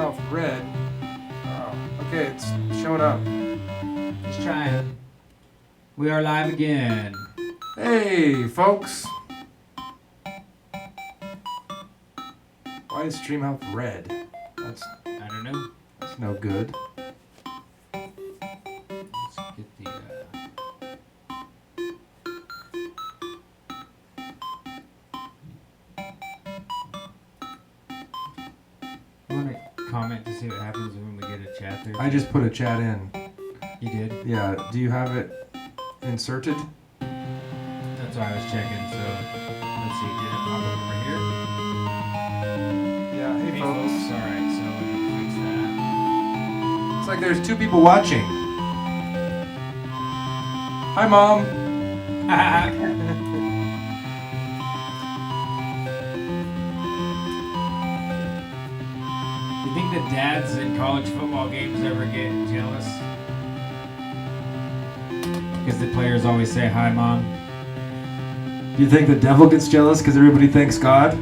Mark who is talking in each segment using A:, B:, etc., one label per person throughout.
A: Health Red. Oh, okay, it's showing up.
B: Let's try it. We are live again.
A: Hey, folks. Why is Stream Health red?
B: I don't know.
A: That's no good.
B: Let's get the. You want to comment to see what happens when we get a chat there?
A: I just put a chat in.
B: You did?
A: Yeah, do you have it inserted?
B: That's why I was checking. So let's see. Did it pop up over here?
A: Yeah, hey, folks.
B: Alright, so we need to fix that.
A: It's like there's two people watching. Hi, Mom.
B: You think the dads in college football games ever get jealous? Because the players always say, "Hi, Mom."
A: Do you think the devil gets jealous because everybody thanks God?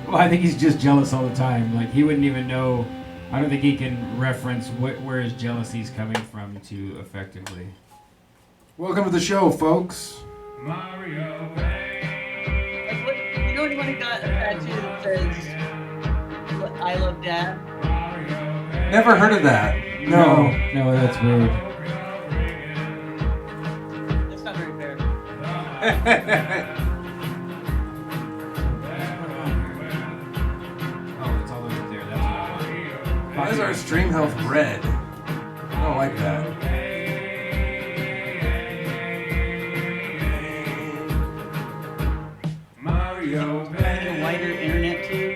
B: Well, I think he's just jealous all the time. Like, he wouldn't even know. I don't think he can reference where his jealousy is coming from to effectively.
A: Welcome to the show, folks.
C: Mario you know anyone who got a tattoo that says "I love Dad"?
A: Never heard of that. No.
B: No, that's weird.
C: That's not very fair.
B: Oh, it's all over there. That's what I want.
A: Why is our Stream Health red? I don't like that.
C: Like a wider internet tube.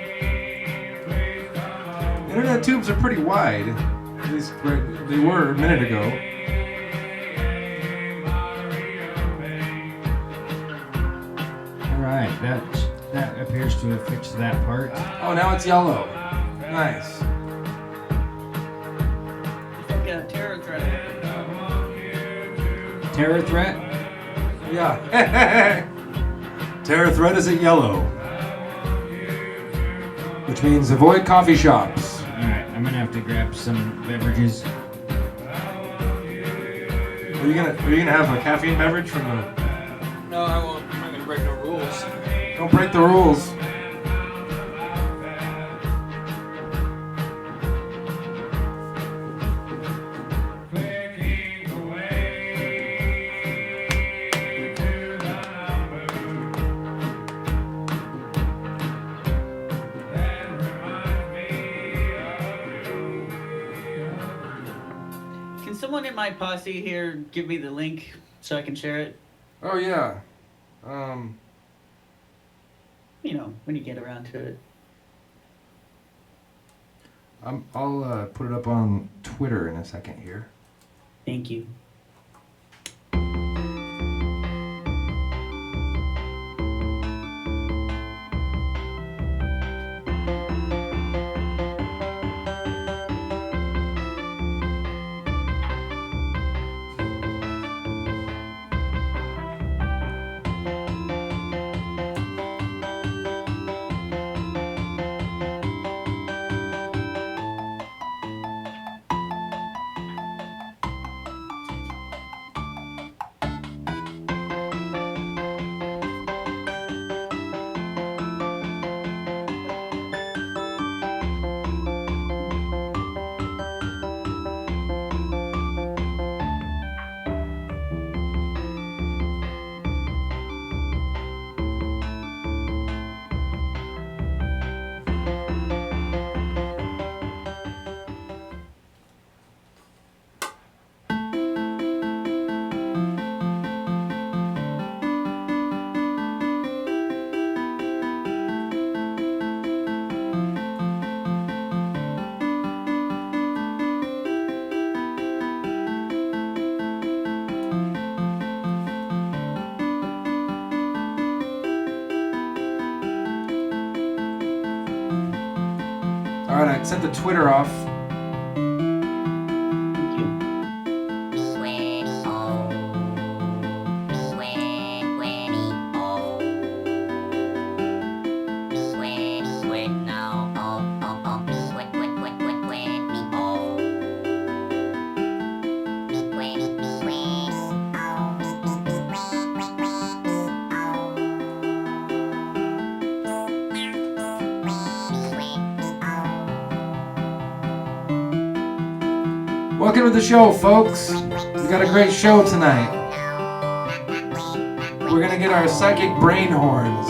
A: Internet tubes are pretty wide. At least they were a minute ago.
B: Alright, that appears to have fixed that part.
A: Oh, now it's yellow. Nice.
C: It's like a terror threat.
B: Terror threat?
A: Yeah. Terror threat is at yellow. Which means avoid coffee shops.
B: Alright, I'm gonna have to grab some beverages.
A: Are you gonna have a caffeine beverage from the...
D: No, I won't. I'm not gonna break no rules.
A: Don't break the rules.
C: Can someone in my posse here give me the link so I can share it?
A: Oh, yeah.
C: You know, when you get around to it.
A: I'll put it up on Twitter in a second here.
C: Thank you.
A: Alright, I sent the Twitter off.
C: Thank you.
A: Welcome to the show, folks. We got a great show tonight. We're gonna get our psychic brain horns.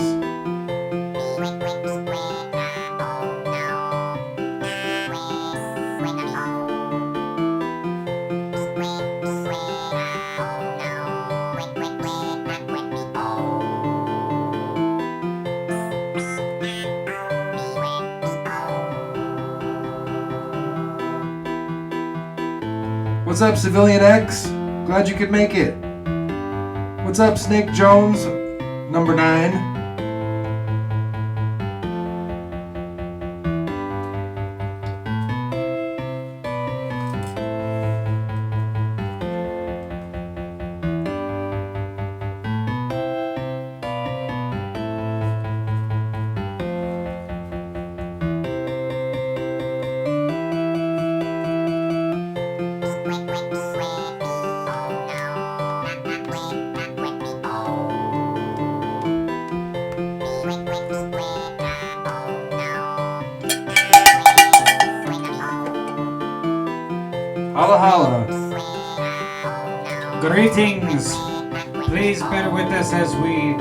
A: What's up, Civilian X? Glad you could make it. What's up, Snake Jones? Number 9. Holla holla.
B: Greetings. Please bear with us as we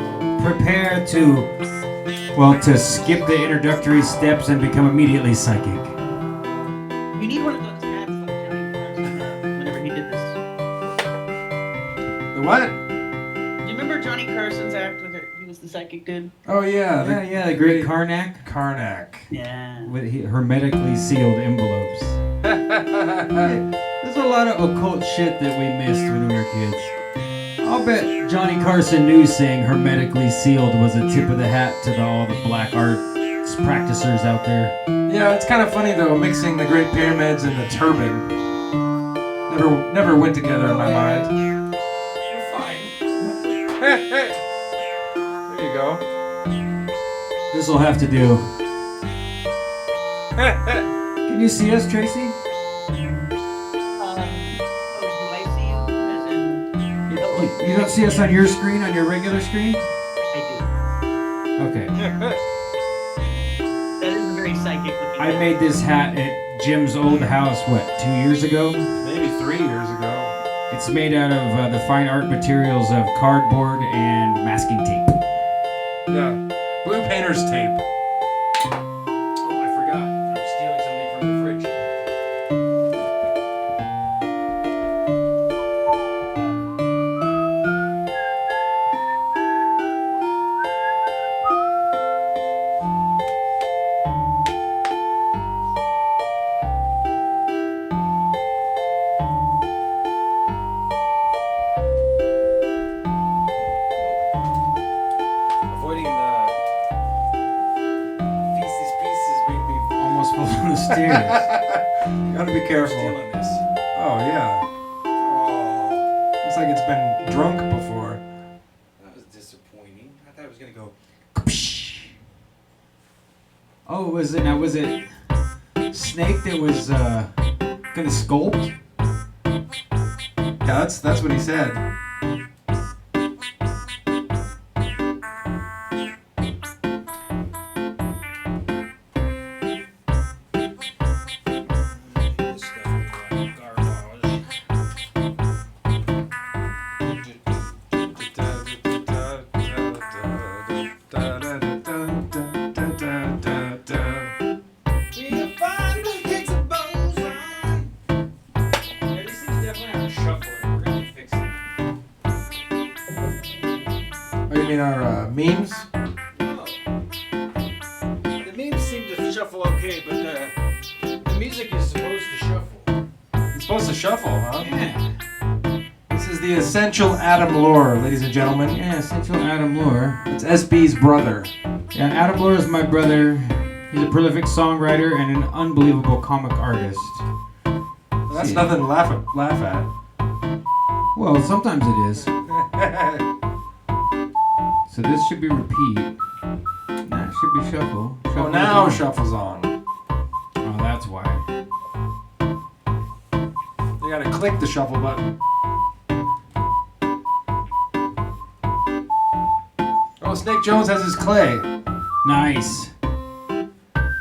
B: prepare to skip the introductory steps and become immediately psychic.
C: You need one of those hats like Johnny Carson whenever he did this.
A: The what?
C: Do you remember Johnny Carson's act with he was the psychic dude?
A: Oh yeah,
B: The great Karnak
A: Karnak.
C: Yeah.
B: with hermetically sealed envelopes. There's a lot of occult shit that we missed when we were kids. I'll bet Johnny Carson knew saying hermetically sealed was a tip of the hat to all the black arts practicers out there.
A: Yeah, it's kind of funny though, mixing the Great Pyramids and the turban. Never went together in my mind.
D: You're fine.
A: There you go.
B: This'll have to do. Can you see us, Tracy?
C: Do I see you? As in,
B: You don't see us on your screen, on your regular screen?
C: I
B: Okay.
C: do. That is a very psychic looking.
B: I made this hat at Jim's old house, 2 years ago?
A: Maybe 3 years ago.
B: It's made out of the fine art materials of cardboard and masking tape.
A: Yeah. Blue painter's tape.
B: Oh, I forgot. I'm stealing something from the fridge.
D: Avoiding the pieces make me
B: Almost fell down the stairs.
A: Gotta be careful.
D: stealing this.
A: Oh yeah.
D: Oh,
A: Looks like it's been drunk before.
D: that was disappointing. I thought it was gonna go.
B: Oh, was it Snake that was gonna sculpt?
A: Yeah, that's what he said.
D: This stuff is like garbage. We find the kicks and bones on.
B: Yeah, this thing's definitely on shuffle. We're gonna fix it.
A: Oh, you mean our memes?
D: No. The memes seem to shuffle okay, but the music is supposed to shuffle.
A: It's supposed to shuffle, huh?
B: Yeah.
A: This is the essential Adam lore, ladies and gentlemen.
B: Yeah, essential Adam Lore.
A: It's SB's brother.
B: Yeah, Adam Lore is my brother. He's a prolific songwriter and an unbelievable comic artist.
A: That's
B: See.
A: nothing to laugh at.
B: Well, sometimes it is. So this should be repeat. That should be shuffle.
A: Oh,
B: Shuffle
A: now
B: is on.
A: shuffle's on.
B: Oh, that's why.
A: You gotta click the shuffle button. Oh, Snake Jones has his clay.
B: Nice.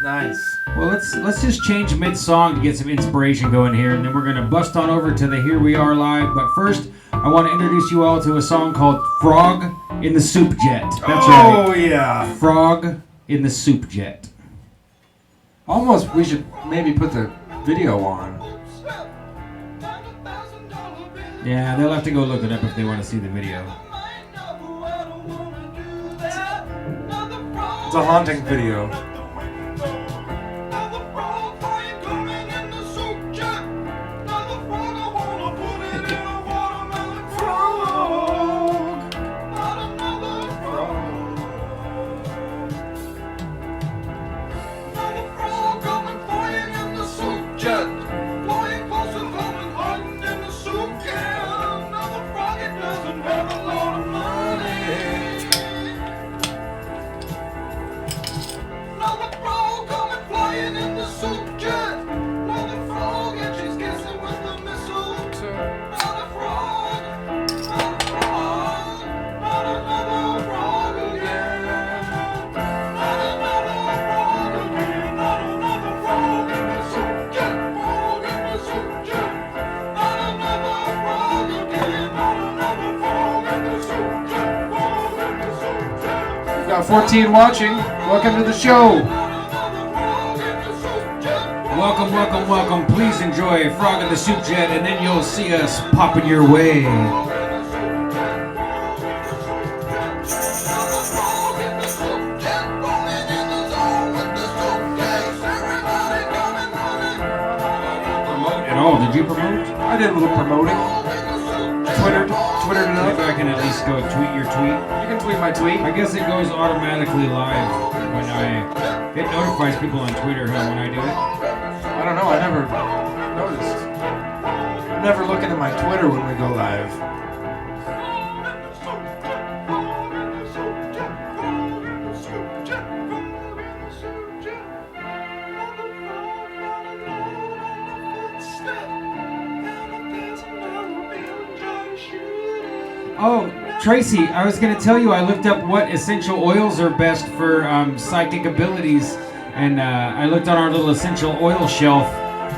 A: Nice.
B: Well, let's just change mid-song to get some inspiration going here, and then we're gonna bust on over to the Here We Are Live. But first, I want to introduce you all to a song called "Frog in the Soup Jet." That's right.
A: Oh yeah.
B: Frog in the Soup Jet.
A: Almost, we should maybe put the video on.
B: Yeah, they'll have to go look it up if they want to see the video.
A: It's a haunting video. Got 14 watching. Welcome to the show.
B: Welcome, welcome, welcome. Please enjoy Frog in the Soup Jet, and then you'll see us popping your way. Oh, did you promote?
A: I did a little promoting. Twittered it up.
B: Maybe I can at least go tweet your tweet.
A: You can tweet my tweet.
B: I guess it goes automatically live when it notifies people on Twitter when I do it.
A: I don't know. I never noticed. I'm never looking at my Twitter when we go live.
B: Oh, Tracy, I was going to tell you I looked up what essential oils are best for psychic abilities, and I looked on our little essential oil shelf,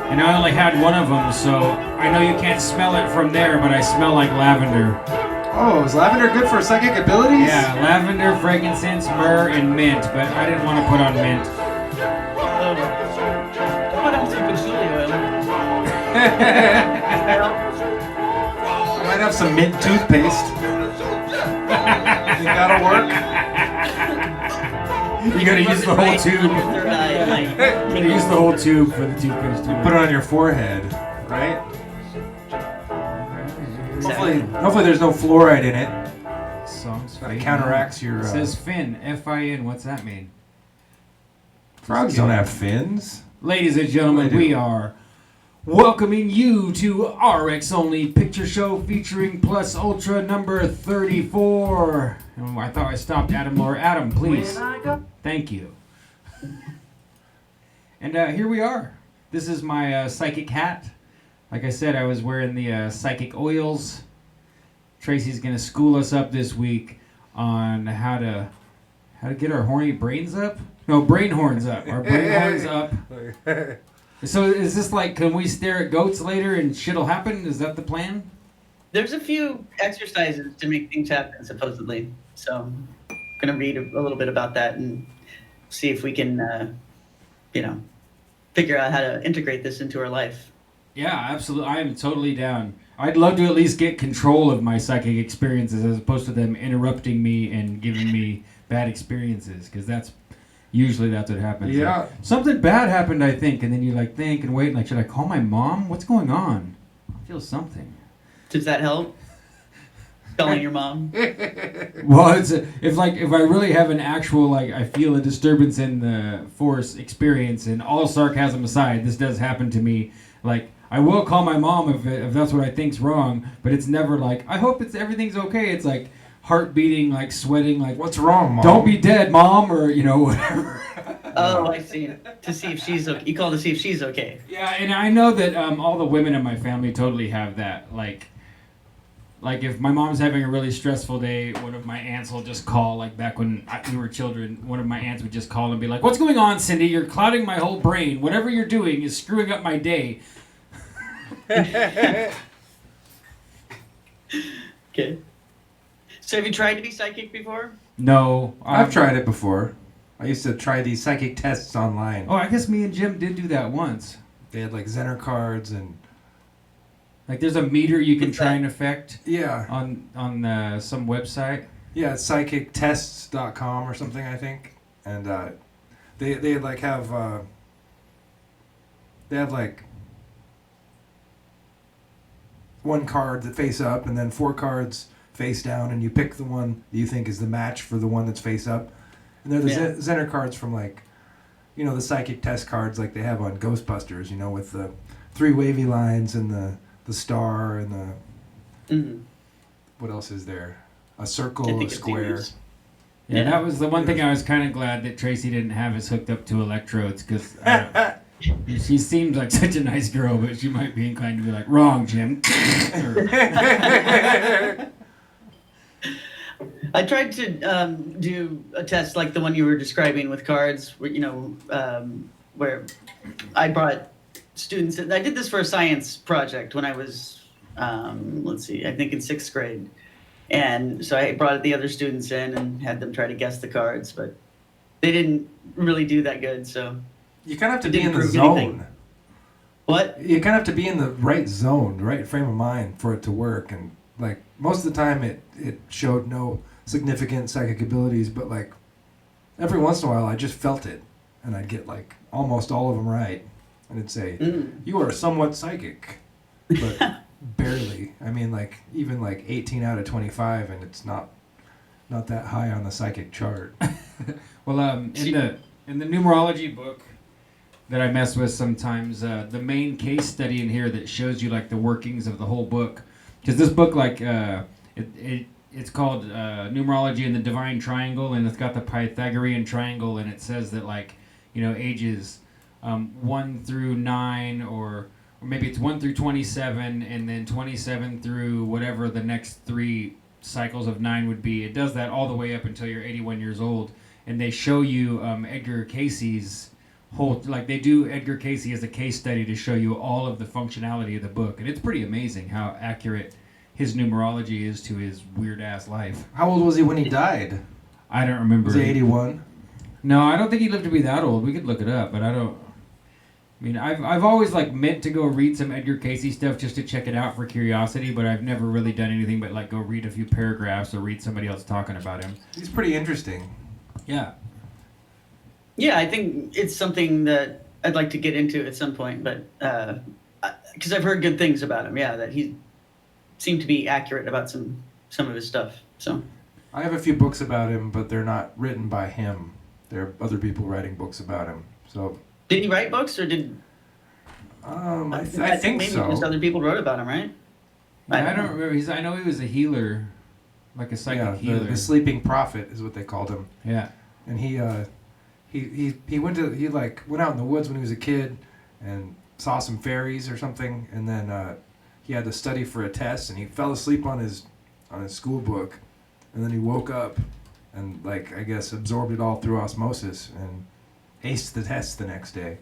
B: and I only had one of them, so I know you can't smell it from there, but I smell like lavender.
A: Oh, is lavender good for psychic abilities?
B: Yeah, lavender, frankincense, myrrh, and mint, but I didn't want to put on mint.
C: What else you patchouli
A: Might have some mint toothpaste. Think that'll work?
B: You gotta use the whole tube. You gotta use the whole tube for the toothpaste.
A: Put it on your forehead, right? Hopefully there's no fluoride in it.
B: Songs
A: That counteracts your...
B: It says fin, F-I-N. What's that mean?
A: Frogs don't have fins.
B: Ladies and gentlemen, we are welcoming you to RX Only Picture Show featuring Plus Ultra number 34. Oh, I thought I stopped Adam Lore. Adam, please. Thank you. And here we are. This is my psychic hat. Like I said, I was wearing the psychic oils. Tracy's gonna school us up this week on how to get our horny brains up. No, brain horns up. Our brain horns up. So is this like, can we stare at goats later and shit'll happen? Is that the plan?
C: There's a few exercises to make things happen, supposedly. So I'm going to read a little bit about that and see if we can, figure out how to integrate this into our life.
B: Yeah, absolutely. I am totally down. I'd love to at least get control of my psychic experiences as opposed to them interrupting me and giving me bad experiences, because that's what happens.
A: Yeah.
B: Like, something bad happened, I think, and then you like think and wait, and like, should I call my mom? What's going on? I feel something.
C: Does that help? Calling your mom?
B: Well, if I really have an actual, like, I feel a disturbance in the force experience, and all sarcasm aside, this does happen to me. Like, I will call my mom if that's what I think's wrong, but it's never like, I hope everything's okay. It's like heart beating, like sweating, like,
A: what's wrong, Mom?
B: Don't be dead, Mom, or whatever.
C: Oh, I see. To see if she's okay. You call to see if she's okay.
B: Yeah, and I know that all the women in my family totally have that. Like like if my mom's having a really stressful day, one of my aunts will just call. Like back when we were children, one of my aunts would just call and be like, "What's going on, Cindy? You're clouding my whole brain. Whatever you're doing is screwing up my day."
C: Okay. So have you tried to be psychic before?
B: No,
A: I've tried it before. I used to try these psychic tests online.
B: Oh, I guess me and Jim did do that once.
A: They had like Zener cards and
B: Like there's a meter you can
C: What's
B: try
C: that?
B: and affect
A: yeah,
B: on some website.
A: yeah, it's psychictests.com or something, I think. And they like have they have like one card that face up and then 4 cards face down, and you pick the one that you think is the match for the one that's face up. And they're the
C: Yeah.
A: Zener cards from like, you know, the psychic test cards like they have on Ghostbusters, you know, with the 3 wavy lines and the star and the what else is there? A circle,
C: I
A: a
C: think it's
A: square.
C: yours.
B: Yeah,
C: Yeah.
B: that was the one thing I was kind of glad that Tracy didn't have us hooked up to electrodes, because she seems like such a nice girl, but she might be inclined to be like, "Wrong, Jim." Or,
C: I tried to do a test like the one you were describing with cards, where where I brought students. I did this for a science project when I was, let's see, I think in 6th grade, and so I brought the other students in and had them try to guess the cards, but they didn't really do that good. So
A: You kind of have to
C: It
A: be in
C: didn't
A: the
C: prove
A: zone.
C: anything. What?
A: You kind of have to be in the right zone, the right frame of mind for it to work. And like most of the time, it showed no significant psychic abilities, but like every once in a while, I just felt it, and I'd get like almost all of them right, and it'd say, "You are somewhat psychic," but barely. I mean, like even like 18 out of 25, and it's not that high on the psychic chart.
B: well, in the numerology book that I mess with sometimes, the main case study in here that shows you like the workings of the whole book, because this book like it's called Numerology and the Divine Triangle, and it's got the Pythagorean triangle, and it says that like, you know, ages 1 through 9, or maybe it's 1 through 27, and then 27 through whatever the next 3 cycles of 9 would be. It does that all the way up until you're 81 years old, and they show you Edgar Cayce's whole, like they do Edgar Cayce as a case study to show you all of the functionality of the book, and it's pretty amazing how accurate his numerology is to his weird ass life.
A: How old was he when he died?
B: I don't remember.
A: Was he 81?
B: No, I don't think he lived to be that old. We could look it up, but I don't. I mean, I've always like meant to go read some Edgar Cayce stuff just to check it out for curiosity, but I've never really done anything but like go read a few paragraphs or read somebody else talking about him.
A: He's pretty interesting.
B: Yeah.
C: Yeah, I think it's something that I'd like to get into at some point, but because I've heard good things about him. Yeah, that he seemed to be accurate about some of his stuff. So
A: I have a few books about him, but they're not written by him. There are other people writing books about him. So
C: did he write books, or did
A: I think
C: maybe
A: so.
C: just other people wrote about him, right?
B: I don't remember. I know he was a healer, like a psychic healer.
A: The sleeping prophet is what they called him.
B: Yeah.
A: And he went out in the woods when he was a kid and saw some fairies or something, and then he had to study for a test, and he fell asleep on his school book, and then he woke up and like I guess absorbed it all through osmosis and aced the test the next day.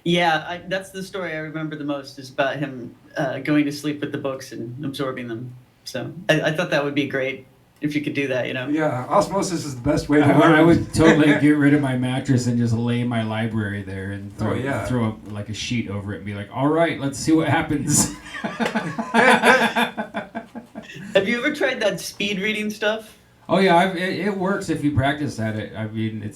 C: Yeah, that's the story I remember the most, is about him going to sleep with the books and absorbing them. So I thought that would be great if you could do that, you know?
A: Yeah, osmosis is the best way to learn.
B: I would totally get rid of my mattress and just lay my library there and throw up like a sheet over it and be like, all right, let's see what happens.
C: Have you ever tried that speed reading stuff?
B: Oh yeah, it works if you practice at it. I mean,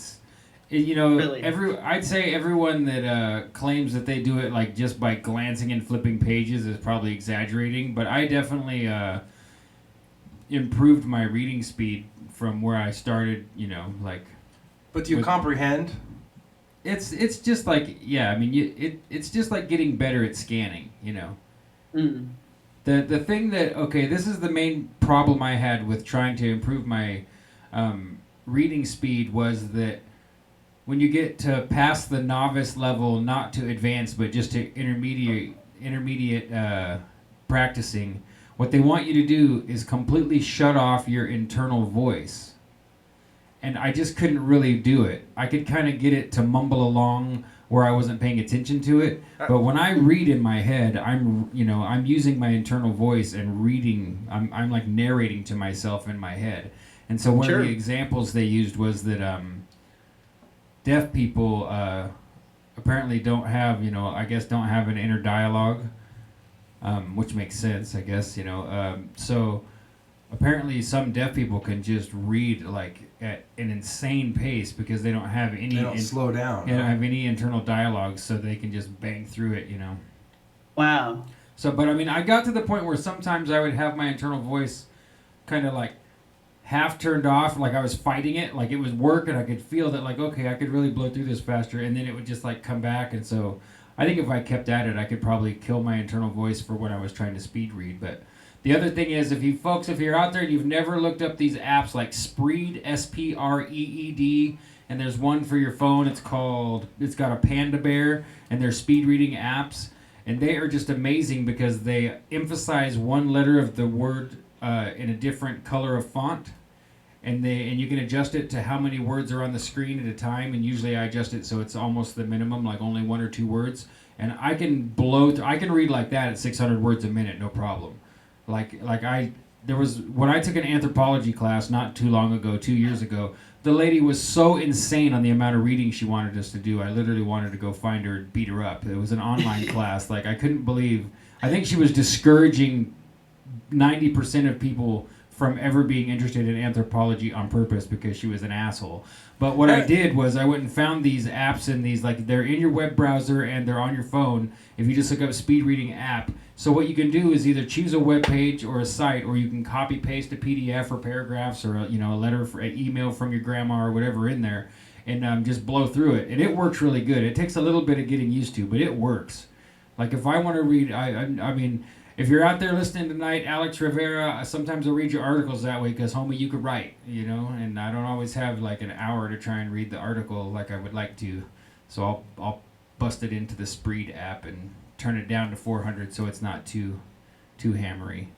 C: Really?
B: I'd say everyone that claims that they do it like just by glancing and flipping pages is probably exaggerating. But I definitely improved my reading speed from where I started. You know, like.
A: But do you comprehend?
B: It's just like, yeah. I mean, it's just like getting better at scanning. You know.
C: Mm.
B: The thing that, okay, this is the main problem I had with trying to improve my reading speed, was that when you get to past the novice level, not to advanced, but just to intermediate practicing, what they want you to do is completely shut off your internal voice. And I just couldn't really do it. I could kind of get it to mumble along where I wasn't paying attention to it. But when I read in my head, I'm using my internal voice and reading. I'm like narrating to myself in my head. And so one of the examples they used was that deaf people apparently don't have, don't have an inner dialogue, which makes sense, I guess, so apparently some deaf people can just read like at an insane pace because they don't have any.
A: They don't slow down.
B: They don't have any internal dialogue, so they can just bang through it,
C: Wow.
B: So, but I mean, I got to the point where sometimes I would have my internal voice kind of like half turned off, like I was fighting it, like it was work, and I could feel that, like, okay, I could really blow through this faster, and then it would just like come back. And so I think if I kept at it, I could probably kill my internal voice for when I was trying to speed read. But the other thing is, if you're out there and you've never looked up these apps like Spreed, Spreed, and there's one for your phone, it's got a panda bear, and they're speed reading apps, and they are just amazing because they emphasize one letter of the word in a different color of font, and you can adjust it to how many words are on the screen at a time, and usually I adjust it so it's almost the minimum, like only 1 or 2 words, and I can I can read like that at 600 words a minute, no problem. When I took an anthropology class not too long ago, 2 years ago, the lady was so insane on the amount of reading she wanted us to do. I literally wanted to go find her and beat her up. It was an online class. Like, I couldn't believe, I think she was discouraging 90% of people from ever being interested in anthropology on purpose because she was an asshole. But what I did was I went and found these apps, and these, like, they're in your web browser and they're on your phone if you just look up speed reading app. So what you can do is either choose a web page or a site, or you can copy paste a PDF or paragraphs or a letter for an email from your grandma or whatever in there, and just blow through it. And it works really good. It takes a little bit of getting used to, but it works. Like, if I want to read, I mean, if you're out there listening tonight, Alex Rivera, sometimes I'll read your articles that way because, homie, you could write, and I don't always have like an hour to try and read the article like I would like to. So I'll bust it into the Spreed app and turn it down to 400 so it's not too hammery.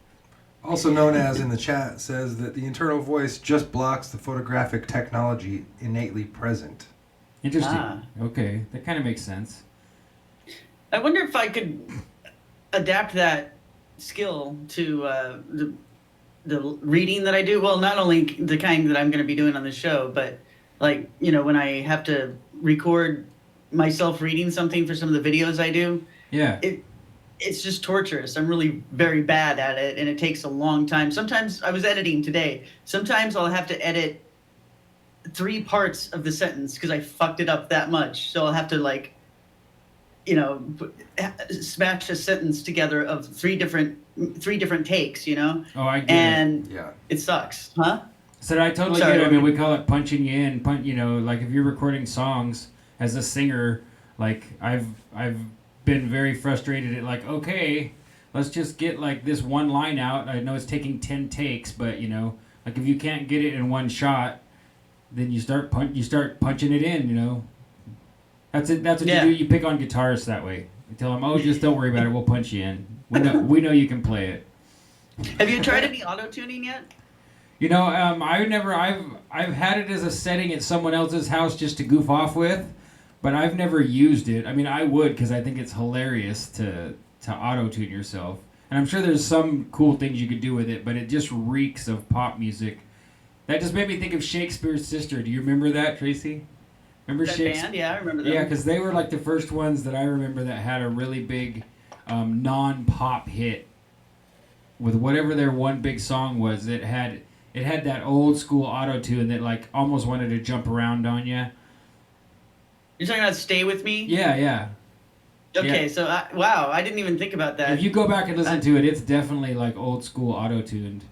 A: Also known as, in the chat, says that the internal voice just blocks the photographic technology innately present.
B: Interesting. Okay, that kind of makes sense.
C: I wonder if I could adapt that skill to the reading that I do. Well, not only the kind that I'm going to be doing on the show, but like, when I have to record myself reading something for some of the videos I do.
B: Yeah.
C: It's just torturous. I'm really very bad at it, and it takes a long time. Sometimes I was editing today. Sometimes I'll have to edit 3 parts of the sentence because I fucked it up that much. So I'll have to smash a sentence together of 3 different takes,
B: Oh, I get
C: and
A: Yeah.
C: it sucks, huh?
B: So I totally get it. I mean, we call it punching you in. Like if you're recording songs as a singer, like I've been very frustrated at, like, okay, let's just get like this one line out. I know it's taking 10 takes, but like if you can't get it in one shot, then you start punching it in. That's it. That's what you do. You pick on guitarists that way. You tell them, oh, just don't worry about it. We'll punch you in. We know you can play it.
C: Have you tried any auto-tuning yet?
B: I've had it as a setting at someone else's house just to goof off with, but I've never used it. I mean, I would, because I think it's hilarious to auto-tune yourself. And I'm sure there's some cool things you could do with it, but it just reeks of pop music. That just made me think of Shakespeare's Sister. Do you remember that, Tracy? Remember
C: That band? Yeah, I remember them.
B: Yeah, because they were like the first ones that I remember that had a really big non-pop hit with whatever their one big song was. It had that old school auto-tune that like almost wanted to jump around on you.
C: You're talking about Stay With Me?
B: Yeah.
C: Okay,
B: Yeah.
C: so wow, I didn't even think about that.
B: If you go back and listen to it, it's definitely like old school auto-tuned.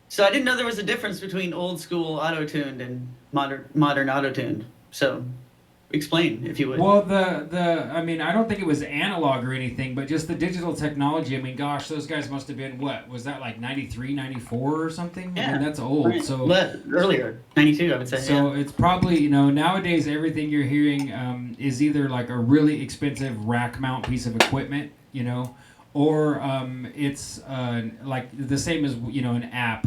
C: So I didn't know there was a difference between old school auto-tuned and modern auto-tuned. So explain, if you would.
B: Well, I mean, I don't think it was analog or anything, but just the digital technology. I mean, gosh, those guys must have been, what, was that like 93, 94 or something?
C: Yeah.
B: I mean, that's old.
C: Right.
B: So
C: earlier, 92, I would say.
B: So it's probably, nowadays everything you're hearing is either like a really expensive rack mount piece of equipment, or it's like the same as an app.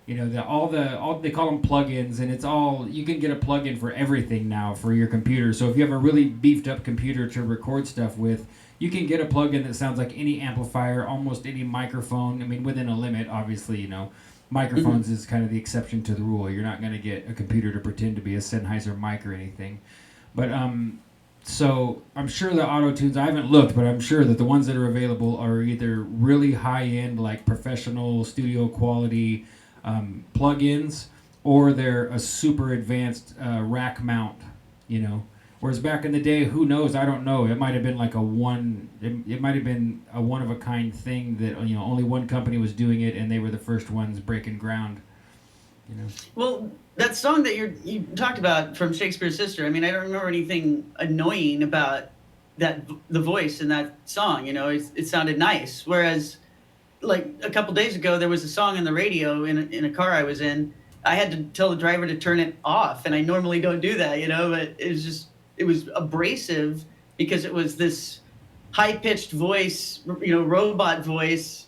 B: All they call them plugins, and it's all you can get a plugin for everything now for your computer. So if you have a really beefed up computer to record stuff with, you can get a plugin that sounds like any amplifier, almost any microphone. I mean, within a limit, obviously. Microphones is kind of the exception to the rule. You're not going to get a computer to pretend to be a Sennheiser mic or anything. But so I'm sure the auto tunes, I haven't looked, but I'm sure that the ones that are available are either really high end, like professional studio quality plugins, or they're a super advanced rack mount. Whereas back in the day, who knows? I don't know. It might have been like it might have been a one of a kind thing that only one company was doing it, and they were the first ones breaking ground.
C: Well, that song that you talked about from Shakespeare's Sister. I mean, I don't remember anything annoying about the voice in that song. It sounded nice. Whereas, like a couple days ago, there was a song on the radio in a car I was in. I had to tell the driver to turn it off, and I normally don't do that, but it was abrasive because it was this high-pitched voice, robot voice,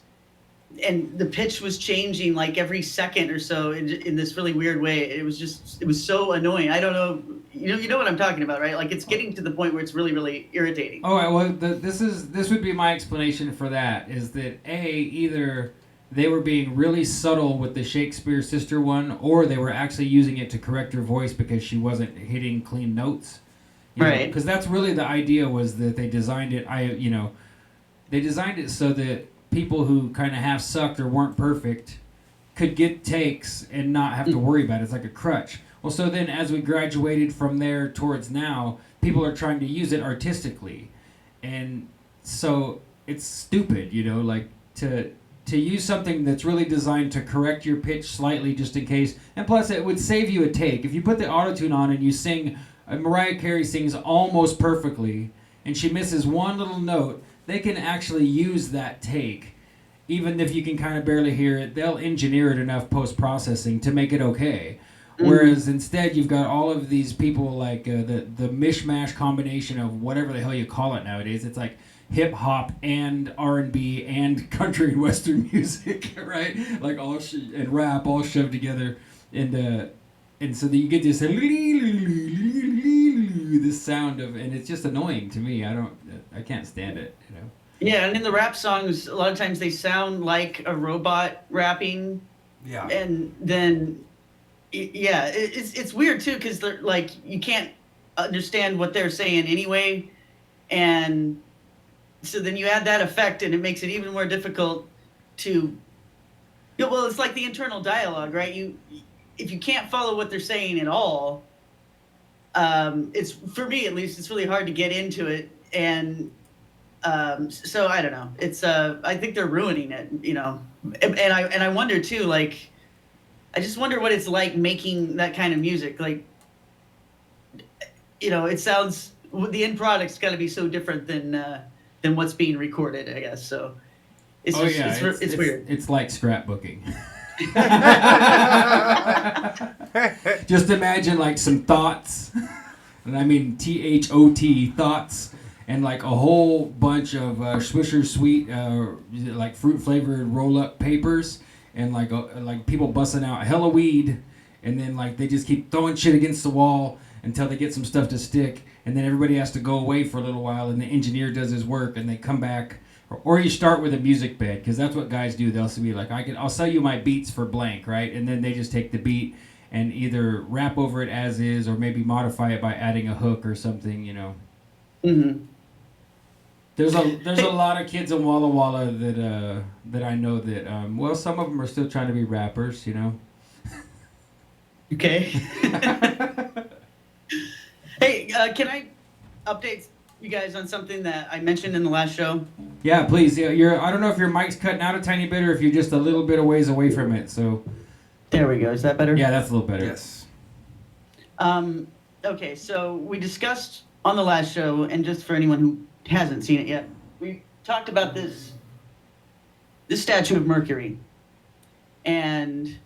C: and the pitch was changing like every second or so in this really weird way. It was so annoying. I don't know, you know what I'm talking about, right? Like it's getting to the point where it's really, really irritating.
B: Oh, well, this would be my explanation for that, is that either they were being really subtle with the Shakespeare Sister one, or they were actually using it to correct her voice because she wasn't hitting clean notes.
C: Right.
B: Because that's really the idea, was that they designed it. They designed it so that people who kind of half sucked or weren't perfect could get takes and not have to worry about it. It's like a crutch. Well, so then as we graduated from there towards now, people are trying to use it artistically, and so it's stupid, like to use something that's really designed to correct your pitch slightly just in case. And plus, it would save you a take. If you put the autotune on and you sing, Mariah Carey sings almost perfectly, and she misses one little note, they can actually use that take. Even if you can kind of barely hear it, they'll engineer it enough post-processing to make it okay. Whereas instead, you've got all of these people like the mishmash combination of whatever the hell you call it nowadays. It's like hip hop and R&B and country and western music, right? Like and rap all shoved together, and so that you get this this sound of, and it's just annoying to me. I can't stand it.
C: Yeah, and in the rap songs, a lot of times they sound like a robot rapping.
A: Yeah.
C: And then, it's weird too, because they're like, you can't understand what they're saying anyway, and so then you add that effect, and it makes it even more difficult to. Well, it's like the internal dialogue, right? If you can't follow what they're saying at all, it's, for me at least, it's really hard to get into it, and. So I don't know. It's I think they're ruining it, and I wonder too. Like, I just wonder what it's like making that kind of music. Like, it sounds, the end product's got to be so different than what's being recorded, I guess. So it's it's weird.
B: It's like scrapbooking. Just imagine like some thoughts, and I mean THOT thoughts. And like a whole bunch of Swisher Sweet, like fruit flavored roll up papers, and like people busting out hella weed, and then like they just keep throwing shit against the wall until they get some stuff to stick, and then everybody has to go away for a little while, and the engineer does his work, and they come back, or you start with a music bed, because that's what guys do. They'll be like, I'll sell you my beats for blank, right? And then they just take the beat and either rap over it as is, or maybe modify it by adding a hook or something,
C: Mm-hmm.
B: There's a lot of kids in Walla Walla that I know that some of them are still trying to be rappers,
C: Okay. Hey, can I update you guys on something that I mentioned in the last show?
B: Yeah, please. Yeah, I don't know if your mic's cutting out a tiny bit or if you're just a little bit of ways away from it. So.
C: There we go. Is that better?
B: Yeah, that's a little better.
A: Yes.
C: Okay, so we discussed on the last show, and just for anyone who hasn't seen it yet, we talked about this statue of Mercury, and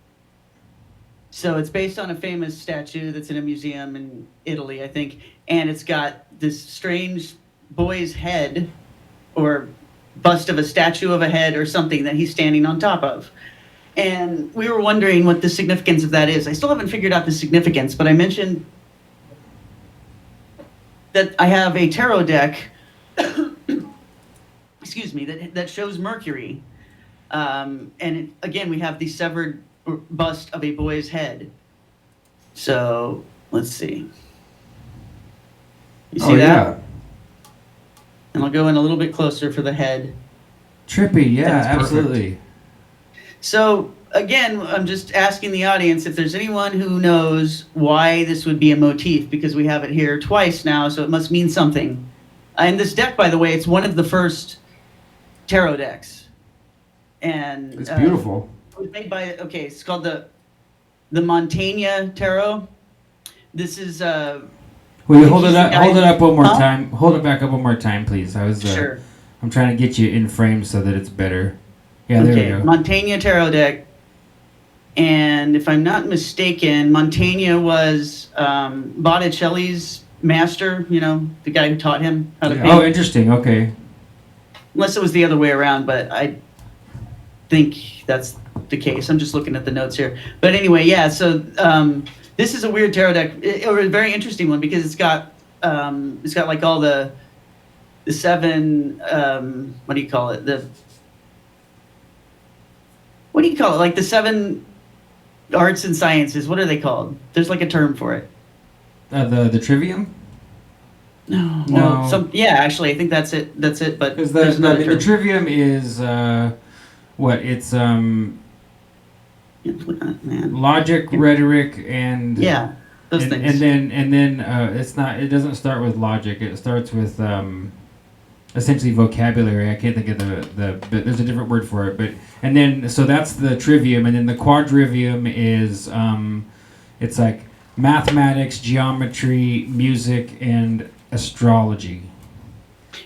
C: so it's based on a famous statue that's in a museum in Italy, I think, and it's got this strange boy's head, or bust of a statue of a head or something that he's standing on top of. And we were wondering what the significance of that is. I still haven't figured out the significance, but I mentioned that I have a tarot deck, excuse me, that shows Mercury. Again, we have the severed bust of a boy's head. So, let's see. You see that?
A: Yeah.
C: And I'll go in a little bit closer for the head.
B: Trippy, yeah,
A: That's perfect.
B: absolutely.
C: So, again, I'm just asking the audience if there's anyone who knows why this would be a motif, because we have it here twice now, so it must mean something. And this deck, by the way, it's one of the first tarot decks. And
A: It's beautiful.
C: it was made by, it's called the Montaigne Tarot. This is
B: Wait, hold it
C: he's
B: up.
C: the guy-
B: Hold it up one more
C: Huh?
B: time. Hold it back up one more time, please.
C: sure.
B: I'm trying to get you in frame so that it's better. Yeah, there we go.
C: Montaigne Tarot deck. And if I'm not mistaken, Montaigne was Botticelli's master, the guy who taught him how to
A: Yeah.
C: paint.
B: Oh, interesting. Okay.
C: Unless it was the other way around, but I think that's the case. I'm just looking at the notes here. But anyway, yeah, so this is a weird tarot deck, or a very interesting one, because it's got like all the seven, what do you call it? Like the seven arts and sciences. What are they called? There's like a term for it.
B: The trivium?
C: No. Actually, I think that's it. But
B: Because
C: there's another
B: the
C: term.
B: trivium is what? It's
C: Man.
B: logic, rhetoric, and
C: Yeah, those
B: and,
C: things.
B: and then it's not. It doesn't start with logic. It starts with essentially vocabulary. I can't think of but there's a different word for it. And then so that's the trivium, and then the quadrivium is it's like mathematics, geometry, music, and astrology.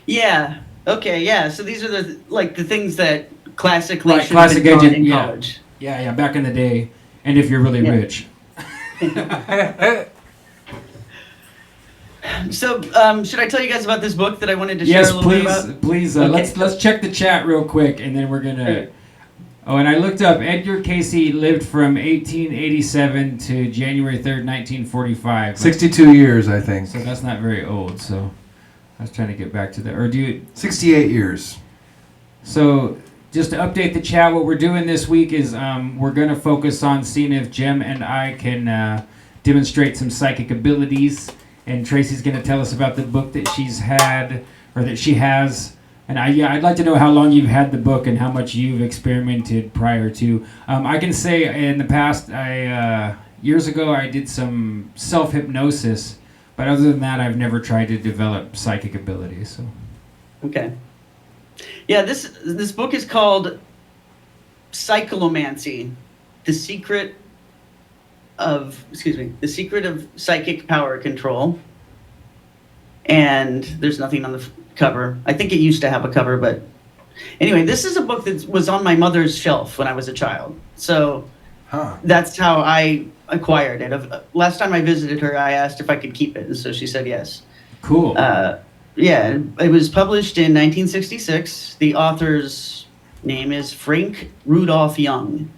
C: Yeah. Okay. Yeah. So these are the things that classically
B: Right,
C: should have
B: classic
C: been taught
B: agent,
C: in
B: yeah.
C: college.
B: Yeah, back in the day, and if you're really
C: Yeah.
B: rich.
C: So, should I tell you guys about this book that I wanted to share
B: Yes,
C: a little bit
B: please,
C: about?
B: please.
C: Okay.
B: Let's check the chat real quick, and then we're gonna.
C: Okay.
B: Oh, and I looked up. Edgar Cayce lived from 1887 to January 3rd, 1945.
A: 62 years, I think.
B: So that's not very old. So I was trying to get back to that. Or do you?
A: 68 years.
B: So just to update the chat, what we're doing this week is we're going to focus on seeing if Jem and I can demonstrate some psychic abilities. And Tracy's going to tell us about the book that she's had, or that she has. And I'd like to know how long you've had the book and how much you've experimented prior to. I can say in the past, years ago, I did some self-hypnosis. But other than that, I've never tried to develop psychic abilities. So.
C: Okay. Yeah, this book is called Psycholomancy: The Secret of Psychic Power Control. And there's nothing on the cover. I think it used to have a cover, but anyway, this is a book that was on my mother's shelf when I was a child. So that's how I acquired it. Last time I visited her, I asked if I could keep it, and so she said yes.
B: Cool.
C: Yeah, it was published in 1966. The author's name is Frank Rudolph Young.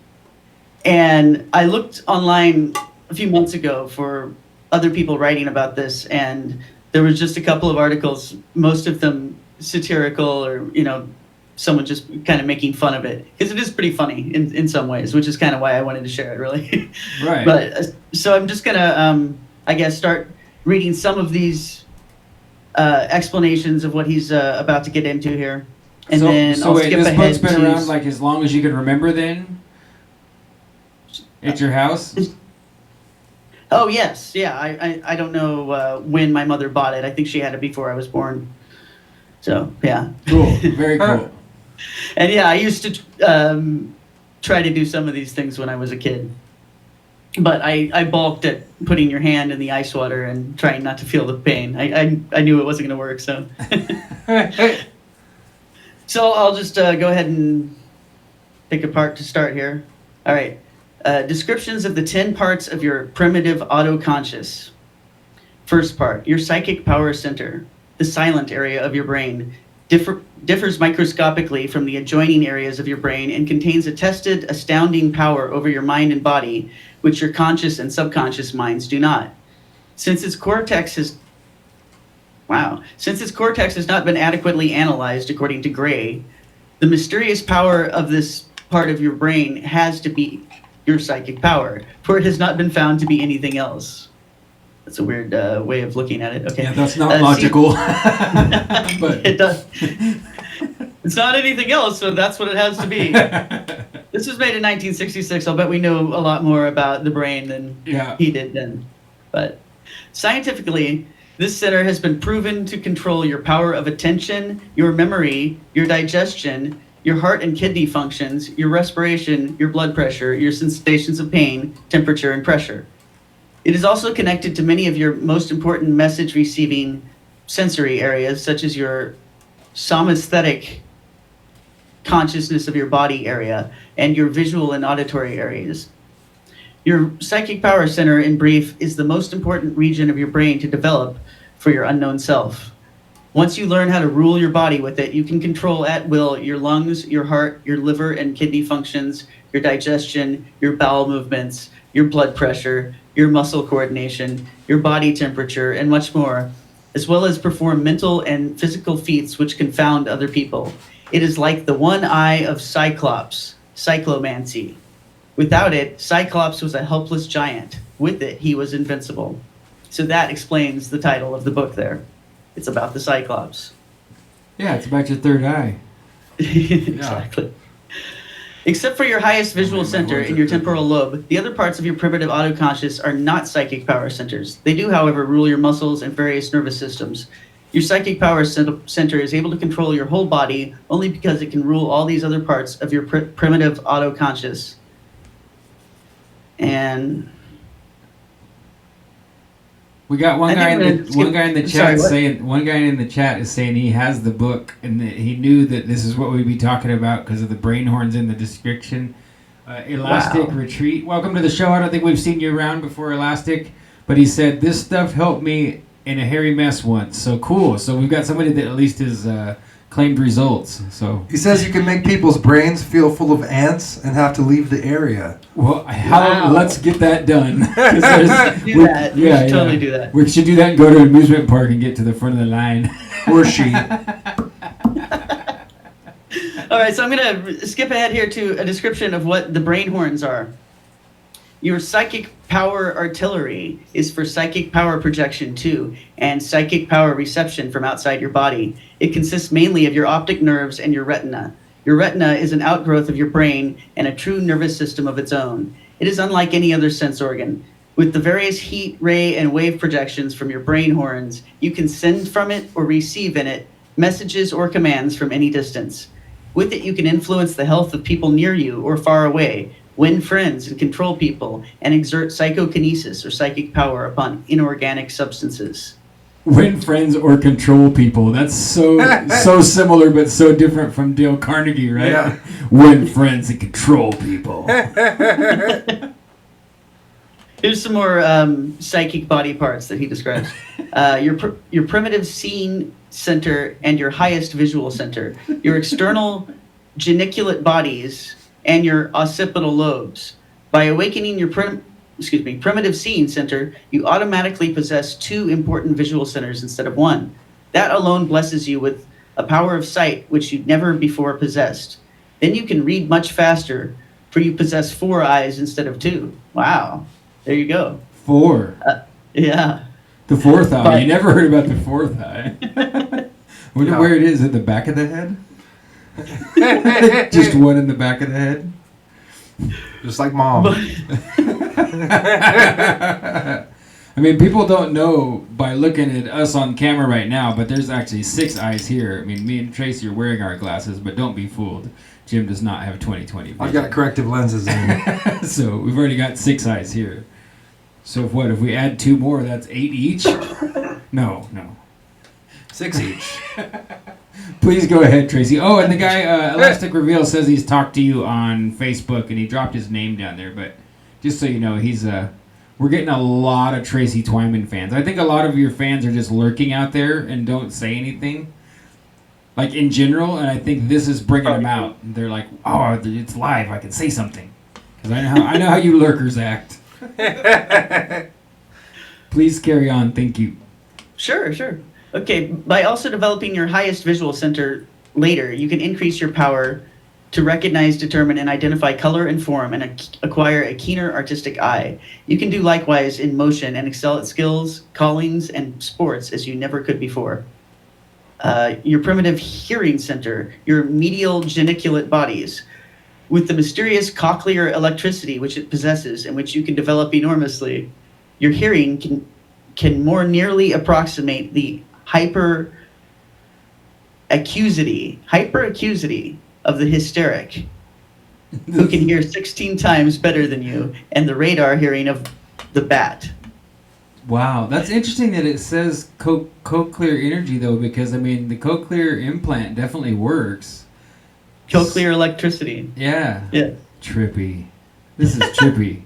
C: And I looked online a few months ago for other people writing about this, and there was just a couple of articles, most of them satirical, or, someone just kind of making fun of it. Because it is pretty funny in some ways, which is kind of why I wanted to share it, really.
B: Right.
C: But so I'm just going to, I guess, start reading some of these explanations of what he's about to get into here. And then I'll
B: wait,
C: skip
B: this
C: ahead
B: book's been
C: to...
B: around like as long as you can remember then? At your house?
C: Oh, yes. Yeah, I don't know when my mother bought it. I think she had it before I was born. So, yeah.
B: Cool. Very cool.
C: And yeah, I used to try to do some of these things when I was a kid. But I balked at putting your hand in the ice water and trying not to feel the pain. I knew it wasn't going to work, so. So I'll just go ahead and pick a part to start here. All right. Descriptions of the 10 parts of your primitive autoconscious. First part, your psychic power center, the silent area of your brain, differs microscopically from the adjoining areas of your brain and contains a tested, astounding power over your mind and body, which your conscious and subconscious minds do not. Since its cortex has not been adequately analyzed according to Gray, the mysterious power of this part of your brain has to be your psychic power, for it has not been found to be anything else. That's a weird way of looking at it. Okay.
A: Yeah, that's not logical.
C: But it does. It's not anything else, so that's what it has to be. This was made in 1966. I'll bet we know a lot more about the brain than he did then. But scientifically, this center has been proven to control your power of attention, your memory, your digestion, your heart and kidney functions, your respiration, your blood pressure, your sensations of pain, temperature, and pressure. It is also connected to many of your most important message-receiving sensory areas, such as your somesthetic consciousness of your body area and your visual and auditory areas. Your psychic power center, in brief, is the most important region of your brain to develop for your unknown self. Once you learn how to rule your body with it, you can control at will your lungs, your heart, your liver and kidney functions, your digestion, your bowel movements, your blood pressure, your muscle coordination, your body temperature, and much more, as well as perform mental and physical feats which confound other people. It is like the one eye of Cyclops, cyclomancy. Without it, Cyclops was a helpless giant. With it, he was invincible. So that explains the title of the book there. It's about the Cyclops.
B: Yeah, it's about your third eye.
C: Exactly. Except for your highest visual center in your temporal lobe, the other parts of your primitive autoconscious are not psychic power centers. They do, however, rule your muscles and various nervous systems. Your psychic power center is able to control your whole body only because it can rule all these other parts of your primitive autoconscious. And
B: we got one guy in the chat
C: saying
B: one guy in the chat is saying he has the book and that he knew that this is what we'd be talking about because of the brain horns in the description. Elastic Retreat. Welcome to the show. I don't think we've seen you around before, Elastic, but he said this stuff helped me in a hairy mess once. So cool. So we've got somebody that at least has claimed results. So
A: he says you can make people's brains feel full of ants and have to leave the area.
B: Well, let's get that done.
C: do that. We should totally do that.
B: We should do that and go to an amusement park and get to the front of the line.
A: Or she.
C: All right, so I'm going to skip ahead here to a description of what the brain horns are. Your psychic power artillery is for psychic power projection too, and psychic power reception from outside your body. It consists mainly of your optic nerves and your retina. Your retina is an outgrowth of your brain and a true nervous system of its own. It is unlike any other sense organ. With the various heat, ray, and wave projections from your brain horns, you can send from it or receive in it messages or commands from any distance. With it, you can influence the health of people near you or far away, win friends and control people, and exert psychokinesis or psychic power upon inorganic substances.
B: Win friends or control people. That's so similar but so different from Dale Carnegie, right?
A: Yeah.
B: Win friends and control people.
C: Here's some more psychic body parts that he describes. Your primitive seeing center and your highest visual center. Your external geniculate bodies and your occipital lobes. By awakening your primitive seeing center, you automatically possess two important visual centers instead of one. That alone blesses you with a power of sight which you'd never before possessed. Then you can read much faster, for you possess 4 eyes instead of 2. Wow. There you go.
B: 4.
C: Yeah.
B: The 4th eye. You never heard about the 4th eye. Wonder where it is, at the back of the head? Just one in the back of the head?
A: Just like mom.
B: I mean, people don't know by looking at us on camera right now, but there's actually 6 eyes here. I mean, me and Tracy are wearing our glasses, but don't be fooled. Jim does not have 20/20 vision.
A: I've got corrective lenses in.
B: So we've already got 6 eyes here. So if we add 2 more, that's 8 each? No.
A: 6 each.
B: Please go ahead, Tracy. Oh, and the guy, Elastic Reveal, says he's talked to you on Facebook, and he dropped his name down there. But just so you know, we're getting a lot of Tracy Twyman fans. I think a lot of your fans are just lurking out there and don't say anything. like in general, and I think this is bringing them out. They're like, oh, it's live. I can say something because I know how you lurkers act. Please carry on. Thank you.
C: Sure. Okay, by also developing your highest visual center later, you can increase your power to recognize, determine, and identify color and form and acquire a keener artistic eye. You can do likewise in motion and excel at skills, callings, and sports as you never could before. Your primitive hearing center, your medial geniculate bodies, with the mysterious cochlear electricity which it possesses and which you can develop enormously, your hearing can more nearly approximate the hyperacuity of the hysteric, who can hear 16 times better than you, and the radar hearing of the bat.
B: Wow, that's interesting that it says cochlear energy though, because I mean the cochlear implant definitely works.
C: Cochlear electricity.
B: Yeah.
C: Yeah.
B: Trippy. This is trippy.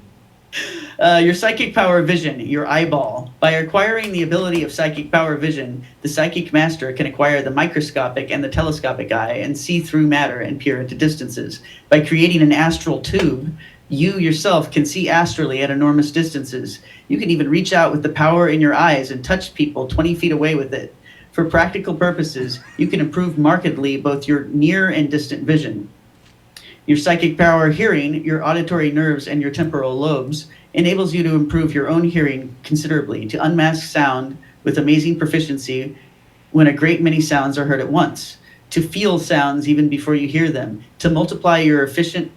C: Your psychic power vision, your eyeball. By acquiring the ability of psychic power vision, the psychic master can acquire the microscopic and the telescopic eye and see through matter and peer into distances. By creating an astral tube, you yourself can see astrally at enormous distances. You can even reach out with the power in your eyes and touch people 20 feet away with it. For practical purposes, you can improve markedly both your near and distant vision. Your psychic power hearing, your auditory nerves, and your temporal lobes enables you to improve your own hearing considerably, to unmask sound with amazing proficiency when a great many sounds are heard at once, to feel sounds even before you hear them, to multiply your efficient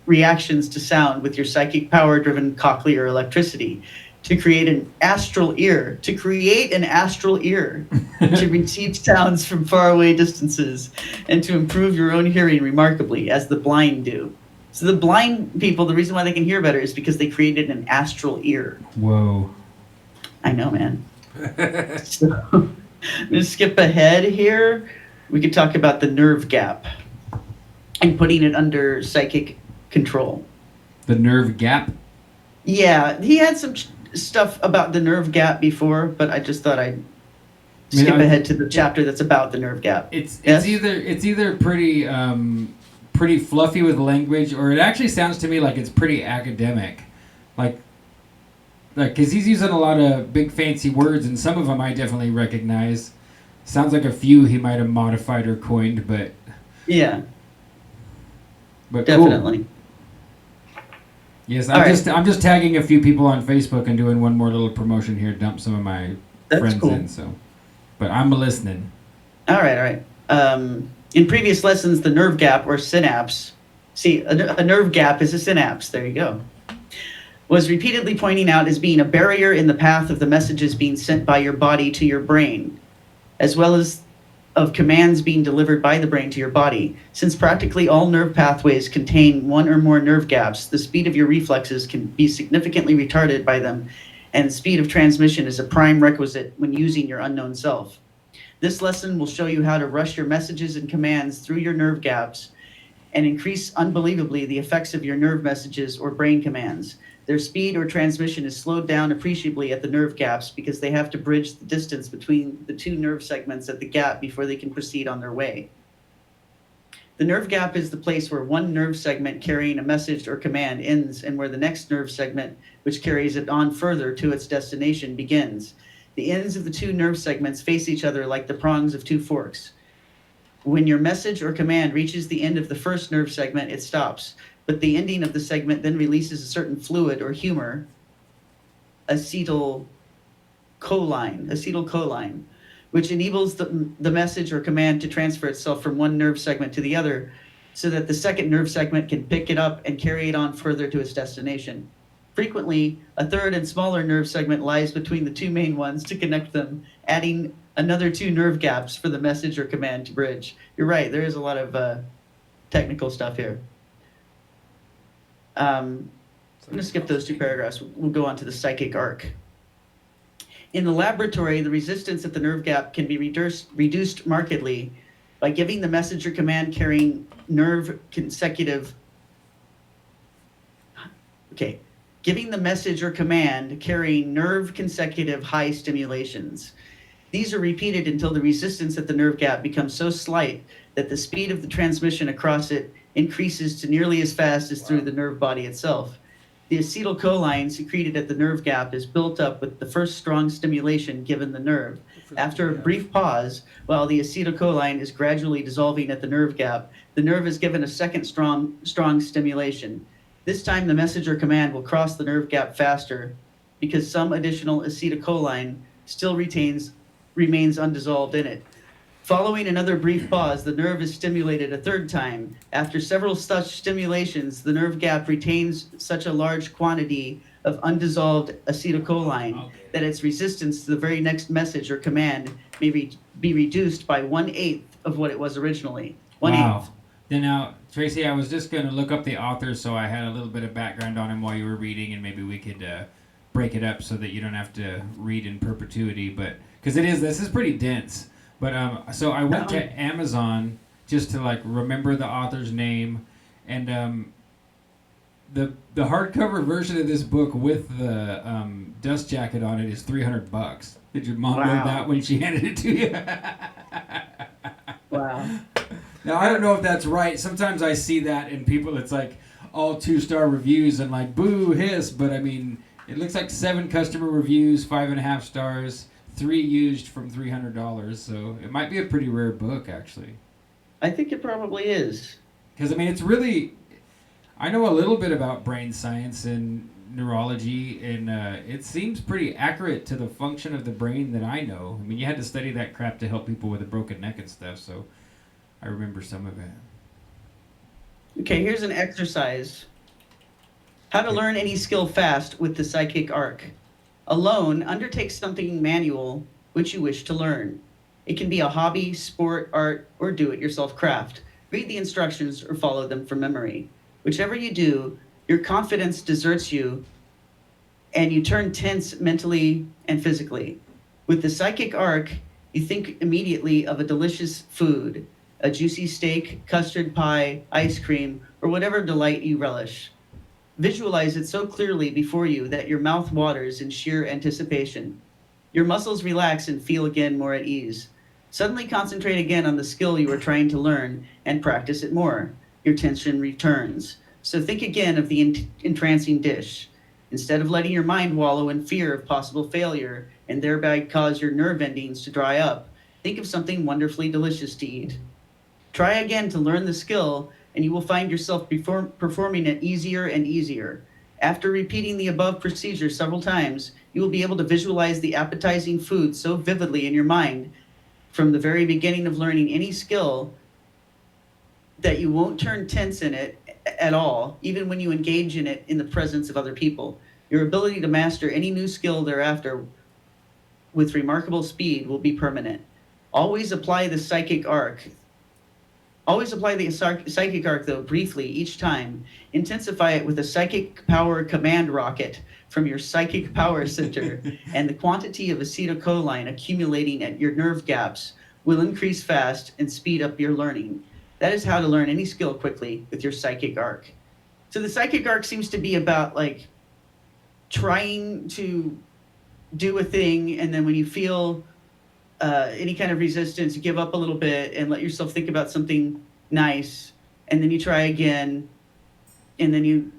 C: reactions to sound with your psychic power-driven cochlear electricity, to create an astral ear, to receive sounds from faraway distances, and to improve your own hearing remarkably, as the blind do. So the blind people, the reason why they can hear better is because they created an astral ear.
B: Whoa.
C: I know, man. So, I'm going to skip ahead here. We could talk about the nerve gap and putting it under psychic control.
B: The nerve gap?
C: Yeah, he had some stuff about the nerve gap before, but I just thought I'd skip ahead to the chapter that's about the nerve gap.
B: It's either pretty fluffy with language, or it actually sounds to me like it's pretty academic, like because he's using a lot of big fancy words, and some of them I definitely recognize. Sounds like a few he might have modified or coined, but
C: yeah,
B: but
C: definitely.
B: Cool. Yes, I'm just tagging a few people on Facebook and doing one more little promotion here. Dump some of my friends
C: cool.
B: in. So, but I'm listening.
C: All right. In previous lessons, the nerve gap or synapse. See, a nerve gap is a synapse. There you go. Was repeatedly pointing out as being a barrier in the path of the messages being sent by your body to your brain, as well as of commands being delivered by the brain to your body. Since practically all nerve pathways contain one or more nerve gaps, the speed of your reflexes can be significantly retarded by them, and the speed of transmission is a prime requisite when using your unknown self. This lesson will show you how to rush your messages and commands through your nerve gaps and increase unbelievably the effects of your nerve messages or brain commands. Their speed or transmission is slowed down appreciably at the nerve gaps because they have to bridge the distance between the two nerve segments at the gap before they can proceed on their way. The nerve gap is the place where one nerve segment carrying a message or command ends and where the next nerve segment, which carries it on further to its destination, begins. The ends of the two nerve segments face each other like the prongs of two forks. When your message or command reaches the end of the first nerve segment, it stops. But the ending of the segment then releases a certain fluid or humor, acetylcholine, which enables the message or command to transfer itself from one nerve segment to the other so that the second nerve segment can pick it up and carry it on further to its destination. Frequently, a third and smaller nerve segment lies between the two main ones to connect them, adding another two nerve gaps for the message or command to bridge. You're right, there is a lot of technical stuff here. I'm going to skip those two paragraphs. We'll go on to the psychic arc. In the laboratory, the resistance at the nerve gap can be reduced markedly by giving the message or command carrying giving the message or command carrying nerve consecutive high stimulations. These are repeated until the resistance at the nerve gap becomes so slight that the speed of the transmission across it increases to nearly as fast as through the nerve body itself. The acetylcholine secreted at the nerve gap is built up with the first strong stimulation given the nerve. After a brief pause, while the acetylcholine is gradually dissolving at the nerve gap, the nerve is given a second strong stimulation. This time the message or command will cross the nerve gap faster because some additional acetylcholine still remains undissolved in it. Following another brief pause, the nerve is stimulated a third time. After several such stimulations, the nerve gap retains such a large quantity of undissolved acetylcholine that its resistance to the very next message or command may be reduced by 1/8 of what it was originally. 1/8.
B: Wow. Then now, Tracy, I was just going to look up the author so I had a little bit of background on him while you were reading, and maybe we could break it up so that you don't have to read in perpetuity. But because this is pretty dense. But so I went to Amazon just to like remember the author's name, and the hardcover version of this book with the dust jacket on it is $300. Did your mom know that when she handed it to you?
C: Wow.
B: Now I don't know if that's right. Sometimes I see that in people. It's like all 2-star reviews and like boo hiss. But I mean, it looks like 7 customer reviews, 5.5 stars. 3 used from $300, so it might be a pretty rare book, actually.
C: I think it probably is.
B: Because, I mean, it's really... I know a little bit about brain science and neurology, and it seems pretty accurate to the function of the brain that I know. I mean, you had to study that crap to help people with a broken neck and stuff, so I remember some of it.
C: Okay, here's an exercise. How to learn any skill fast with the psychic arc. Alone, undertake something manual which you wish to learn. It can be a hobby, sport, art, or do-it-yourself craft. Read the instructions or follow them from memory. Whichever you do, your confidence deserts you and you turn tense mentally and physically. With the psychic arc, you think immediately of a delicious food, a juicy steak, custard pie, ice cream, or whatever delight you relish. Visualize it so clearly before you that your mouth waters in sheer anticipation. Your muscles relax and feel again more at ease. Suddenly concentrate again on the skill you are trying to learn and practice it more. Your tension returns. So think again of the entrancing dish. Instead of letting your mind wallow in fear of possible failure and thereby cause your nerve endings to dry up, think of something wonderfully delicious to eat. Try again to learn the skill, and you will find yourself performing it easier and easier. After repeating the above procedure several times, you will be able to visualize the appetizing food so vividly in your mind from the very beginning of learning any skill that you won't turn tense in it at all, even when you engage in it in the presence of other people. Your ability to master any new skill thereafter with remarkable speed will be permanent. Always apply the psychic arc. Always apply the psychic arc, though, briefly each time. Intensify it with a psychic power command rocket from your psychic power center, and the quantity of acetylcholine accumulating at your nerve gaps will increase fast and speed up your learning. That is how to learn any skill quickly with your psychic arc. So the psychic arc seems to be about, like, trying to do a thing, and then when you feel any kind of resistance, you give up a little bit and let yourself think about something nice, and then you try again, and then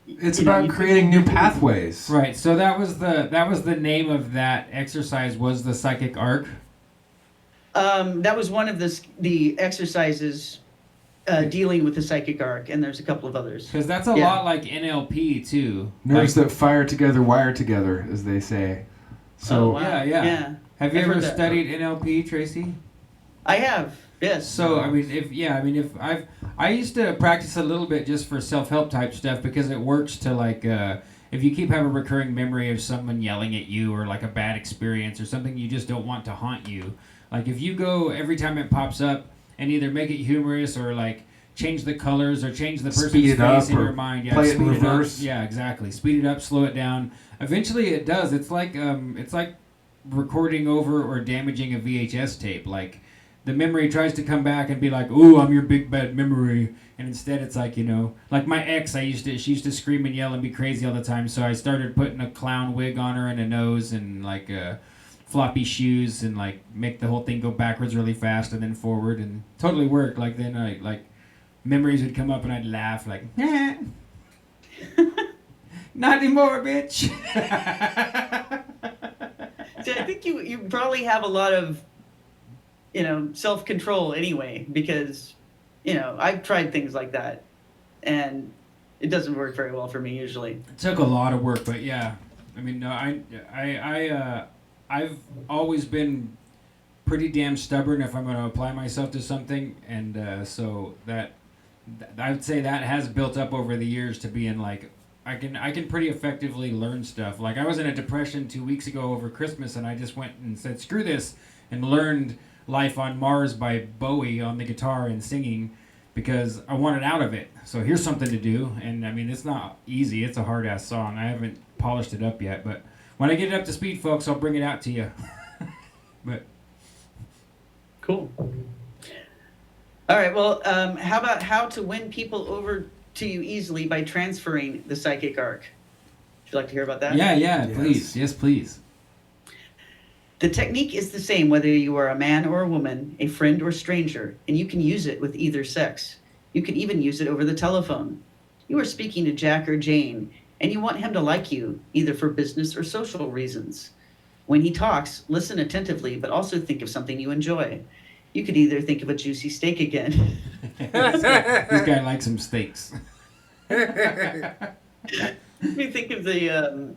A: it's about creating new pathways.
B: Right. So that was the name of that exercise, was the psychic arc.
C: That was one of the exercises dealing with the psychic arc, and there's a couple of others.
B: Because that's a lot like NLP too.
A: Nerves that fire together, wire together, as they say. So
B: yeah. Have you ever studied NLP, Tracy?
C: I have. Yes.
B: So I used to practice a little bit just for self-help type stuff because it works to like if you keep having a recurring memory of someone yelling at you or like a bad experience or something you just don't want to haunt you. Like if you go every time it pops up and either make it humorous or like change the colors or change the person's face in your mind. Yeah,
A: play it in reverse.
B: Yeah, exactly. Speed it up, slow it down. Eventually it does. It's like recording over or damaging a VHS tape. Like the memory tries to come back and be like, "Ooh, I'm your big bad memory," and instead it's like, like my ex. She used to scream and yell and be crazy all the time. So I started putting a clown wig on her and a nose and like floppy shoes and like make the whole thing go backwards really fast and then forward, and totally worked. Like then like memories would come up and I'd laugh like, not anymore, bitch.
C: See, I think you probably have a lot of, self-control anyway, because, I've tried things like that, and it doesn't work very well for me usually.
B: It took a lot of work, but yeah. I mean, no, I've always been pretty damn stubborn if I'm going to apply myself to something, and so that I would say that has built up over the years to being like, I can pretty effectively learn stuff. Like I was in a depression 2 weeks ago over Christmas, and I just went and said screw this and learned Life on Mars by Bowie on the guitar and singing because I wanted out of it. So here's something to do, and I mean it's not easy. It's a hard ass song. I haven't polished it up yet, but when I get it up to speed, folks, I'll bring it out to you. But
C: cool. All right. Well, how about how to win people over to you easily by transferring the psychic arc? Would you like to hear about that?
B: Yeah,
A: Yes.
B: please. Yes, please.
C: The technique is the same whether you are a man or a woman, a friend or stranger, and you can use it with either sex. You can even use it over the telephone. You are speaking to Jack or Jane, and you want him to like you, either for business or social reasons. When he talks, listen attentively, but also think of something you enjoy. You could either think of a juicy steak again.
B: This guy likes some steaks.
C: You think of the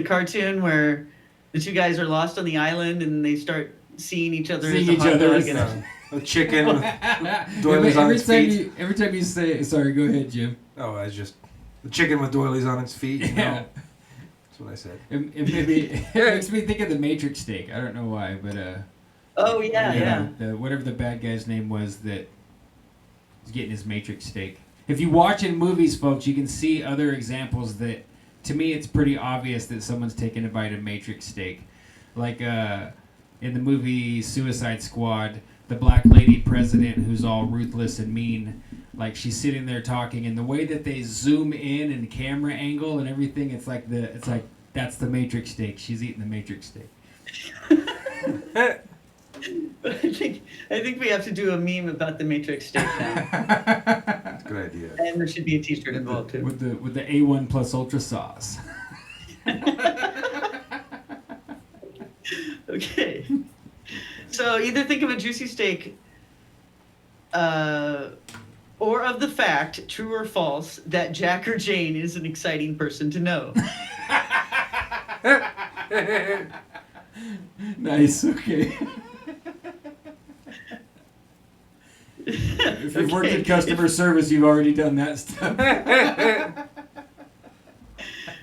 C: cartoon where the two guys are lost on the island and they start seeing each other as a hot dog.
A: A chicken with doilies on its feet.
B: Every time you say, sorry, go ahead, Jim.
A: Oh, I just the chicken with doilies on its feet.
B: Yeah.
A: That's what I said.
B: It makes me think of the Matrix steak. I don't know why, but
C: Oh yeah.
B: whatever the bad guy's name was that was getting his Matrix steak. If you watch in movies, folks, you can see other examples that, to me, it's pretty obvious that someone's taking a bite of Matrix steak. Like in the movie Suicide Squad, the black lady president who's all ruthless and mean, like she's sitting there talking, and the way that they zoom in and camera angle and everything, it's like that's the Matrix steak. She's eating the Matrix steak.
C: I think we have to do a meme about the Matrix steak now.
A: That's a good idea.
C: And there should be a t-shirt involved too.
B: With the A1 plus ultra sauce.
C: Okay. So either think of a juicy steak or of the fact, true or false, that Jack or Jane is an exciting person to know.
B: Nice, okay. If you've worked in customer service, you've already done that stuff.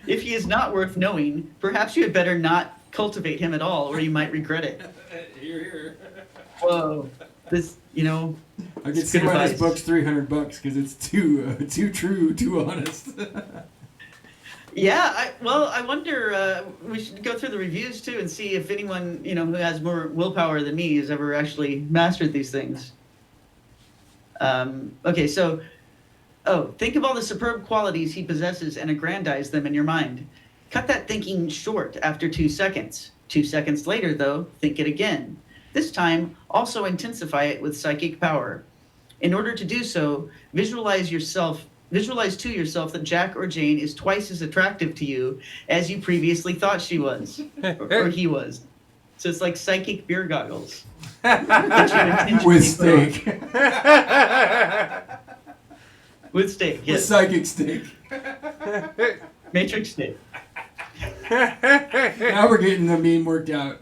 C: If he is not worth knowing, perhaps you had better not cultivate him at all, or you might regret it.
B: Here.
C: Whoa. This,
B: I could
C: it's
B: see
C: good
B: why this
C: advice.
B: book's $300 because it's too true, too honest.
C: Yeah, I wonder, we should go through the reviews too and see if anyone, who has more willpower than me has ever actually mastered these things. Okay, so, think of all the superb qualities he possesses and aggrandize them in your mind. Cut that thinking short after 2 seconds. 2 seconds later, though, think it again. This time, also intensify it with psychic power. In order to do so, visualize to yourself that Jack or Jane is twice as attractive to you as you previously thought she was, or he was. So it's like psychic beer goggles.
B: With steak.
C: With steak,
B: With
C: yes.
B: psychic steak.
C: Matrix steak.
B: Now we're getting the meme worked out.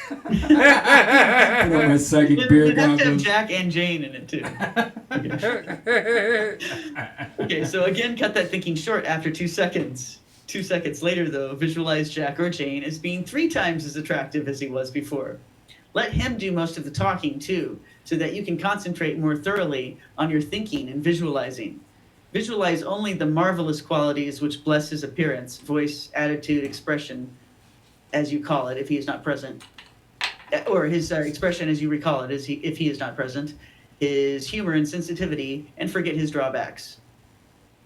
B: Put on my psychic beer
C: You'd have to have
B: goggles.
C: Jack and Jane in it too. Okay, so again, cut that thinking short after 2 seconds. 2 seconds later, though, visualize Jack or Jane as being 3 times as attractive as he was before. Let him do most of the talking, too, so that you can concentrate more thoroughly on your thinking and visualizing. Visualize only the marvelous qualities which bless his appearance, voice, attitude, expression, as you call it, if he is not present. Or his expression as you recall it, if he is not present. His humor and sensitivity, and forget his drawbacks.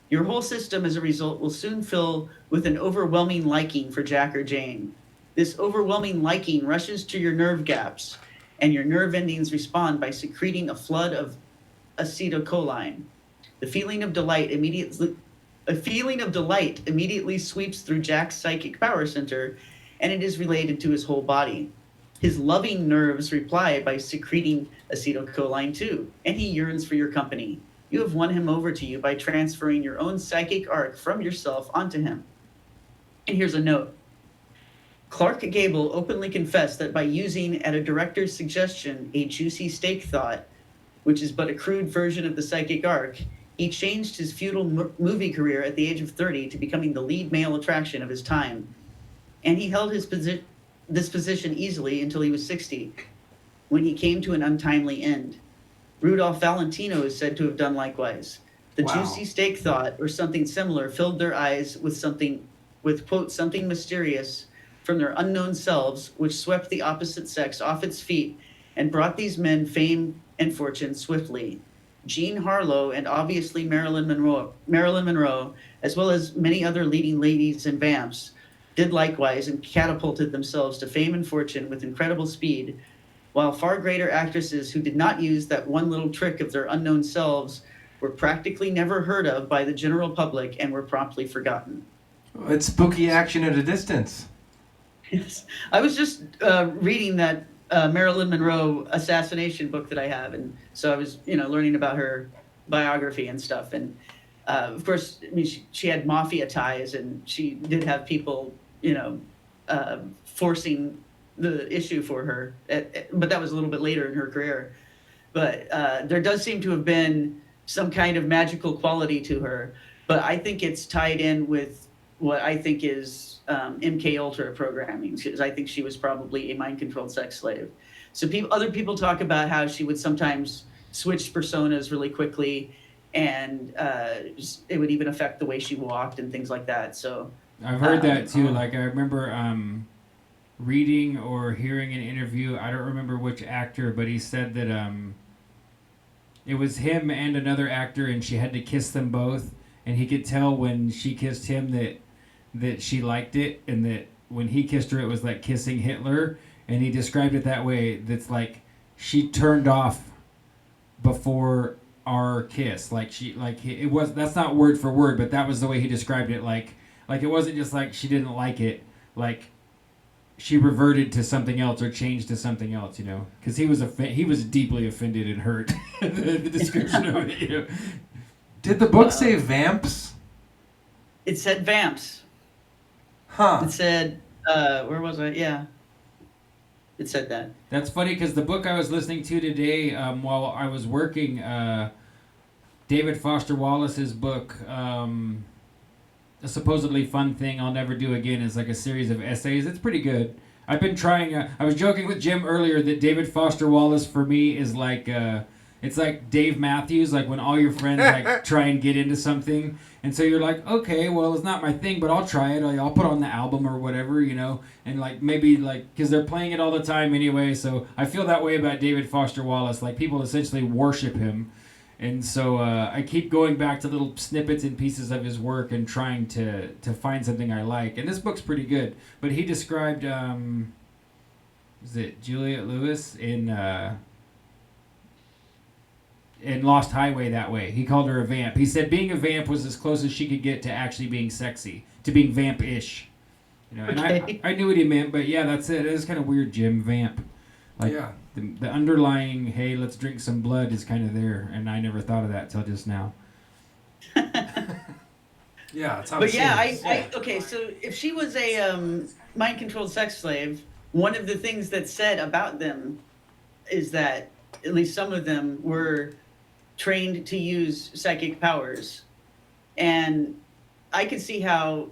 C: Your whole system, as a result, will soon fill with an overwhelming liking for Jack or Jane. This overwhelming liking rushes to your nerve gaps, and your nerve endings respond by secreting a flood of acetylcholine. The feeling of delight immediately A feeling of delight immediately sweeps through Jack's psychic power center, and it is related to his whole body. His loving nerves reply by secreting acetylcholine too, and he yearns for your company. You have won him over to you by transferring your own psychic arc from yourself onto him. And here's a note. Clark Gable openly confessed that by using, at a director's suggestion, a juicy steak thought, which is but a crude version of the psychic arc, he changed his feudal movie career at the age of 30 to becoming the lead male attraction of his time. And he held this position easily until he was 60, when he came to an untimely end. Rudolph Valentino is said to have done likewise. The
A: Wow.
C: juicy steak thought, or something similar, filled their eyes with quote, something mysterious from their unknown selves, which swept the opposite sex off its feet and brought these men fame and fortune swiftly. Jean Harlow and obviously Marilyn Monroe, as well as many other leading ladies and vamps, did likewise and catapulted themselves to fame and fortune with incredible speed, while far greater actresses who did not use that one little trick of their unknown selves were practically never heard of by the general public and were promptly forgotten.
A: It's spooky action at a distance.
C: Yes. I was just reading that Marilyn Monroe assassination book that I have, and so I was, learning about her biography and stuff. And of course, I mean, she had mafia ties, and she did have people, forcing the issue for her. But that was a little bit later in her career. But there does seem to have been some kind of magical quality to her. But I think it's tied in with what I think is MK Ultra programming, because I think she was probably a mind-controlled sex slave. So other people talk about how she would sometimes switch personas really quickly, and it would even affect the way she walked and things like that. So
B: I've heard that too. Like I remember reading or hearing an interview. I don't remember which actor, but he said that it was him and another actor, and she had to kiss them both, and he could tell when she kissed him that she liked it, and that when he kissed her, it was like kissing Hitler, and he described it that way. That's like she turned off before our kiss. That's not word for word, but that was the way he described it. Like it wasn't just like she didn't like it. Like she reverted to something else or changed to something else, because he was deeply offended and hurt. the description of it,
A: Did the book say vamps?
C: it said vamps.
A: Huh.
C: It said, where was I? Yeah. It said that.
B: That's funny because the book I was listening to today while I was working, David Foster Wallace's book, A Supposedly Fun Thing I'll Never Do Again, is like a series of essays. It's pretty good. I've been trying, I was joking with Jim earlier that David Foster Wallace for me is like, it's like Dave Matthews, like when all your friends like try and get into something. And so you're like, okay, well, it's not my thing, but I'll try it. I'll put on the album or whatever, and like maybe like, because they're playing it all the time anyway. So I feel that way about David Foster Wallace. Like people essentially worship him. And so I keep going back to little snippets and pieces of his work and trying to find something I like. And this book's pretty good. But he described, is it Juliette Lewis in Lost Highway that way. He called her a vamp. He said being a vamp was as close as she could get to actually being sexy, to being vamp-ish. And
C: Okay.
B: I knew what he meant, but yeah, that's it. It is kind of weird, Jim, vamp. Like
A: Yeah.
B: the underlying, hey, let's drink some blood is kind of there, and I never thought of that till just now.
A: Yeah, it's how
C: But
A: it
C: yeah,
A: seems.
C: okay, so if she was a mind-controlled sex slave, one of the things that's said about them is that at least some of them were trained to use psychic powers. And I could see how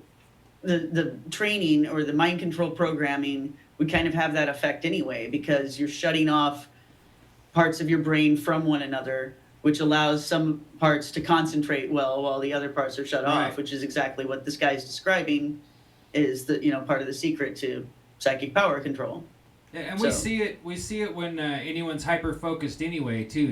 C: the training or the mind control programming would kind of have that effect anyway, because you're shutting off parts of your brain from one another, which allows some parts to concentrate well while the other parts are shut
B: Right.
C: off, which is exactly what this guy's describing is the part of the secret to psychic power control.
B: Yeah, and we
C: So-
B: see it when anyone's hyper focused anyway too.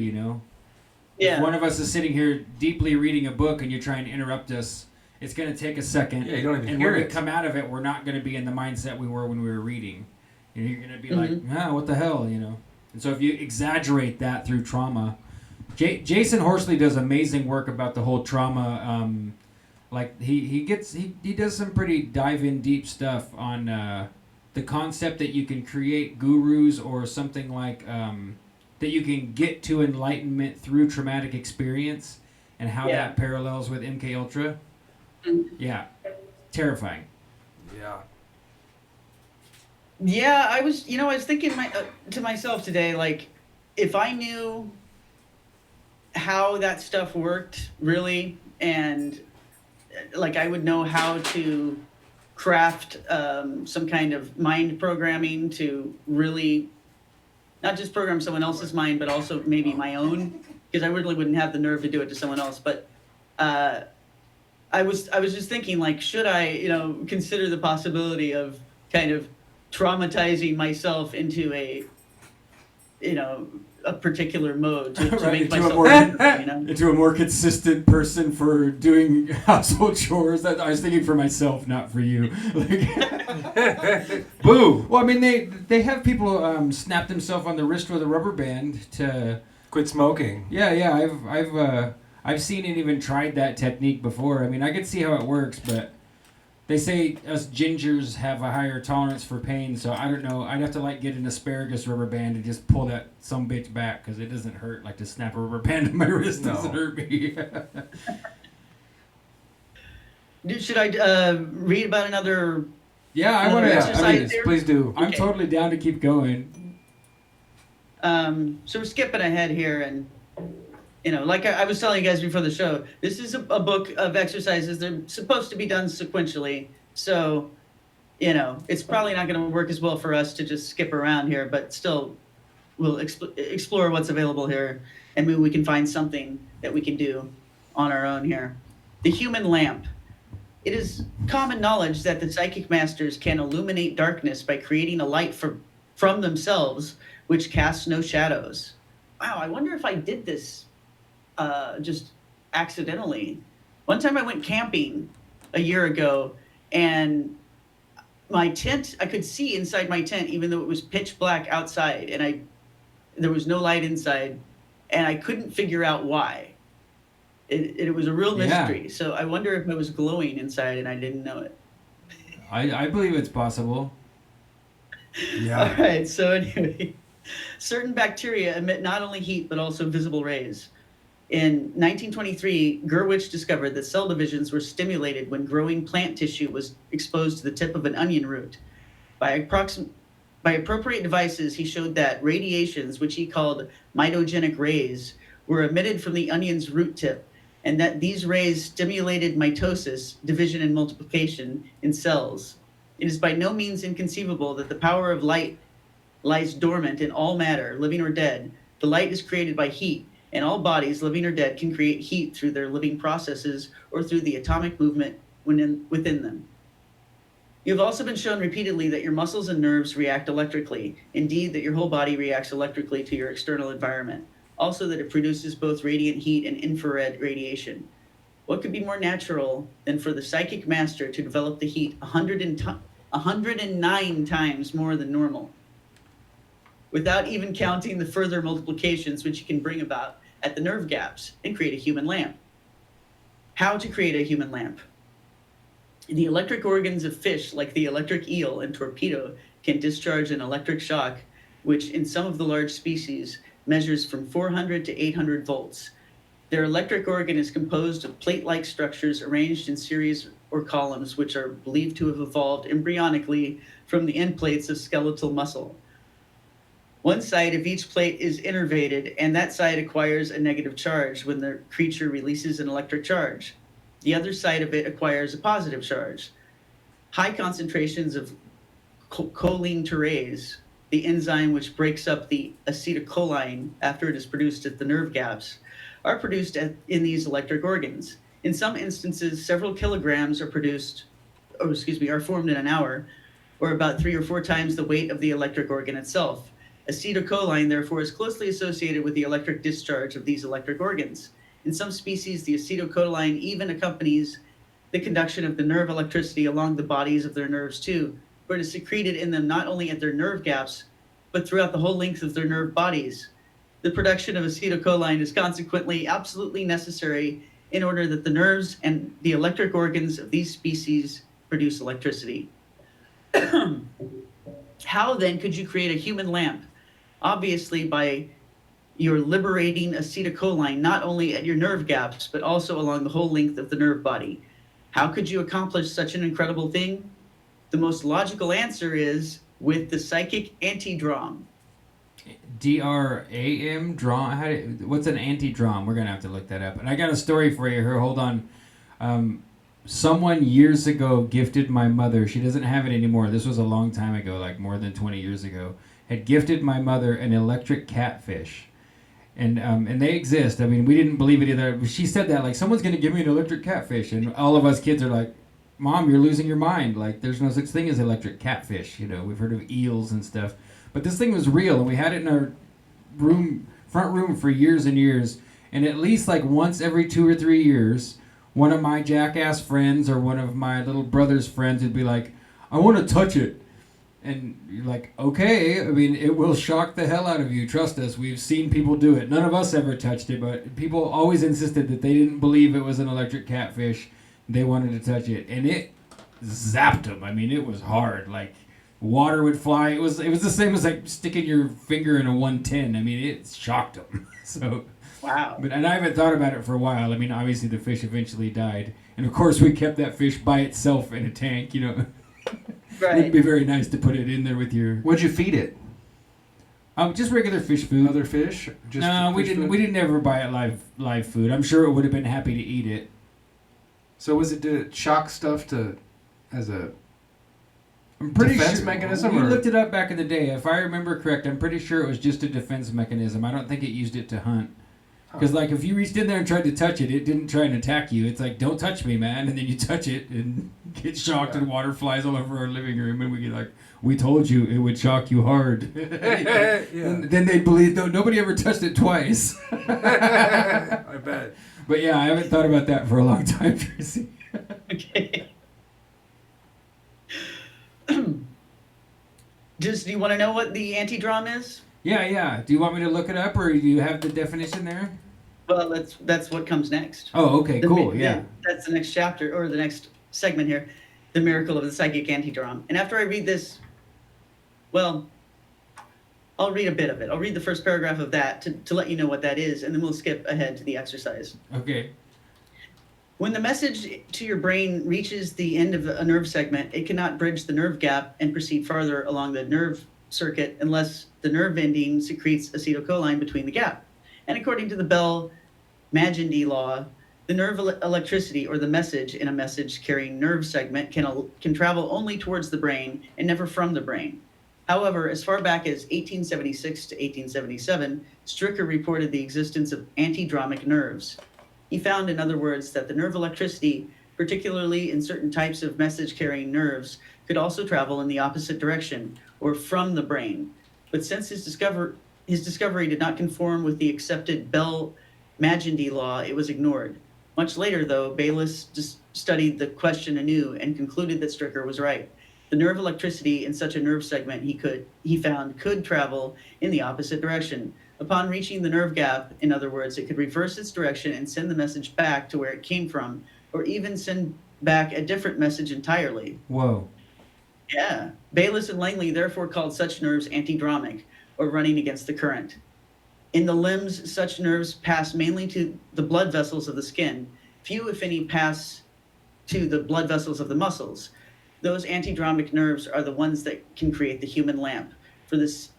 C: Yeah.
B: If one of us is sitting here deeply reading a book and you try and interrupt us, it's going to take a second.
A: Yeah, you don't even
B: and
A: hear
B: when we
A: it.
B: come out of it, we're not going to be in the mindset we were when we were reading. You're going to be like,
C: Mhm.
B: what the hell, you know? And so if you exaggerate that through trauma, Jason Horsley does amazing work about the whole trauma. Like he does some pretty dive in deep stuff on the concept that you can create gurus or something like that you can get to enlightenment through traumatic experience and how
C: Yeah.
B: that parallels with MK Ultra.
C: Mhm.
B: Yeah, terrifying.
A: Yeah.
C: Yeah, I was thinking to myself today, like, if I knew how that stuff worked really, and like I would know how to craft some kind of mind programming to really not just program someone else's mind, but also maybe my own, because I really wouldn't have the nerve to do it to someone else. But I was just thinking, like, should I, consider the possibility of kind of traumatizing myself into a particular mode to
B: Right,
C: make
B: into a
C: myself
B: more-
C: angry,
B: Into a more consistent person for doing household chores. That I was thinking for myself, not for you. Like,
A: Boo!
B: well, I mean, they have people snap themselves on the wrist with a rubber band to.
A: Quit smoking.
B: Yeah. I've seen and even tried that technique before. I mean, I could see how it works, but they say us gingers have a higher tolerance for pain, so I don't know. I'd have to like get an asparagus rubber band and just pull that some bitch back because it doesn't hurt. Like to snap a rubber band on my wrist
A: No.
B: doesn't hurt me.
C: Should I read about another?
B: Yeah, I
C: Another
B: want to.
C: exercise
B: I mean,
C: there?
A: Please do.
B: I'm
C: Okay.
B: totally down to keep going.
C: So we're skipping ahead here, and like I was telling you guys before the show, this is a book of exercises. They're supposed to be done sequentially, so it's probably not going to work as well for us to just skip around here, but still, we'll explore what's available here, and maybe we can find something that we can do on our own here. The human lamp. It is common knowledge that the psychic masters can illuminate darkness by creating a light from themselves, which casts no shadows. Wow, I wonder if I did this just accidentally. One time I went camping a year ago, and my tent, I could see inside my tent, even though it was pitch black outside, and there was no light inside, and I couldn't figure out why. It was a real
B: Yeah.
C: mystery. So I wonder if I was glowing inside and I didn't know it.
B: I believe it's possible.
A: Yeah.
C: All right. So anyway, certain bacteria emit not only heat but also visible rays. In 1923, Gurwitch discovered that cell divisions were stimulated when growing plant tissue was exposed to the tip of an onion root. By appropriate devices, he showed that radiations, which he called mitogenic rays, were emitted from the onion's root tip, and that these rays stimulated mitosis, division and multiplication, in cells. It is by no means inconceivable that the power of light lies dormant in all matter, living or dead. The light is created by heat, and all bodies, living or dead, can create heat through their living processes or through the atomic movement within them. You have also been shown repeatedly that your muscles and nerves react electrically. Indeed, that your whole body reacts electrically to your external environment. Also, that it produces both radiant heat and infrared radiation. What could be more natural than for the psychic master to develop the heat 109 times more than normal, without even counting the further multiplications which he can bring about at the nerve gaps and create a human lamp? How to create a human lamp? The electric organs of fish, like the electric eel and torpedo, can discharge an electric shock, which in some of the large species measures from 400 to 800 volts. Their electric organ is composed of plate-like structures arranged in series or columns, which are believed to have evolved embryonically from the end plates of skeletal muscle. One side of each plate is innervated, and that side acquires a negative charge when the creature releases an electric charge. The other side of it acquires a positive charge. High concentrations of choline terase, the enzyme which breaks up the acetylcholine after it is produced at the nerve gaps, are produced in these electric organs. In some instances, several kilograms are formed in an hour, or about 3 or 4 times the weight of the electric organ itself. Acetylcholine, therefore, is closely associated with the electric discharge of these electric organs. In some species, the acetylcholine even accompanies the conduction of the nerve electricity along the bodies of their nerves too, but is secreted in them not only at their nerve gaps, but throughout the whole length of their nerve bodies. The production of acetylcholine is consequently absolutely necessary in order that the nerves and the electric organs of these species produce electricity. How then could you create a human lamp? Obviously by your liberating acetylcholine not only at your nerve gaps, but also along the whole length of the nerve body. How could you accomplish such an incredible thing? The most logical answer is with the psychic anti-drom.
B: DRAM drom. What's an anti-drom? We're gonna have to look that up. And I got a story for you here. Hold on. Someone years ago gifted my mother. She doesn't have it anymore. This was a long time ago, like more than 20 years ago. Had gifted my mother an electric catfish. And they exist. I mean, we didn't believe it either. She said that, like, someone's going to give me an electric catfish. And all of us kids are like, Mom, you're losing your mind. Like, there's no such thing as electric catfish. You know, we've heard of eels and stuff. But this thing was real, and we had it in our front room for years and years. And at least, like, once every 2 or 3 years, one of my jackass friends or one of my little brother's friends would be like, I want to touch it. And you're like, okay, I mean, it will shock the hell out of you. Trust us, we've seen people do it. None of us ever touched it, but people always insisted that they didn't believe it was an electric catfish. They wanted to touch it, and it zapped them. I mean, it was hard. Like, water would fly. It was the same as like sticking your finger in a 110. I mean, it shocked them. So,
C: wow.
B: And I haven't thought about it for a while. I mean, obviously the fish eventually died, and of course we kept that fish by itself in a tank. You know.
C: Right.
B: It would be very nice to put it in there with your.
A: What'd you feed it?
B: Just regular fish food.
A: Other fish? Just
B: No, we
A: fish
B: didn't.
A: food?
B: We didn't ever buy it live food. I'm sure it would have been happy to eat it.
A: So did it shock stuff as a
B: I'm pretty
A: defense
B: sure,
A: mechanism?
B: We
A: or?
B: looked it up back in the day. If I remember correct, I'm pretty sure it was just a defense mechanism. I don't think it used it to hunt. Because, like, if you reached in there and tried to touch it, it didn't try and attack you. It's like, don't touch me, man. And then you touch it and get shocked and water flies all over our living room. And we get like, we told you it would shock you hard. And then they believe, no, nobody ever touched it twice.
A: I bet.
B: But yeah, I haven't thought about that for a long time, Tracy.
C: Okay. Do you want to know what the anti-drom is?
B: Yeah. Do you want me to look it up, or do you have the definition there?
C: Well, that's what comes next.
B: Oh, okay, cool, yeah.
C: That's the next chapter, or the next segment here, the miracle of the psychic anti-drom. And after I read this, well, I'll read a bit of it. I'll read the first paragraph of that to let you know what that is, and then we'll skip ahead to the exercise.
B: Okay.
C: When the message to your brain reaches the end of a nerve segment, it cannot bridge the nerve gap and proceed farther along the nerve circuit unless the nerve ending secretes acetylcholine between the gap. And according to the Bell-Magendie law, the nerve electricity, or the message in a message-carrying nerve segment, can travel only towards the brain and never from the brain. However, as far back as 1876 to 1877, Stricker reported the existence of antidromic nerves. He found, in other words, that the nerve electricity, particularly in certain types of message-carrying nerves, could also travel in the opposite direction, or from the brain. But since his discovery did not conform with the accepted Bell-Magendie law, it was ignored. Much later, though, Bayliss studied the question anew and concluded that Stricker was right. The nerve electricity in such a nerve segment he found could travel in the opposite direction. Upon reaching the nerve gap, in other words, it could reverse its direction and send the message back to where it came from, or even send back a different message entirely.
B: Whoa.
C: Yeah. Bayliss and Langley therefore called such nerves antidromic, or running against the current. In the limbs, such nerves pass mainly to the blood vessels of the skin. Few, if any, pass to the blood vessels of the muscles. Those antidromic nerves are the ones that can create the human lamp. For this,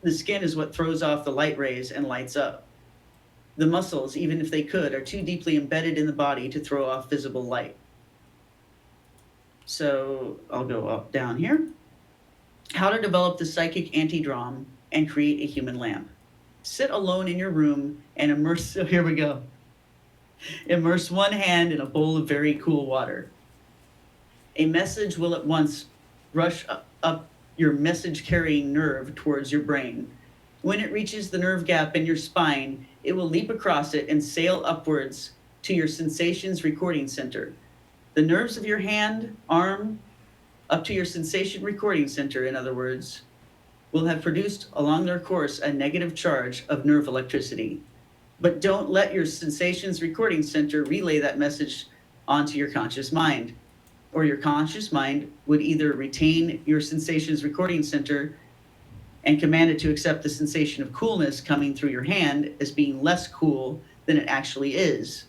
C: the skin is what throws off the light rays and lights up. The muscles, even if they could, are too deeply embedded in the body to throw off visible light. So I'll go up down here. How to develop the psychic anti-drom and create a human lamp. Sit alone in your room and immerse, so here we go. Immerse one hand in a bowl of very cool water. A message will at once rush up your message-carrying nerve towards your brain. When it reaches the nerve gap in your spine, it will leap across it and sail upwards to your sensations recording center. The nerves of your hand, arm, up to your sensation recording center, in other words, will have produced along their course a negative charge of nerve electricity. But don't let your sensations recording center relay that message onto your conscious mind, or your conscious mind would either retain your sensations recording center and command it to accept the sensation of coolness coming through your hand as being less cool than it actually is,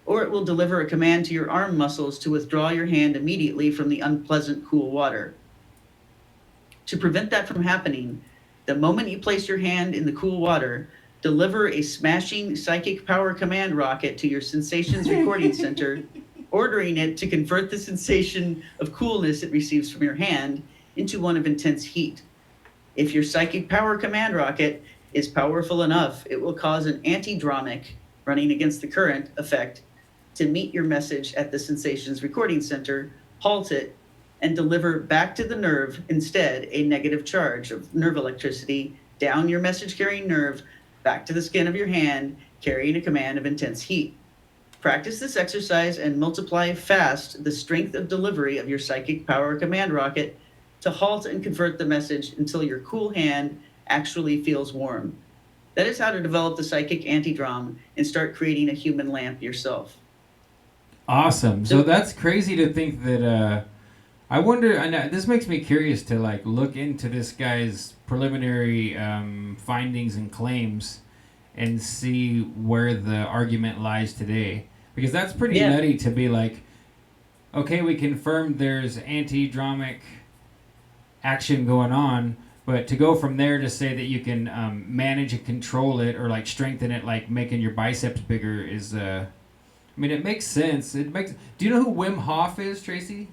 C: or it will deliver a command to your arm muscles to withdraw your hand immediately from the unpleasant cool water. To prevent that from happening, the moment you place your hand in the cool water, deliver a smashing psychic power command rocket to your sensations recording center, ordering it to convert the sensation of coolness it receives from your hand into one of intense heat. If your psychic power command rocket is powerful enough, it will cause an anti-dromic, running against the current, effect to meet your message at the sensations recording center, halt it, and deliver back to the nerve instead a negative charge of nerve electricity down your message carrying nerve back to the skin of your hand, carrying a command of intense heat. Practice this exercise and multiply fast the strength of delivery of your psychic power command rocket to halt and convert the message until your cool hand actually feels warm. That is how to develop the psychic anti-drom and start creating a human lamp yourself.
B: Awesome. So that's crazy to think that. I wonder. And this makes me curious to like look into this guy's preliminary findings and claims, and see where the argument lies today. Because that's pretty nutty to be like, okay, we confirmed there's anti-dromic action going on, but to go from there to say that you can manage and control it or like strengthen it, like making your biceps bigger, is. I mean, it makes sense. It makes. Do you know who Wim Hof is, Tracy?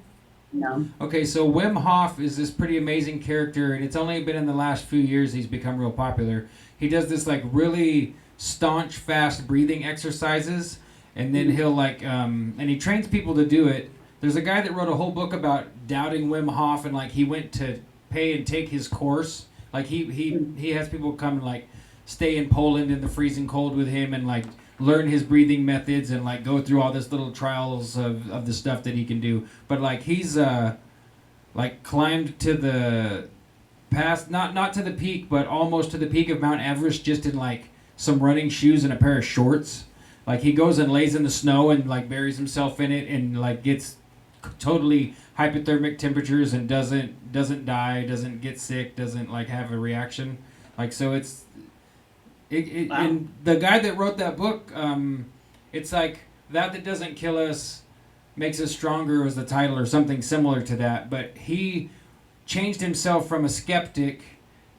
C: No.
B: Okay, so Wim Hof is this pretty amazing character, and it's only been in the last few years he's become real popular. He does this like really staunch, fast breathing exercises, and then he'll like, and he trains people to do it. There's a guy that wrote a whole book about doubting Wim Hof, and like he went to pay and take his course. Like he has people come and like stay in Poland in the freezing cold with him and like learn his breathing methods and like go through all this little trials of the stuff that he can do. But like he's like climbed to the past, not to the peak, but almost to the peak of Mount Everest just in like some running shoes and a pair of shorts. Like he goes and lays in the snow and like buries himself in it and like gets totally hypothermic temperatures and doesn't die, doesn't get sick, doesn't like have a reaction. Like so it's wow. And the guy that wrote that book, it's like that doesn't kill us makes us stronger was the title or something similar to that. But he changed himself from a skeptic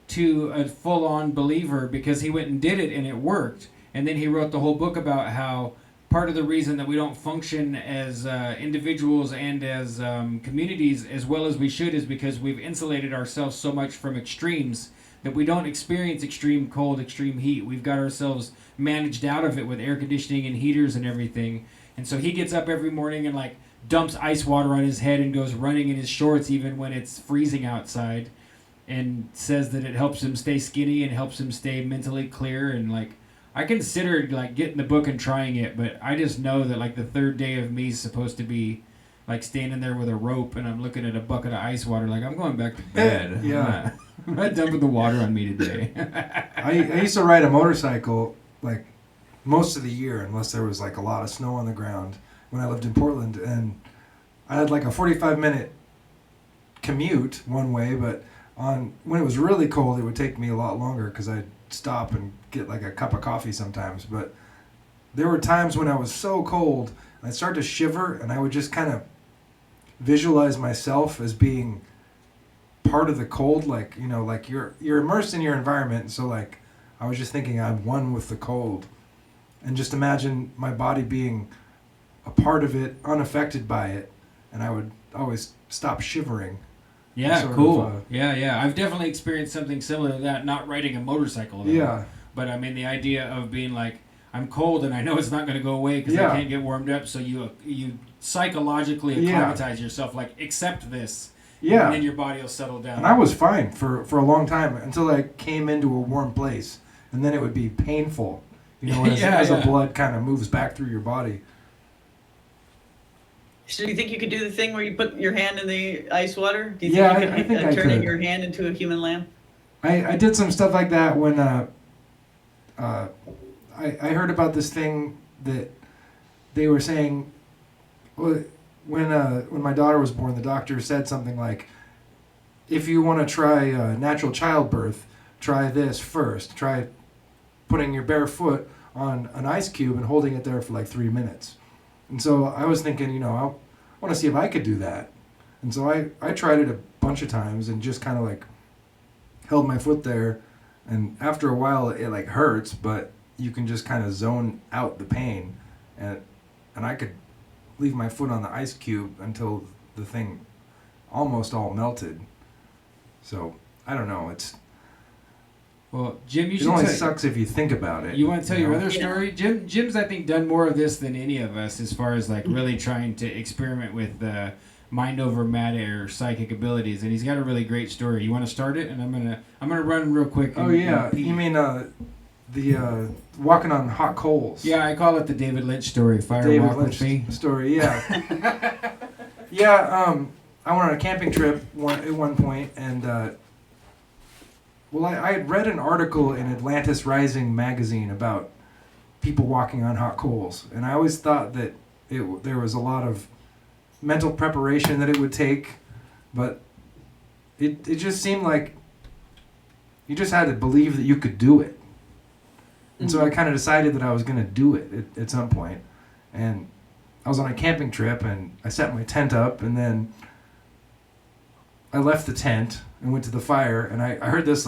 B: to a full-on believer because he went and did it and it worked. And then he wrote the whole book about how part of the reason that we don't function as individuals and as communities as well as we should is because we've insulated ourselves so much from extremes that we don't experience extreme cold, extreme heat. We've got ourselves managed out of it with air conditioning and heaters and everything. And so he gets up every morning and like dumps ice water on his head and goes running in his shorts even when it's freezing outside, and says that it helps him stay skinny and helps him stay mentally clear. And like I considered like getting the book and trying it, but I just know that like the third day of me is supposed to be like standing there with a rope and I'm looking at a bucket of ice water like I'm going back to bed.
A: Yeah.
B: I'm not done with the water on me today.
A: I used to ride a motorcycle like most of the year unless there was like a lot of snow on the ground when I lived in Portland, and I had like a 45-minute commute one way, but when it was really cold it would take me a lot longer because I'd stop and get like a cup of coffee sometimes. But there were times when I was so cold and I'd start to shiver and I would just kind of visualize myself as being part of the cold, like, you know, like you're immersed in your environment. So like I was just thinking I'm one with the cold, and just imagine my body being a part of it, unaffected by it, and I would always stop shivering.
B: Yeah, cool. Yeah. I've definitely experienced something similar to that, not riding a motorcycle though.
A: Yeah.
B: But I mean the idea of being like, I'm cold and I know it's not going to go away because I can't get warmed up, so you psychologically acclimatize yourself, like accept this.
A: Yeah.
B: And then your body will settle down.
A: And I was fine for a long time until I came into a warm place, and then it would be painful, you know, as the blood kind of moves back through your body.
C: So do you think you could do the thing where you put your hand in the ice water? Do you
A: Yeah,
C: think you
A: I think I
C: turn
A: could.
C: your hand into a human lamp?
A: I did some stuff like that when I heard about this thing that they were saying. Well, when my daughter was born, the doctor said something like, if you want to try natural childbirth, try this first. Try putting your bare foot on an ice cube and holding it there for like 3 minutes. And so I was thinking, I want to see if I could do that. And so I tried it a bunch of times and just kind of like held my foot there. And after a while, it like hurts, but you can just kind of zone out the pain. And I could leave my foot on the ice cube until the thing almost all melted. So I don't know.
B: Well, Jim, you
A: It
B: should
A: only
B: tell-
A: sucks if you think about it.
B: You want to tell your
A: know?
B: other story? Jim's I think done more of this than any of us as far as like really trying to experiment with mind over matter psychic abilities, and he's got a really great story. You want to start it, and I'm gonna run real quick.
A: Oh yeah, you mean the walking on hot coals?
B: Yeah, I call it the David Lynch story. Fire
A: David
B: walk
A: Lynch
B: with me.
A: story. Yeah, yeah. I went on a camping trip at one point, and I had read an article in Atlantis Rising magazine about people walking on hot coals, and I always thought that there was a lot of mental preparation that it would take, but it just seemed like you just had to believe that you could do it. And so I kind of decided that I was going to do it at some point. And I was on a camping trip, and I set my tent up, and then I left the tent and went to the fire, and I heard this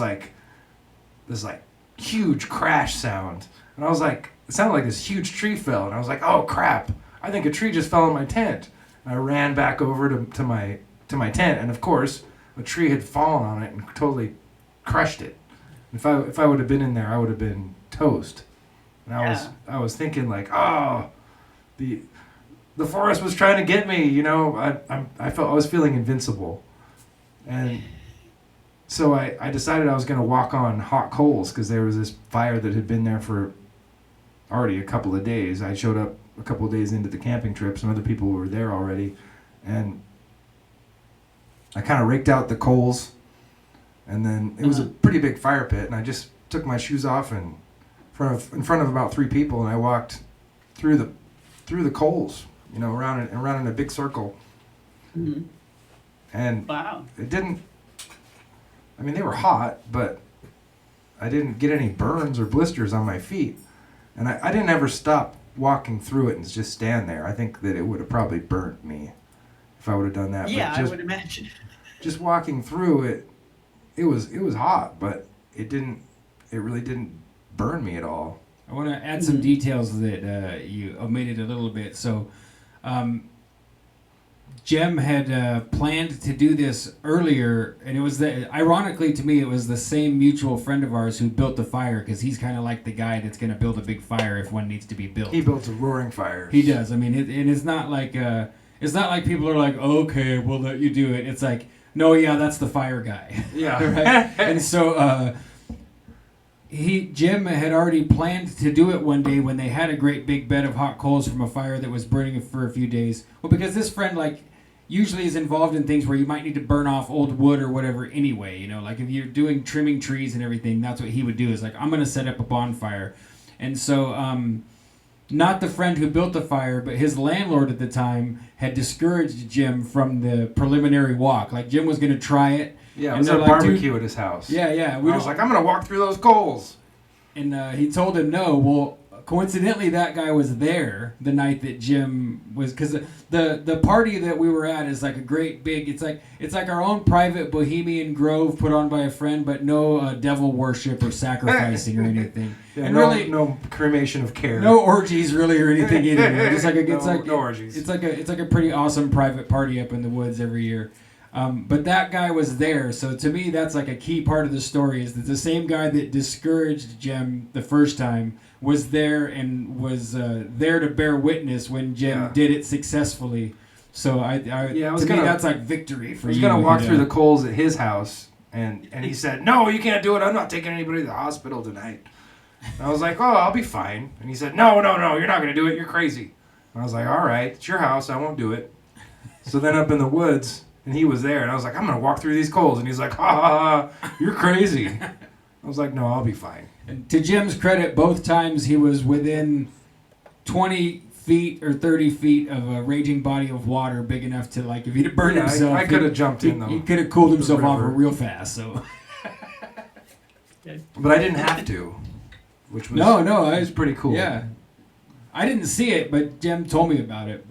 A: huge crash sound. And I was like, it sounded like this huge tree fell, and I was like, oh crap, I think a tree just fell in my tent. And I ran back over to my tent, and of course, a tree had fallen on it and totally crushed it. If I would have been in there, I would have been toast. And I was thinking like, oh, the forest was trying to get me, I felt I was feeling invincible. And so I decided I was going to walk on hot coals because there was this fire that had been there for already a couple of days. I showed up a couple of days into the camping trip. Some other people were there already. And I kind of raked out the coals. And then it was a pretty big fire pit. And I just took my shoes off in front of about 3 people. And I walked through the coals, around in a big circle.
C: Mm-hmm.
A: And
C: wow.
A: It didn't, they were hot, but I didn't get any burns or blisters on my feet. And I didn't ever stop walking through it and just stand there. I think that it would have probably burnt me if I would have done that.
C: Yeah,
A: but
C: I would imagine.
A: Just walking through it, it was hot, but it really didn't burn me at all.
B: I want to add some details that you omitted a little bit. So, JEM had planned to do this earlier, and it was ironically to me, it was the same mutual friend of ours who built the fire, because he's kind of like the guy that's going to build a big fire if one needs to be built.
A: He built a roaring fire.
B: He does. And it's not like people are like, oh, okay, we'll let you do it. It's like, no, yeah, that's the fire guy.
A: Yeah.
B: Right? And so JEM had already planned to do it one day when they had a great big bed of hot coals from a fire that was burning for a few days. Well, because this friend usually is involved in things where you might need to burn off old wood or whatever anyway, like if you're doing trimming trees and everything, that's what he would do, is like, I'm going to set up a bonfire. And so not the friend who built the fire, but his landlord at the time had discouraged JEM from the preliminary walk. Like, JEM was going to try it.
A: Yeah, it was a barbecue at his house.
B: Yeah.
A: I was like, I'm going to walk through those coals.
B: And he told him no. Well, coincidentally, that guy was there the night that JEM was, because the party that we were at is like a great big, it's like our own private bohemian grove put on by a friend, but no devil worship or sacrificing or anything.
A: Yeah,
B: and
A: no cremation of care.
B: No orgies really or anything either. Just like
A: no orgies.
B: It's like a pretty awesome private party up in the woods every year. But that guy was there, so to me that's like a key part of the story, is that the same guy that discouraged JEM the first time was there and was there to bear witness when JEM did it successfully. So that's like victory for you.
A: I was gonna walk through the coals at his house, and he said, "No, you can't do it. I'm not taking anybody to the hospital tonight." And I was like, "Oh, I'll be fine." And he said, "No, you're not gonna do it. You're crazy." And I was like, "All right, it's your house. I won't do it." So then up in the woods, and he was there, and I was like, I'm going to walk through these coals. And he's like, ha, ha, ha, you're crazy. I was like, no, I'll be fine.
B: And to Jim's credit, both times he was within 20 feet or 30 feet of a raging body of water big enough to, like, if he'd have burned himself,
A: I could have jumped in, though.
B: He could have cooled himself off
A: river.
B: real fast. So.
A: But I didn't have to, which was
B: it
A: was pretty cool.
B: Yeah, I didn't see it, but Jim told me about it.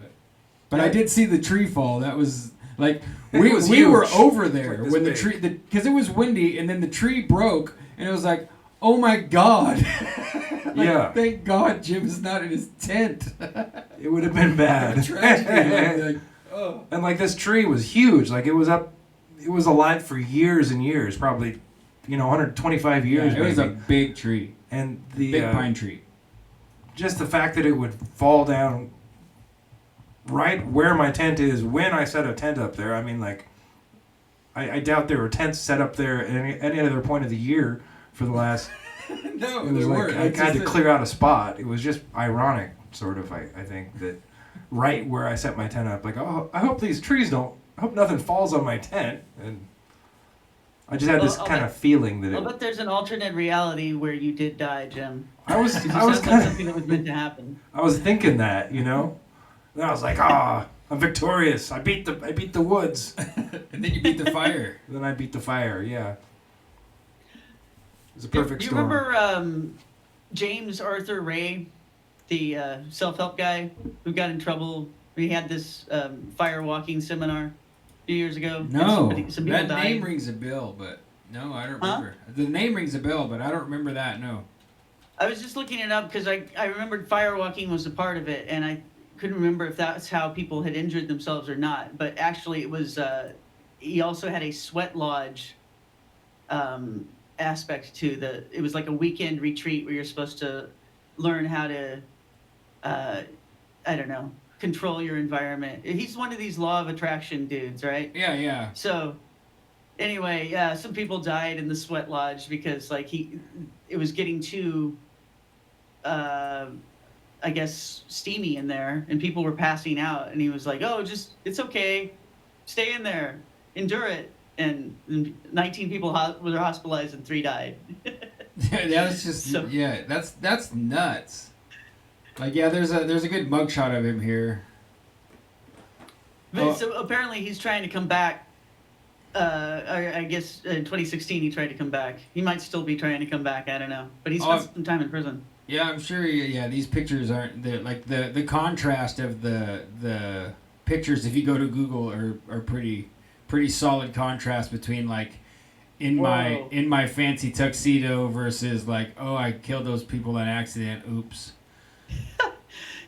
B: But I did see the tree fall. That was like we were over there
A: like
B: when the tree, because it was windy, and then the tree broke, and it was like, oh my God.
A: Yeah.
B: Thank God Jim's not in his tent.
A: It would have been bad.
B: Tragedy. Oh.
A: And like this tree was huge. Like it was alive for years and years, probably, 125 years.
B: Yeah, it was a
A: maybe.
B: big tree.
A: And the
B: Big pine tree.
A: Just the fact that it would fall down right where my tent is when I set a tent up there. I mean, like, I doubt there were tents set up there at any other point of the year for the last.
B: No,
A: It was like I had to clear out a spot. It was just ironic, sort of. I think that right where I set my tent up, like, oh, I hope these trees don't. I hope nothing falls on my tent, and I just had this kind of feeling that
C: I'll bet there's an alternate reality where you did die, Jim.
A: I was
C: Like
A: kind
C: something that was meant to happen.
A: I was thinking that, And I was like, I'm victorious. I beat the woods.
B: And then you beat the fire.
A: Then I beat the fire. Yeah. It was a perfect
C: You
A: storm.
C: remember James Arthur Ray, the self-help guy who got in trouble? He had this firewalking seminar a few years ago.
B: No,
C: some people
B: that
C: died.
B: name rings a bell, but no, I don't remember. The name rings a bell, but I don't remember that, no.
C: I was just looking it up because I remembered firewalking was a part of it, and I couldn't remember if that's how people had injured themselves or not. But actually, it was. He also had a sweat lodge aspect to the. It was like a weekend retreat where you're supposed to learn how to, I don't know, control your environment. He's one of these law of attraction dudes, right?
B: Yeah.
C: So, anyway, yeah, some people died in the sweat lodge because it was getting too, I guess, steamy in there, and people were passing out, and he was like, "Oh, it's okay, stay in there, endure it." And 19 people were hospitalized and 3 died.
B: Yeah, that's just that's nuts. Like, yeah, there's a good mugshot of him here.
C: But so apparently he's trying to come back. I guess in 2016 he tried to come back. He might still be trying to come back. I don't know. But he spent some time in prison.
B: Yeah, I'm sure. Yeah, these pictures aren't the contrast of the pictures. If you go to Google, are pretty solid contrast between like in my fancy tuxedo versus like, oh, I killed those people in accident. Oops.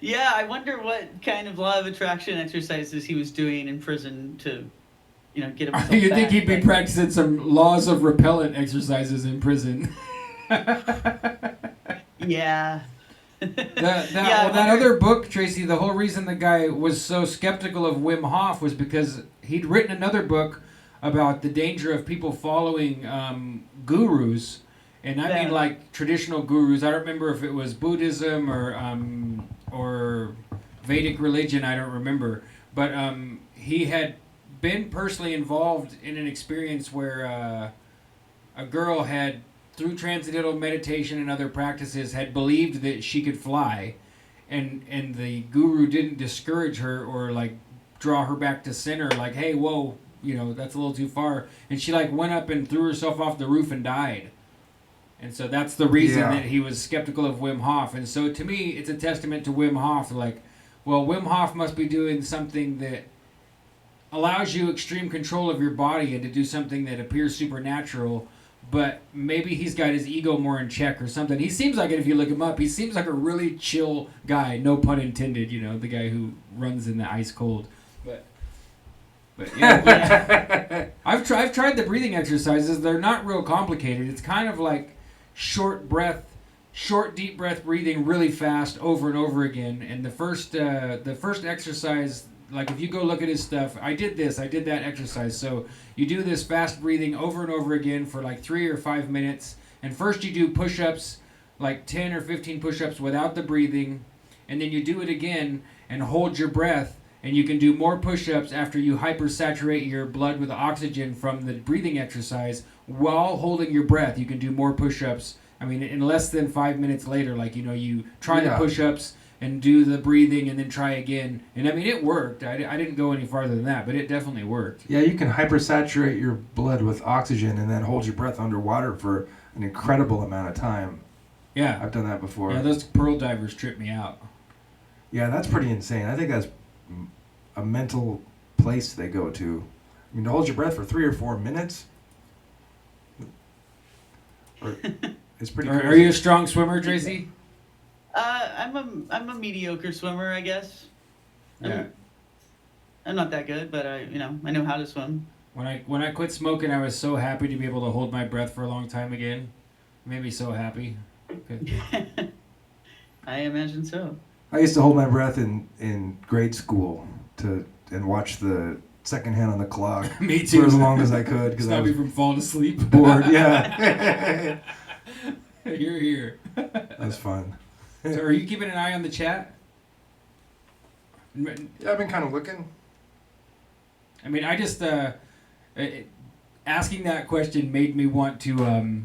C: Yeah, I wonder what kind of law of attraction exercises he was doing in prison to, get himself
B: You
C: back.
B: think he'd be practicing some laws of repellent exercises in prison?
C: Yeah.
B: That other book, Tracy, the whole reason the guy was so skeptical of Wim Hof was because he'd written another book about the danger of people following gurus. And I mean like traditional gurus. I don't remember if it was Buddhism or Vedic religion. I don't remember. But he had been personally involved in an experience where a girl had, through transcendental meditation and other practices, had believed that she could fly, and the guru didn't discourage her or like draw her back to center, like, hey, whoa, that's a little too far, and she like went up and threw herself off the roof and died. And so that's the reason that he was skeptical of Wim Hof. And so to me, it's a testament to Wim Hof, like, well, Wim Hof must be doing something that allows you extreme control of your body and to do something that appears supernatural, but maybe he's got his ego more in check or something. He seems like it, if you look him up, he seems like a really chill guy, no pun intended, the guy who runs in the ice cold. But yeah. I've tried the breathing exercises. They're not real complicated. It's kind of like short deep breath breathing really fast over and over again. And the first exercise, like if you go look at his stuff, I did that exercise. So you do this fast breathing over and over again for like 3 or 5 minutes. And first you do push-ups, like 10 or 15 push-ups without the breathing. And then you do it again and hold your breath. and you can do more push-ups after you hypersaturate your blood with oxygen from the breathing exercise while holding your breath. You can do more push-ups. I mean, in less than 5 minutes later, like, you try the push-ups and do the breathing and then try again. And I mean, it worked. I didn't go any farther than that, but it definitely worked.
A: Yeah, you can hypersaturate your blood with oxygen and then hold your breath underwater for an incredible amount of time.
B: Yeah.
A: I've done that before.
B: Yeah, those pearl divers trip me out.
A: Yeah, that's pretty insane. I think that's a mental place they go to. I mean, to hold your breath for 3 or 4 minutes, it's pretty crazy.
B: Are you a strong swimmer, Tracy?
C: I'm a mediocre swimmer, I guess.
B: Yeah.
C: I'm not that good, but I know how to swim.
B: When I quit smoking, I was so happy to be able to hold my breath for a long time again. It made me so happy.
C: I imagine so.
A: I used to hold my breath in grade school and watch the second hand on the clock.
B: Me too.
A: For as long as I could because I
B: Stop
A: was
B: me from falling asleep.
A: bored. Yeah.
B: You're here.
A: That was fun.
B: So are you keeping an eye on the chat?
A: Yeah, I've been kind of looking.
B: I mean, I just asking that question made me want to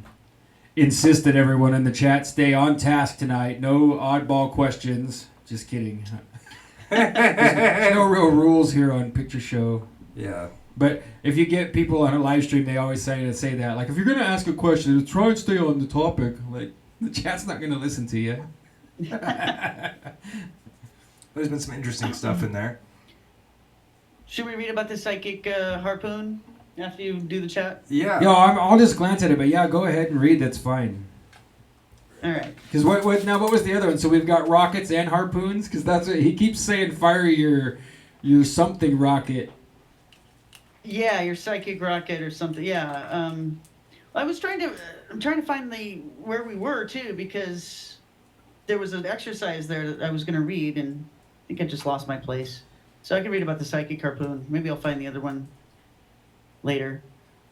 B: insist that everyone in the chat stay on task tonight. No oddball questions. Just kidding. There's no real rules here on Picture Show.
A: Yeah.
B: But if you get people on a live stream, they always say that. Like, if you're going to ask a question, try and stay on the topic. Like, the chat's not going to listen to you.
A: There's been some interesting stuff in there.
C: Should we read about the psychic harpoon after you do the chat?
A: Yeah.
B: Yo, I'll just glance at it, but yeah, go ahead and read. That's fine.
C: All right.
B: Because what was the other one? So we've got rockets and harpoons. Because that's what he keeps saying. Fire your something rocket.
C: Yeah, your psychic rocket or something. Yeah. I'm trying to find where we were too, because there was an exercise there that I was going to read, and I think I just lost my place. So I can read about the psychic harpoon. Maybe I'll find the other one later.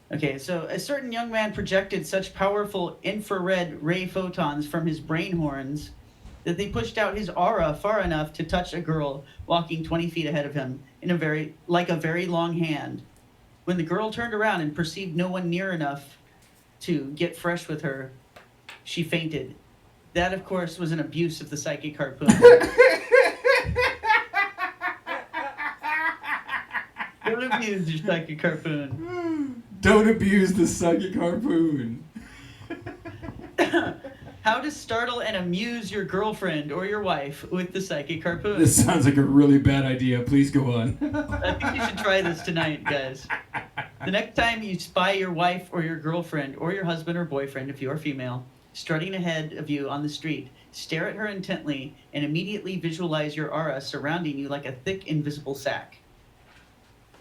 C: Okay, so a certain young man projected such powerful infrared ray photons from his brain horns that they pushed out his aura far enough to touch a girl walking 20 feet ahead of him like a very long hand. When the girl turned around and perceived no one near enough to get fresh with her, she fainted. That, of course, was an abuse of the psychic harpoon. Don't abuse your psychic harpoon.
B: Don't abuse the psychic harpoon.
C: How to startle and amuse your girlfriend or your wife with the psychic harpoon.
B: This sounds like a really bad idea. Please go on.
C: I think you should try this tonight, guys. The next time you spy your wife or your girlfriend or your husband or boyfriend, if you're female, strutting ahead of you on the street, stare at her intently and immediately visualize your aura surrounding you like a thick invisible sack.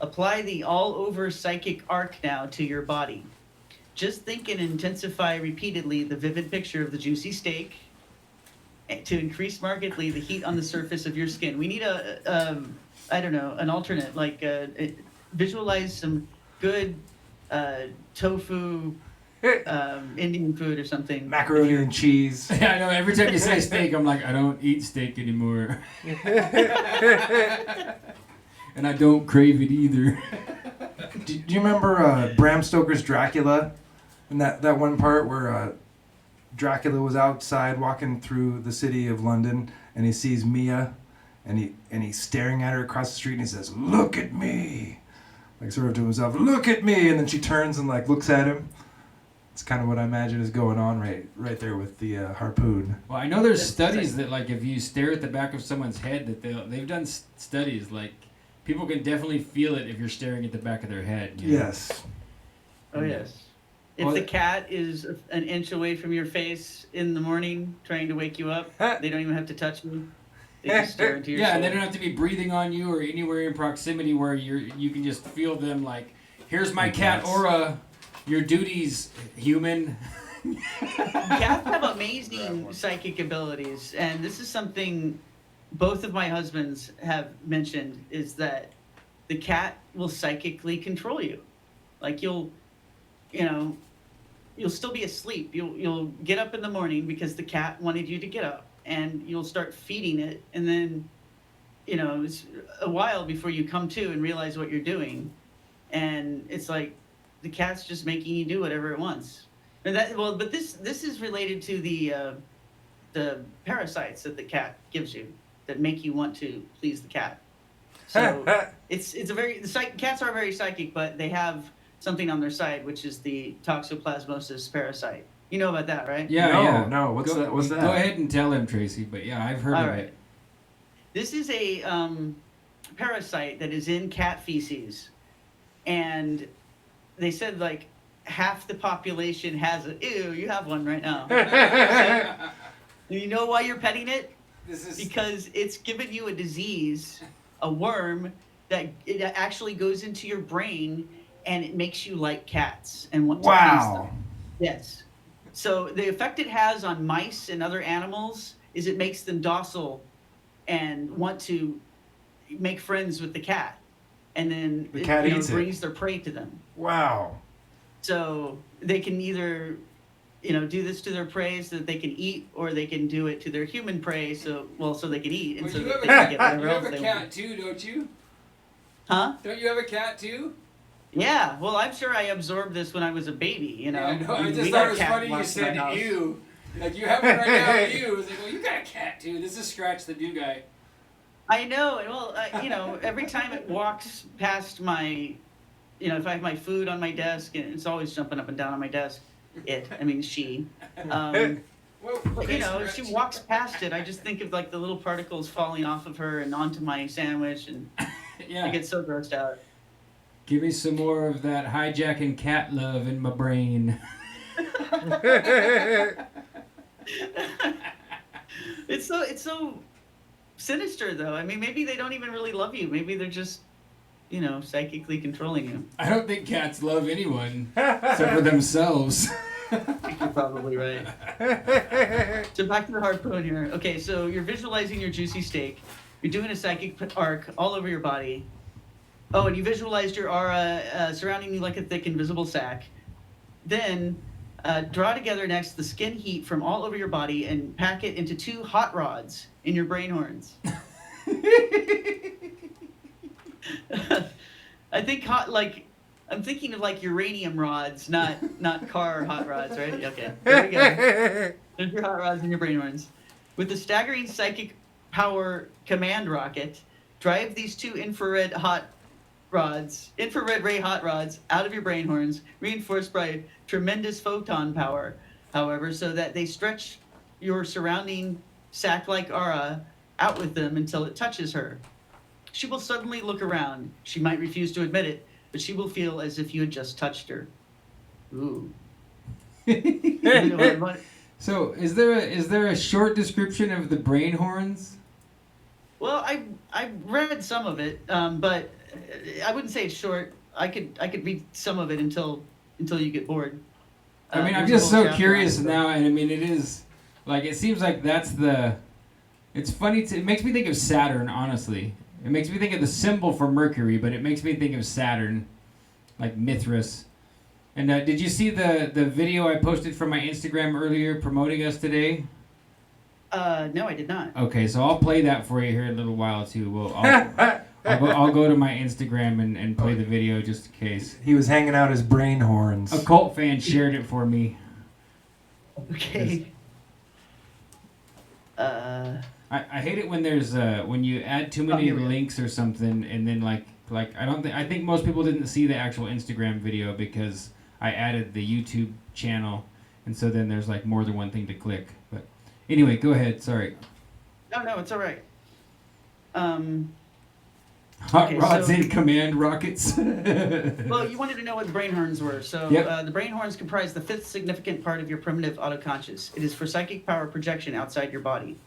C: Apply the all-over psychic arc now to your body. Just think and intensify repeatedly the vivid picture of the juicy steak to increase markedly the heat on the surface of your skin. We need an alternate, like visualize some good tofu Indian food or something.
A: Macaroni and cheese.
B: Yeah, I know. Every time you say steak, I'm like, I don't eat steak anymore. And I don't crave it either.
A: Do you remember Bram Stoker's Dracula? And that one part where Dracula was outside walking through the city of London, and he sees Mia, and he's staring at her across the street, and he says, "Look at me," like sort of to himself, "Look at me," and then she turns and like looks at him. It's kind of what I imagine is going on right there with the harpoon.
B: Well, I know there's studies that like if you stare at the back of someone's head, that they've done studies like people can definitely feel it if you're staring at the back of their head. You know?
A: Yes.
C: Oh yes. If the cat is an inch away from your face in the morning trying to wake you up, they don't even have to touch me. They just stare into your soul.
B: And they don't have to be breathing on you or anywhere in proximity where you can just feel them like, here's my cat aura, your duties, human.
C: Cats have amazing psychic abilities, and this is something both of my husbands have mentioned, is that the cat will psychically control you. Like you'll still be asleep. You'll get up in the morning because the cat wanted you to get up, and you'll start feeding it, and then it's a while before you come to and realize what you're doing, and it's like the cat's just making you do whatever it wants. And but this is related to the parasites that the cat gives you that make you want to please the cat. So it's a cats are very psychic, but they have something on their side, which is the toxoplasmosis parasite. You know about that, right?
B: Yeah.
A: No. What's that? What's that?
B: Go ahead and tell him, Tracy. But yeah, I've heard of it.
C: This is a parasite that is in cat feces, and they said like half the population has it. Ew, you have one right now. You know why you're petting it? Because it's given you a disease, a worm that it actually goes into your brain and it makes you like cats and want to please them. Yes. So the effect it has on mice and other animals is it makes them docile and want to make friends with the cat. And then
A: the cat eats
C: brings their prey to them.
A: Wow.
C: So they can either do this to their prey so that they can eat, or they can do it to their human prey so they can eat. And
D: Well,
C: so
D: you
C: that
D: have
C: they
D: a,
C: can get whatever
D: you
C: else
D: have a
C: they
D: cat
C: want.
D: too, don't you?
C: Huh?
D: Don't you have a cat too?
C: Yeah, well, I'm sure I absorbed this when I was a baby,
D: Yeah, no, I
C: We
D: just
C: got
D: thought it was
C: cat
D: funny you
C: locked in my
D: said
C: house.
D: you. Like, you have it right now, you. I was like, well, you got a cat too. This is Scratch the New Guy.
C: I know, and well, every time it walks past my, if I have my food on my desk, and it's always jumping up and down on my desk. She.
D: Well,
C: But,
D: okay,
C: as she
D: Scratch.
C: walks past it, I just think of like the little particles falling off of her and onto my sandwich, and I
B: Yeah.
C: get so grossed out.
B: Give me some more of that hijacking cat love in my brain.
C: It's so sinister, though. I mean, maybe they don't even really love you. Maybe they're just, psychically controlling you.
B: I don't think cats love anyone except for themselves.
C: I think you're probably right. So back to the harpoon here. Okay, so you're visualizing your juicy steak. You're doing a psychic arc all over your body. Oh, and you visualized your aura surrounding you like a thick invisible sack. Then draw together next the skin heat from all over your body and pack it into 2 hot rods in your brain horns. I think I'm thinking of like uranium rods, not car hot rods, right? Okay, there we go. There's your hot rods in your brain horns. With the staggering psychic power command rocket, drive these 2 infrared ray hot rods out of your brain horns, reinforced by tremendous photon power, however, so that they stretch your surrounding sack-like aura out with them until it touches her. She will suddenly look around. She might refuse to admit it, but she will feel as if you had just touched her. Ooh.
B: So, is there a short description of the brain horns?
C: Well, I read some of it, but I wouldn't say it's short. I could read some of it until you get bored.
B: I mean, I'm
C: there's a
B: just
C: whole
B: so
C: chapter
B: curious
C: on it,
B: now, and I mean, it is like it seems like that's the. It's funny. It makes me think of Saturn, honestly. It makes me think of the symbol for Mercury, but it makes me think of Saturn, like Mithras. And did you see the video I posted from my Instagram earlier promoting us today?
C: No, I did not.
B: Okay, so I'll play that for you here in a little while too. Well, I'll go to my Instagram and play the video just in case.
A: He was hanging out his brain horns.
B: A cult fan shared it for me.
C: Okay.
B: I hate it when there's when you add too many
C: here we go.
B: links or something, and then like I think most people didn't see the actual Instagram video because I added the YouTube channel, and so then there's like more than one thing to click. But anyway, go ahead. Sorry.
C: No, it's all right.
B: Hot
C: Okay,
B: rods
C: so-
B: in command rockets.
C: Well, you wanted to know what the brain horns were. So
B: Yep.
C: the brain horns comprise the 5th significant part of your primitive autoconscious. It is for psychic power projection outside your body.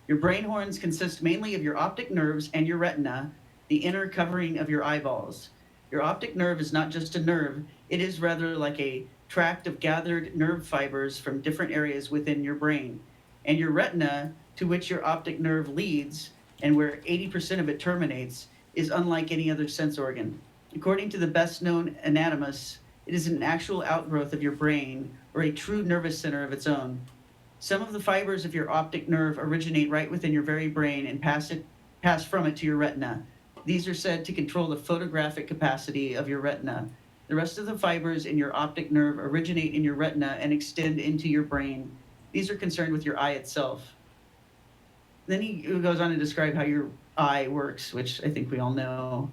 C: Your brain horns consist mainly of your optic nerves and your retina, the inner covering of your eyeballs. Your optic nerve is not just a nerve, it is rather like a tract of gathered nerve fibers from different areas within your brain. And your retina, to which your optic nerve leads, and where 80% of it terminates, is unlike any other sense organ. According to the best known Anomalous, it is an actual outgrowth of your brain, or a true nervous center of its own. Some of the fibers of your optic nerve originate right within your very brain and pass it pass from it to your retina. These are said to control the photographic capacity of your retina. The rest of the fibers in your optic nerve originate in your retina and extend into your brain. These are concerned with your eye itself. Then he goes on to describe how your eye works, which I think we all know.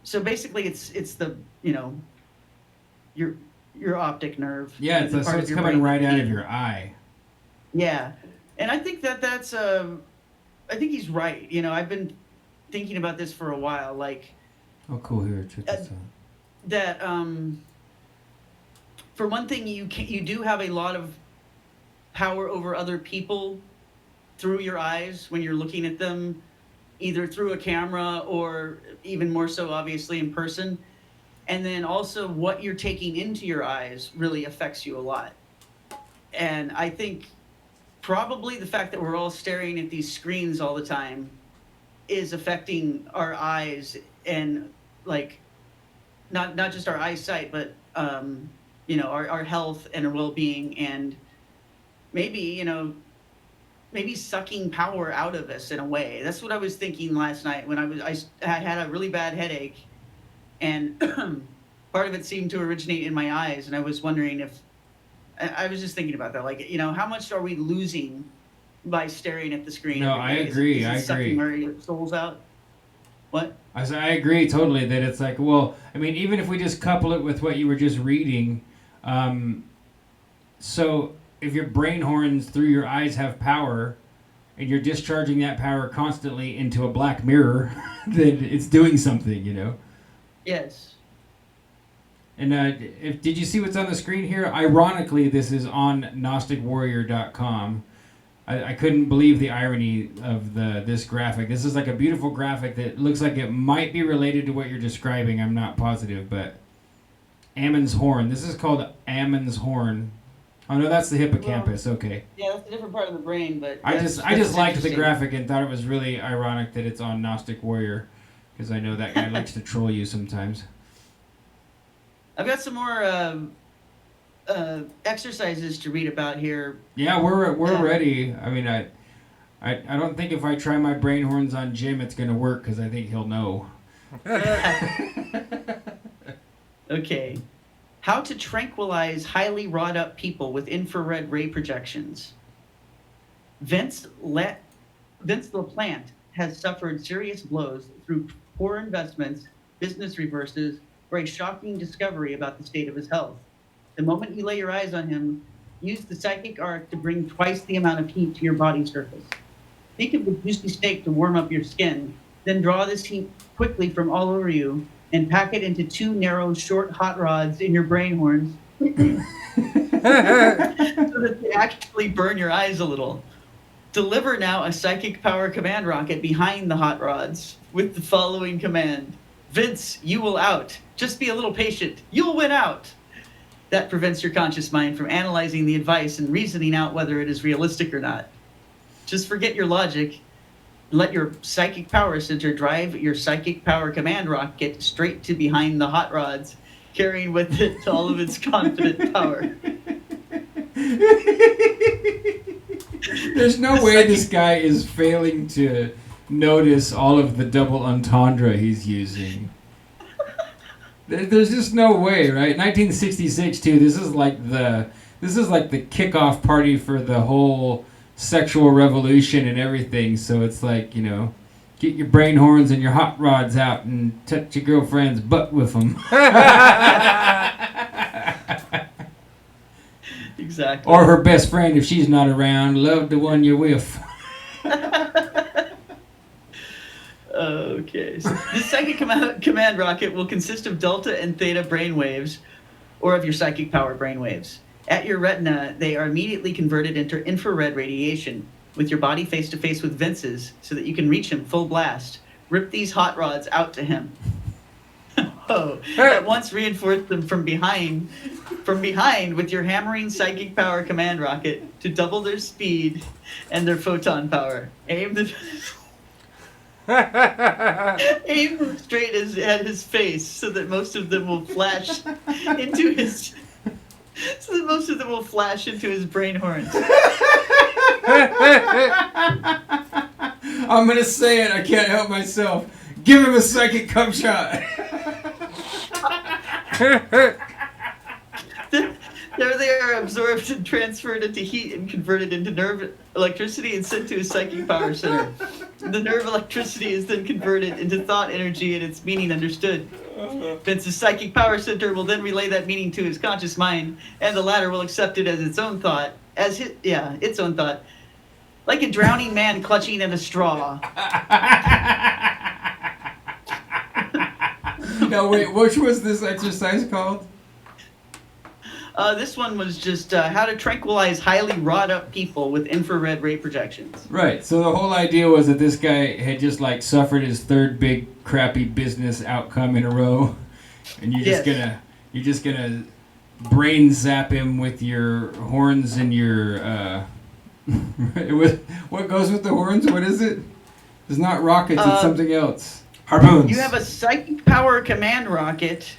C: So basically, it's the your optic nerve.
B: Yeah,
C: the
B: so
C: part of
B: it's
C: your
B: coming
C: brain
B: right
C: that
B: out of your eye.
C: Yeah, and I think that's I think he's right. I've been thinking about this for a while, like
B: Oh, cool. Here, check this out.
C: that. For one thing, you do have a lot of power over other people through your eyes when you're looking at them, either through a camera or even more so, obviously, in person. And then also what you're taking into your eyes really affects you a lot. And I think probably the fact that we're all staring at these screens all the time is affecting our eyes and like not just our eyesight, but our health and our well-being, and maybe maybe sucking power out of us in a way. That's what I was thinking last night when I had a really bad headache, and part of it seemed to originate in my eyes, and I was wondering if I was just thinking about that, like how much are we losing by staring at the screen?
B: No,
C: every
B: I
C: day?
B: agree.
C: Is it
B: I
C: sucking
B: agree.
C: our souls out? What?
B: I agree totally that it's like, well, I mean, even if we just couple it with what you were just reading, so if your brain horns through your eyes have power, and you're discharging that power constantly into a black mirror, then it's doing something.
C: Yes.
B: And did you see what's on the screen here? Ironically, this is on GnosticWarrior.com. I couldn't believe the irony of this graphic. This is like a beautiful graphic that looks like it might be related to what you're describing. I'm not positive, but Ammon's horn. This is called Ammon's horn. Oh no, that's the hippocampus. Okay.
C: Yeah, that's a different part of the brain, but
B: I
C: that's
B: just liked the
C: interesting.
B: graphic and thought it was really ironic that it's on Gnostic Warrior, because I know that guy likes to troll you sometimes.
C: I've got some more exercises to read about here.
B: Yeah, we're ready. I mean, I don't think if I try my brain horns on Jim, it's gonna work, because I think he'll know.
C: Okay. How to tranquilize highly wrought up people with infrared ray projections. Vince LaPlante has suffered serious blows through poor investments, business reverses, or a shocking discovery about the state of his health. The moment you lay your eyes on him, use the psychic arc to bring twice the amount of heat to your body surface. Think of the juicy steak to warm up your skin, then draw this heat quickly from all over you and pack it into 2 narrow, short hot rods in your brain horns so that they actually burn your eyes a little. Deliver now a psychic power command rocket behind the hot rods with the following command. Vince, you will out. Just be a little patient. You'll win out. That prevents your conscious mind from analyzing the advice and reasoning out whether it is realistic or not. Just forget your logic. Let your psychic power center drive your psychic power command rocket straight to behind the hot rods, carrying with it all of its confident power.
B: There's no way this guy is failing to notice all of the double entendre he's using. There's just no way, right? 1966 too. This is like the kickoff party for the whole sexual revolution and everything. So it's like, get your brain horns and your hot rods out and touch your girlfriend's butt with them.
C: Exactly.
B: Or her best friend if she's not around. Love the one you're with.
C: Okay. So this psychic command rocket will consist of delta and theta brainwaves, or of your psychic power brainwaves. At your retina, they are immediately converted into infrared radiation, with your body face to face with Vince's, so that you can reach him full blast. Rip these hot rods out to him. At once reinforce them from behind with your hammering psychic power command rocket to double their speed and their photon power. Aim straight at his face so that most of them will flash into his brain horns.
B: I'm gonna say it. I can't help myself. Give him a psychic cum shot.
C: There they are, absorbed and transferred into heat and converted into nerve electricity and sent to a psychic power center. The nerve electricity is then converted into thought energy and its meaning understood. Vince's psychic power center will then relay that meaning to his conscious mind, and the latter will accept it as its own thought, its own thought, like a drowning man clutching at a straw.
B: Now wait, which was this exercise called?
C: This one was just how to tranquilize highly wrought up people with infrared ray projections.
B: Right. So the whole idea was that this guy had just like suffered his third big crappy business outcome in a row, and you're just gonna brain zap him with your horns and your what goes with the horns? What is it? It's not rockets. It's something else.
A: Harpoons.
C: You have a psychic power command rocket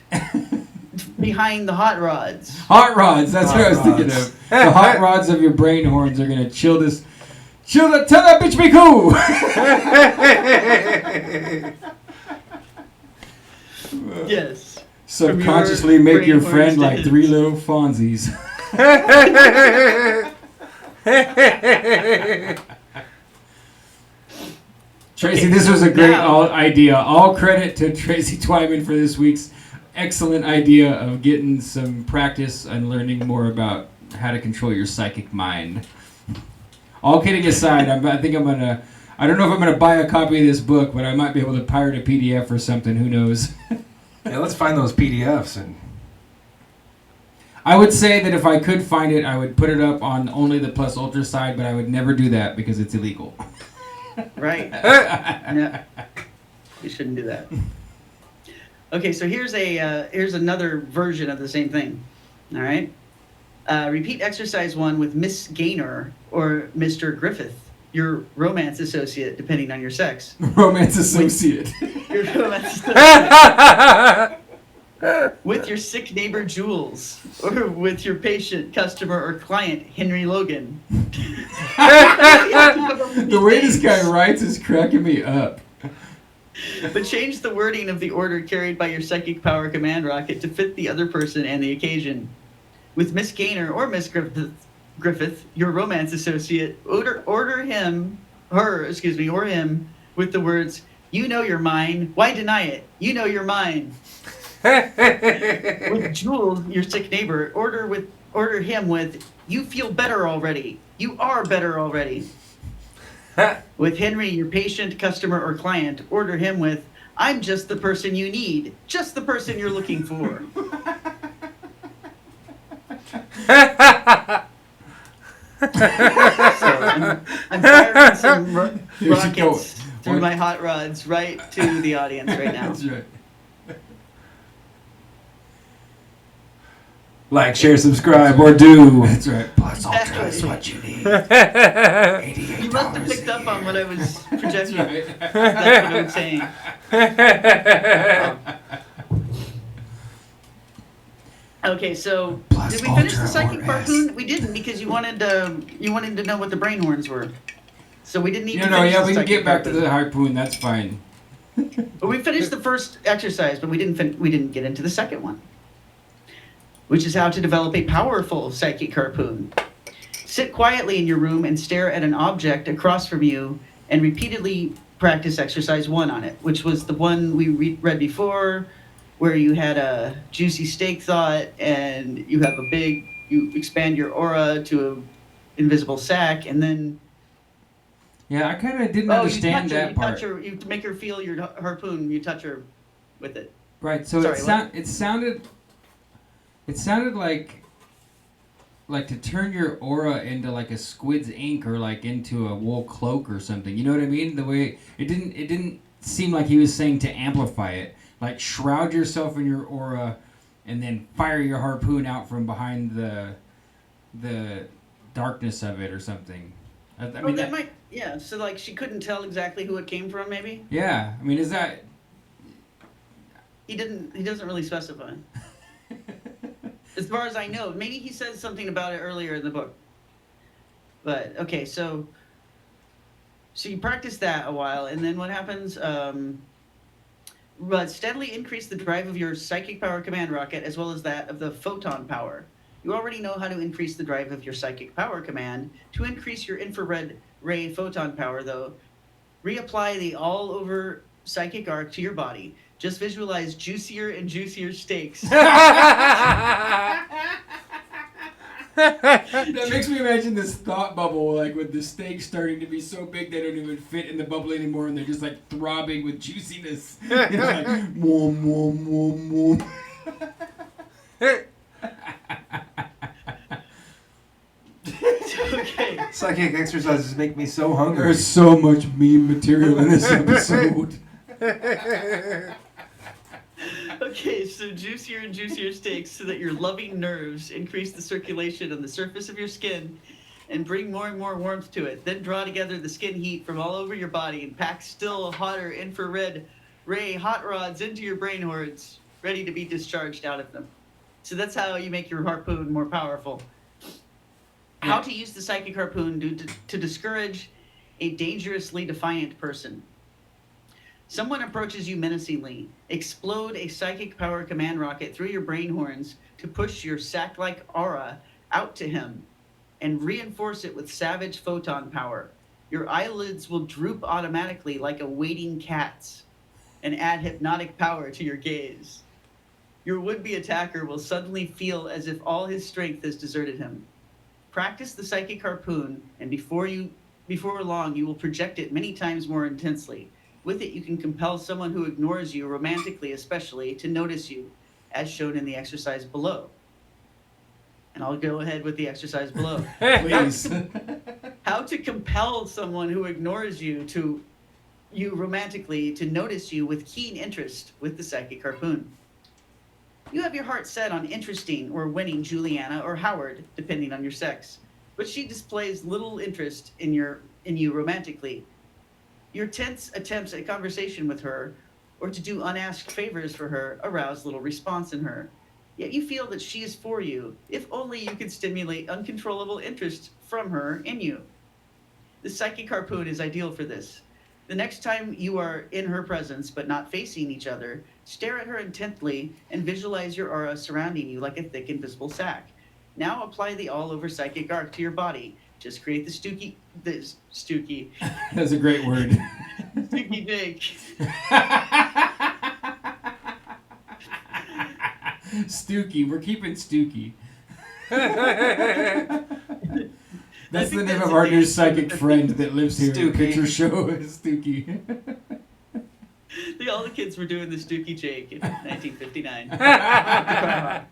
C: behind the hot rods.
B: Hot rods. That's
A: Hot
B: what I was thinking
A: rods.
B: of. The hot rods of your brain horns are gonna chill that. Tell that bitch be cool.
C: Yes.
B: Subconsciously make your
C: brain
B: friend
C: horns
B: like
C: to
B: 3
C: his.
B: little Fonzies. Tracy, this was a great idea. All credit to Tracy Twyman for this week's excellent idea of getting some practice and learning more about how to control your psychic mind. All kidding aside, I don't know if I'm gonna buy a copy of this book, but I might be able to pirate a PDF or something. Who knows?
A: Yeah, let's find those PDFs and.
B: I would say that if I could find it, I would put it up on only the Plus Ultra side, but I would never do that because it's illegal.
C: Right. No, you shouldn't do that. Okay, so here's another version of the same thing. All right. Repeat exercise 1 with Miss Gaynor or Mr. Griffith, your romance associate, depending on your sex.
B: Romance associate.
C: Your romance associate. With your sick neighbor Jules, or with your patient, customer, or client Henry Logan.
B: The way this guy writes is cracking me up.
C: But change the wording of the order carried by your psychic power command rocket to fit the other person and the occasion. With Miss Gaynor or Miss Griffith, your romance associate, order him with the words, "You know you're mine. Why deny it? You know you're mine." With Jules, your sick neighbor, order him with, "You feel better already. You are better already." With Henry, your patient, customer, or client, order him with, "I'm just the person you need. Just the person you're looking for." So I'm firing some rockets through my hot rods right to the audience right now.
B: That's right.
A: Like, share, subscribe, or do.
B: That's right.
A: Plus Ultra is what you need.
C: You must have picked up on what I was projecting. That's what I'm saying. Okay, so
A: Plus
C: did we finish
A: Ultra
C: the psychic
A: or
C: harpoon? We didn't, because you wanted to know what the brain horns were. So we didn't even.
B: Yeah, we can
C: psychic
B: get back to
C: harpoon.
B: the harpoon. That's fine.
C: But we finished the first exercise, but we didn't get into the second one, which is how to develop a powerful psychic harpoon. Sit quietly in your room and stare at an object across from you and repeatedly practice exercise 1 on it, which was the one we read before, where you had a juicy steak thought and you expand your aura to an invisible sack, and then
B: Yeah, I kind of didn't understand that part.
C: you make her feel your harpoon, you touch her with it.
B: Right. So
C: Sorry,
B: it sounded like to turn your aura into like a squid's ink or like into a wool cloak or something. You know what I mean? The way it didn't seem like he was saying to amplify it. Like shroud yourself in your aura and then fire your harpoon out from behind the darkness of it or something. I mean,
C: that might, yeah. So like she couldn't tell exactly who it came from, maybe.
B: Yeah, I mean, is that?
C: He doesn't really specify. As far as I know, maybe he says something about it earlier in the book. But okay, so So you practice that a while, and then what happens? But steadily increase the drive of your psychic power command rocket as well as that of the photon power. You already know how to increase the drive of your psychic power command. To increase your infrared ray photon power, though, reapply the all over psychic arc to your body. Just visualize juicier and juicier steaks.
B: That makes me imagine this thought bubble, like with the steaks starting to be so big they don't even fit in the bubble anymore, and they're just like throbbing with juiciness. It's like, wom, wom, wom, wom.
C: Okay.
A: Psychic exercises make me so hungry.
B: There's so much meme material in this episode.
C: Okay, so juicier and juicier steaks so that your loving nerves increase the circulation on the surface of your skin and bring more and more warmth to it. Then draw together the skin heat from all over your body and pack still hotter infrared ray hot rods into your brain horns, ready to be discharged out of them. So that's how you make your harpoon more powerful. How to use the psychic harpoon to discourage a dangerously defiant person. Someone approaches you menacingly. Explode a psychic power command rocket through your brain horns to push your sack-like aura out to him and reinforce it with savage photon power. Your eyelids will droop automatically like a waiting cat's and add hypnotic power to your gaze. Your would-be attacker will suddenly feel as if all his strength has deserted him. Practice the psychic harpoon, and before long, you will project it many times more intensely. With it, you can compel someone who ignores you, romantically especially, to notice you, as shown in the exercise below. And I'll go ahead with the exercise below.
B: Please.
C: How to compel someone who ignores you romantically to notice you with keen interest with the psychic harpoon. You have your heart set on interesting or winning Juliana or Howard, depending on your sex, but she displays little interest in you romantically. Your tense attempts at conversation with her or to do unasked favors for her arouse little response in her. Yet you feel that she is for you, if only you could stimulate uncontrollable interest from her in you. The psychic harpoon is ideal for this. The next time you are in her presence but not facing each other, stare at her intently and visualize your aura surrounding you like a thick invisible sack. Now apply the all-over psychic arc to your body. Just create the Stooky.
B: That's a great word.
C: Stooky Jake.
B: Stooky. We're keeping Stooky. That's the name
C: that's
B: of our
C: a
B: new
C: name.
B: psychic friend that lives here in
A: Stooky.
B: Picture Show. Stooky.
C: All the kids were doing the Stooky Jake in 1959.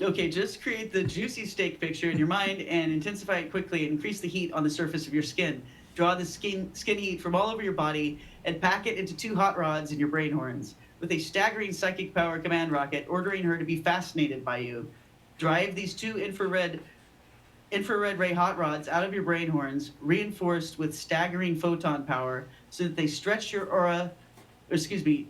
C: Okay, just create the juicy steak picture in your mind and intensify it quickly and increase the heat on the surface of your skin. Draw the skin heat from all over your body and pack it into 2 hot rods in your brain horns. With a staggering psychic power command rocket, ordering her to be fascinated by you. Drive these 2 infrared ray hot rods out of your brain horns, reinforced with staggering photon power, so that they stretch your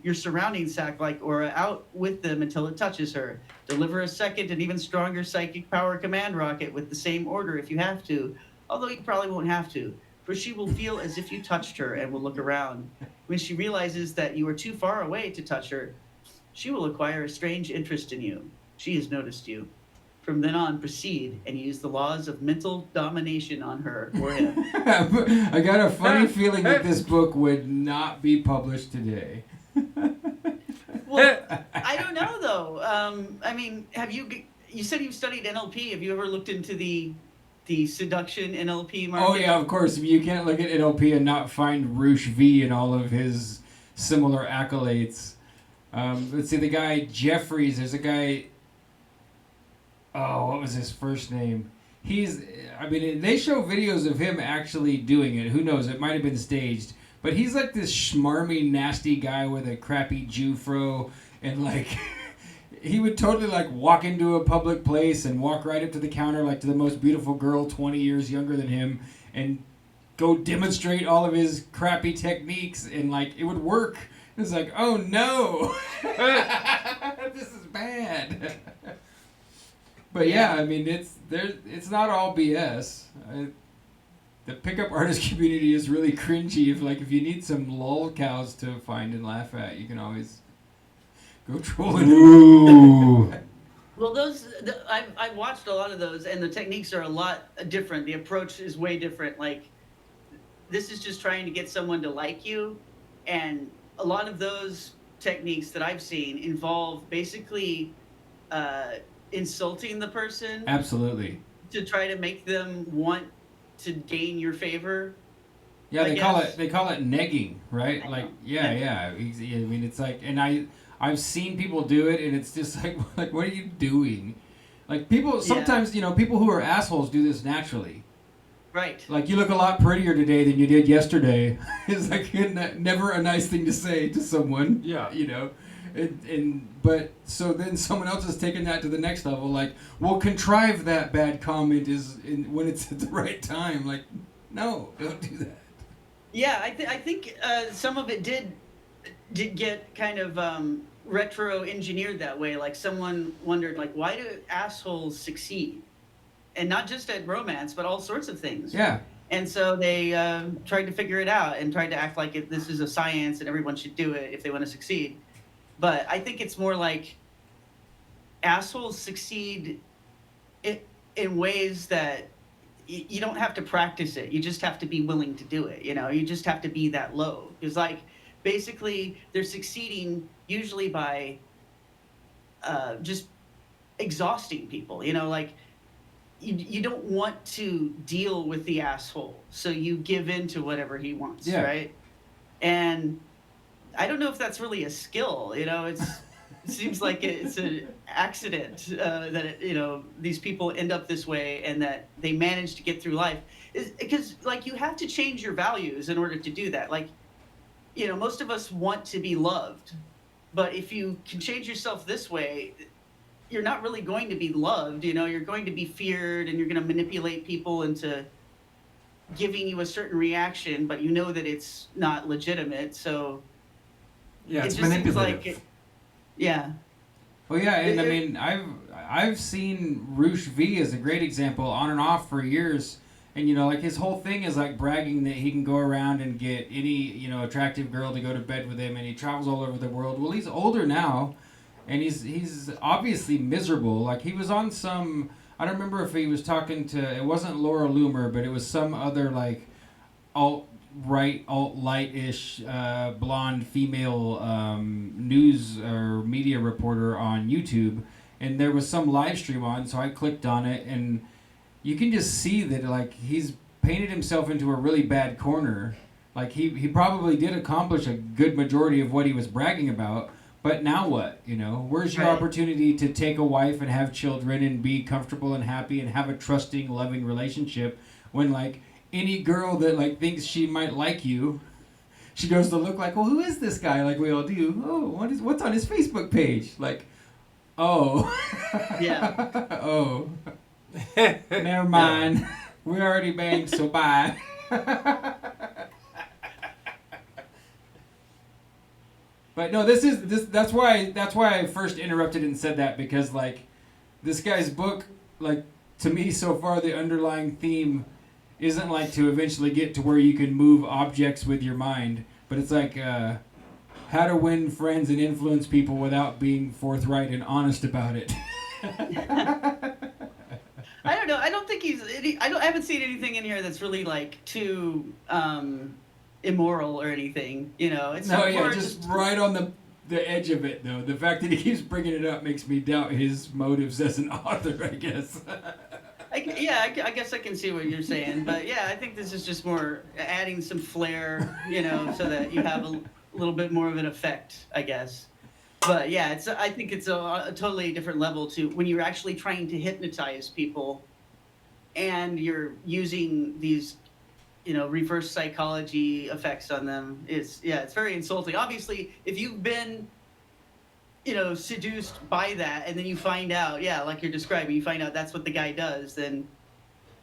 C: your surrounding sack-like aura out with them until it touches her. Deliver a second and even stronger psychic power command rocket with the same order if you have to, although you probably won't have to, for she will feel as if you touched her and will look around. When she realizes that you are too far away to touch her, she will acquire a strange interest in you. She has noticed you. From then on, proceed and use the laws of mental domination on her or him.
B: I got a funny feeling that this book would not be published today.
C: Well, I don't know though. I mean, you said you've studied NLP. Have you ever looked into the seduction NLP market?
B: Oh yeah, of course. You can't look at NLP and not find Roosh V and all of his similar accolades. Let's see, the guy Jeffries. There's a guy. Oh, what was his first name? They show videos of him actually doing it. Who knows? It might have been staged. But he's like this schmarmy, nasty guy with a crappy Jew fro. And like, he would totally like walk into a public place and walk right up to the counter like to the most beautiful girl 20 years younger than him and go demonstrate all of his crappy techniques. And like, it would work. It's like, oh no, this is bad. But yeah, I mean, it's not all BS. the pickup artist community is really cringy. If you need some lol cows to find and laugh at, you can always go trolling.
A: Ooh.
C: Well, I've watched a lot of those, and the techniques are a lot different. The approach is way different. Like, this is just trying to get someone to like you, and a lot of those techniques that I've seen involve basically insulting the person
B: Absolutely.
C: to try to make them want to gain your favor.
B: Yeah,
C: I
B: they
C: guess.
B: call it negging, right?
C: I
B: Like,
C: know.
B: yeah. I mean, it's like, and I've seen people do it, and it's just like, what are you doing? Like, people sometimes, people who are assholes do this naturally.
C: Right.
B: Like, you look a lot prettier today than you did yesterday. It's like never a nice thing to say to someone.
D: Yeah.
B: But so then someone else has taken that to the next level. Like, we'll contrive that bad comment when it's at the right time. Like, no, don't do that.
C: Yeah, I think some of it did get kind of retro engineered that way. Like, someone wondered, like, why do assholes succeed? And not just at romance, but all sorts of things.
B: Yeah.
C: And so they tried to figure it out and tried to act like this is a science and everyone should do it if they want to succeed. But I think it's more like assholes succeed in ways that you don't have to practice it. You just have to be willing to do it. You just have to be that low. It's like, basically, they're succeeding usually by just exhausting people. Like, you don't want to deal with the asshole, so you give in to whatever he wants, right? And I don't know if that's really a skill. It seems like it's an accident that these people end up this way and that they manage to get through life. Because, like, you have to change your values in order to do that. Like, most of us want to be loved, but if you can change yourself this way, you're not really going to be loved. You're going to be feared, and you're going to manipulate people into giving you a certain reaction, but you know that it's not legitimate. So
A: Yeah, it's
C: it just seems
A: manipulative.
C: like yeah.
B: Well, yeah, and I mean, I've seen Roosh V as a great example on and off for years, and like his whole thing is like bragging that he can go around and get any attractive girl to go to bed with him, and he travels all over the world. Well, he's older now, and he's obviously miserable. Like, he was on some, I don't remember if he was talking to, it wasn't Laura Loomer, but it was some other like alt-right, alt-light-ish blonde female news or media reporter on YouTube, and there was some live stream on, so I clicked on it, and you can just see that, like, he's painted himself into a really bad corner. Like, he probably did accomplish a good majority of what he was bragging about, but now what? Where's your opportunity to take a wife and have children and be comfortable and happy and have a trusting, loving relationship when, like, any girl that, like, thinks she might like you, she goes to look like, well, who is this guy? Like we all do. Oh, what's on his Facebook page? Like, oh.
C: Yeah.
B: Oh. Never mind. We already banged, so bye. But no, that's why I first interrupted and said that, because, like, this guy's book, like, to me so far the underlying theme isn't like to eventually get to where you can move objects with your mind, but it's like how to win friends and influence people without being forthright and honest about it.
C: I don't know. I don't think I haven't seen anything in here that's really, like, too immoral or anything. It's
B: No,
C: more
B: yeah, just right on the edge of it, though. The fact that he keeps bringing it up makes me doubt his motives as an author, I guess.
C: I guess I can see what you're saying, but yeah, I think this is just more adding some flair, so that you have a little bit more of an effect, I guess. But yeah, I think it's a totally different level to when you're actually trying to hypnotize people, and you're using these, reverse psychology effects on them. It's very insulting. Obviously, if you've been, seduced by that, and then you find out, like you're describing, you find out that's what the guy does, then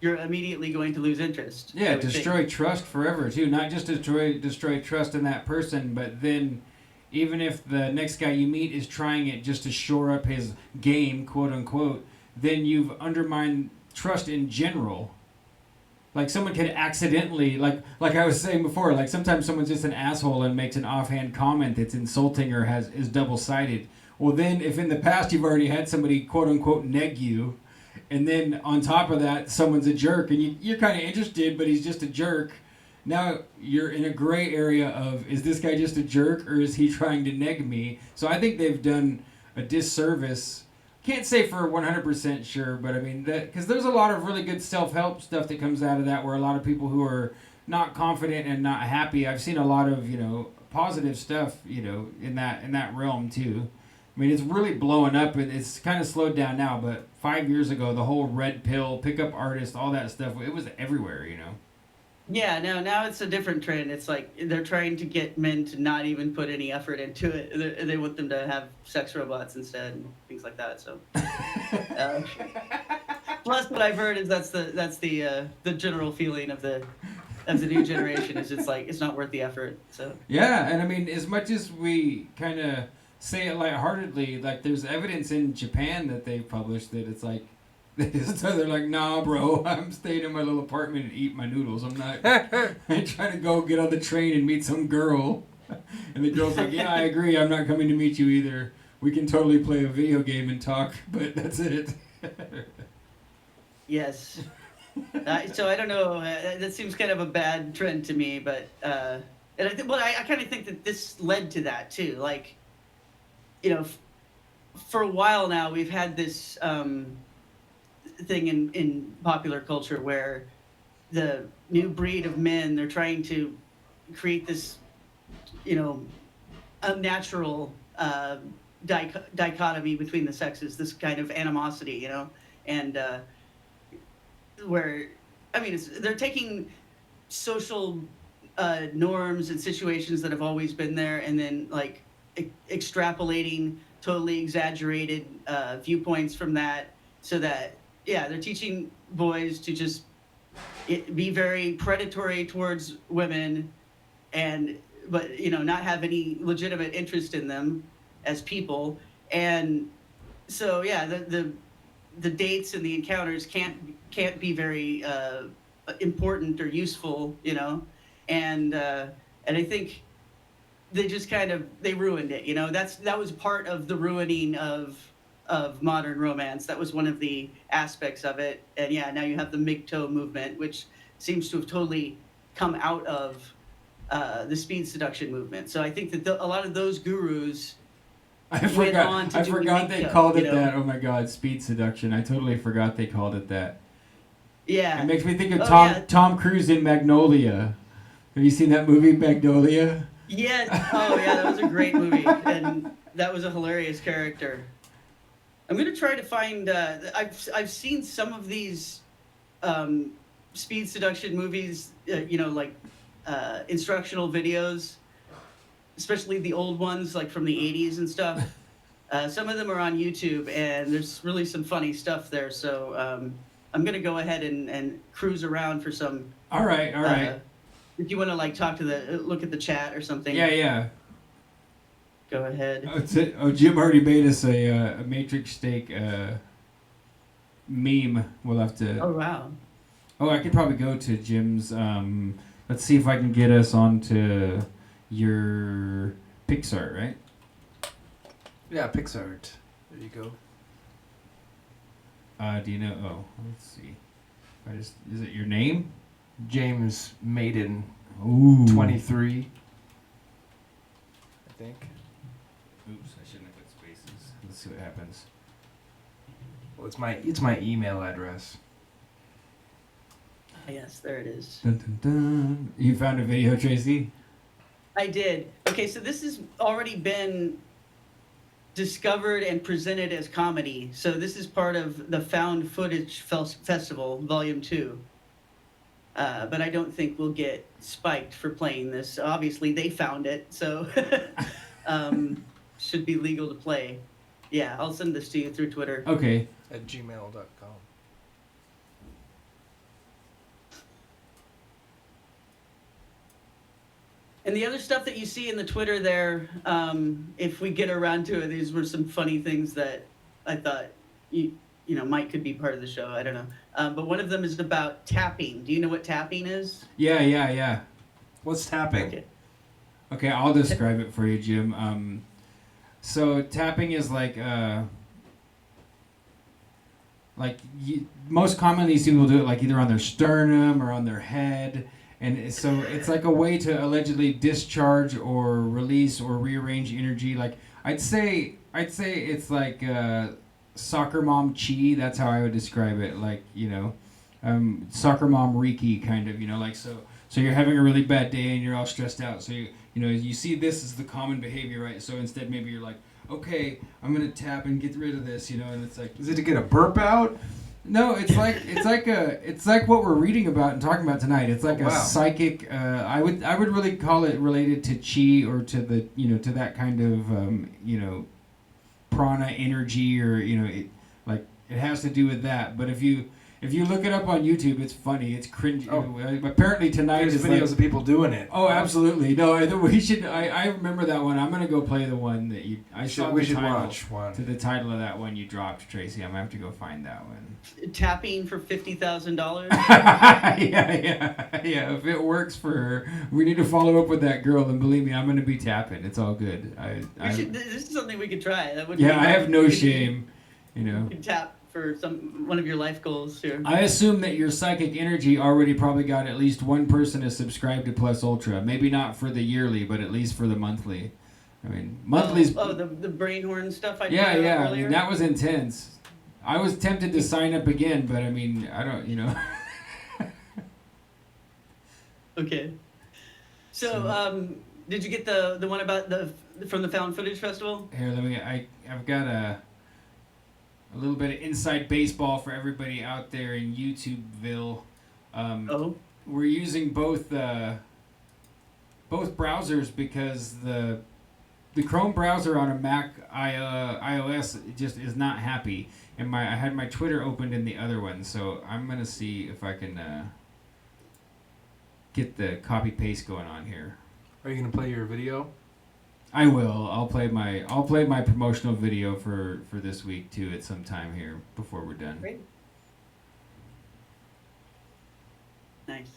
C: you're immediately going to lose interest.
B: Yeah, destroy trust forever, too. Not just destroy trust in that person, but then even if the next guy you meet is trying it just to shore up his game, quote unquote, then you've undermined trust in general. like someone could accidentally, like I was saying before, like sometimes someone's just an asshole and makes an offhand comment that's insulting or is double-sided. Well, then if in the past you've already had somebody quote unquote neg you, and then on top of that someone's a jerk, and you're kind of interested, but he's just a jerk. Now you're in a gray area of, is this guy just a jerk or is he trying to neg me? So I think they've done a disservice. Can't say for 100% sure, but I mean, because there's a lot of really good self-help stuff that comes out of that, where a lot of people who are not confident and not happy, I've seen a lot of, positive stuff, in that realm too. I mean, it's really blowing up, and it's kind of slowed down now, but 5 years ago, the whole red pill, pickup artist, all that stuff, it was everywhere,
C: Yeah, now it's a different trend. It's like they're trying to get men to not even put any effort into it. They want them to have sex robots instead and things like that. So, plus what I've heard is that's the general feeling of the new generation is it's like it's not worth the effort. So
B: yeah, and I mean, as much as we kind of say it lightheartedly, like there's evidence in Japan that they've published that it's like. So they're like, nah, bro, I'm staying in my little apartment and eat my noodles. I'm not I'm trying to go get on the train and meet some girl. And the girl's like, yeah, I agree. I'm not coming to meet you either. We can totally play a video game and talk, but that's it.
C: Yes. So I don't know. That seems kind of a bad trend to me, but and I kind of think that this led to that too. Like, for a while now, we've had this thing in popular culture where the new breed of men, they're trying to create this unnatural dichotomy between the sexes, this kind of animosity, and where they're taking social norms and situations that have always been there, and then like extrapolating totally exaggerated viewpoints from that, so that they're teaching boys to just be very predatory towards women, but not have any legitimate interest in them as people. And so the dates and the encounters can't be very important or useful, and I think they just they ruined it. That was part of the ruining of modern romance. That was one of the aspects of it. And now you have the MGTOW movement, which seems to have totally come out of the speed seduction movement. So I think that a lot of those gurus
B: I forgot they called it that. Oh my God, speed seduction. I totally forgot they called it that.
C: Yeah.
B: It makes me think of Tom Cruise in Magnolia. Have you seen that movie, Magnolia?
C: Yes. Oh yeah, that was a great movie, and that was a hilarious character. I'm gonna try to find. I've seen some of these speed seduction movies. Like instructional videos, especially the old ones, like from the '80s and stuff. Some of them are on YouTube, and there's really some funny stuff there. So I'm gonna go ahead and cruise around for some.
B: All right.
C: If you want to look at the chat or something.
B: Yeah.
C: Go ahead.
B: Jim already made us a Matrix Steak meme. We'll have to.
C: Oh wow.
B: Oh, I could probably go to Jim's. Let's see if I can get us onto your Pixar, right?
A: Yeah, Pixar. There you go.
B: Do you know? Oh, let's see. Is it your name?
A: James Maiden.
B: Ooh.
A: 23. I think.
B: Oops, I shouldn't have put spaces. Let's see what happens.
A: Well, it's my email address.
C: Yes, there it is.
B: Dun, dun, dun. You found a video, Tracy?
C: I did. Okay, so this has already been discovered and presented as comedy. So this is part of the Found Footage Festival, Volume 2. But I don't think we'll get spiked for playing this. Obviously, they found it, so should be legal to play. Yeah, I'll send this to you through Twitter.
B: Okay.
A: At gmail.com.
C: And the other stuff that you see in the Twitter there, if we get around to it, these were some funny things that I thought Mike could be part of the show. I don't know. But one of them is about tapping. Do you know what tapping is?
B: Yeah.
A: What's tapping?
C: Okay.
B: Okay, I'll describe it for you, Jim. So tapping is most commonly people do it like either on their sternum or on their head, and so it's like a way to allegedly discharge or release or rearrange energy. Like I'd say it's like soccer mom chi. That's how I would describe it. Like soccer mom Reiki kind of. So you're having a really bad day and you're all stressed out. So you see this as the common behavior, right? So instead maybe you're like, okay, I'm gonna tap and get rid of this, and it's like,
A: Is it to get a burp out?
B: no, it's like what we're reading about and talking about tonight. It's like
A: Oh,
B: a
A: wow.
B: psychic. I would really call it related to chi or to the to that kind of prana energy or it has to do with that. But if you look it up on YouTube, it's funny. It's cringy.
A: Oh.
B: Apparently tonight
A: There's
B: is
A: videos of people doing it.
B: Oh, absolutely. No, we should. I remember that one. I'm gonna go play the one that you.
A: We should
B: title
A: watch one.
B: to the title of that one you dropped, Tracy. I'm gonna have to go find that one.
C: Tapping for $50,000.
B: yeah. If it works for her, we need to follow up with that girl, and believe me, I'm gonna be tapping. It's all good.
C: This is something we could try. That would.
B: Yeah, I have no
C: we
B: shame.
C: could tap for one of your life goals here.
B: I assume that your psychic energy already probably got at least one person to subscribe to Plus Ultra. Maybe not for the yearly, but at least for the monthly. I mean, monthly's.
C: The brain horn stuff I
B: Yeah.
C: earlier?
B: I mean, that was intense. I was tempted to sign up again, but I mean, I don't.
C: Okay. So, did you get the one about from the Found Footage Festival?
B: Here, I've got a little bit of inside baseball for everybody out there in YouTubeville. We're using both browsers because the Chrome browser on a Mac iOS just is not happy, and I had my Twitter opened in the other one, so I'm gonna see if I can get the copy paste going on here.
A: Are you gonna play your video?
B: I will. I'll play my promotional video for this week too at some time here before we're done.
C: Great. Nice.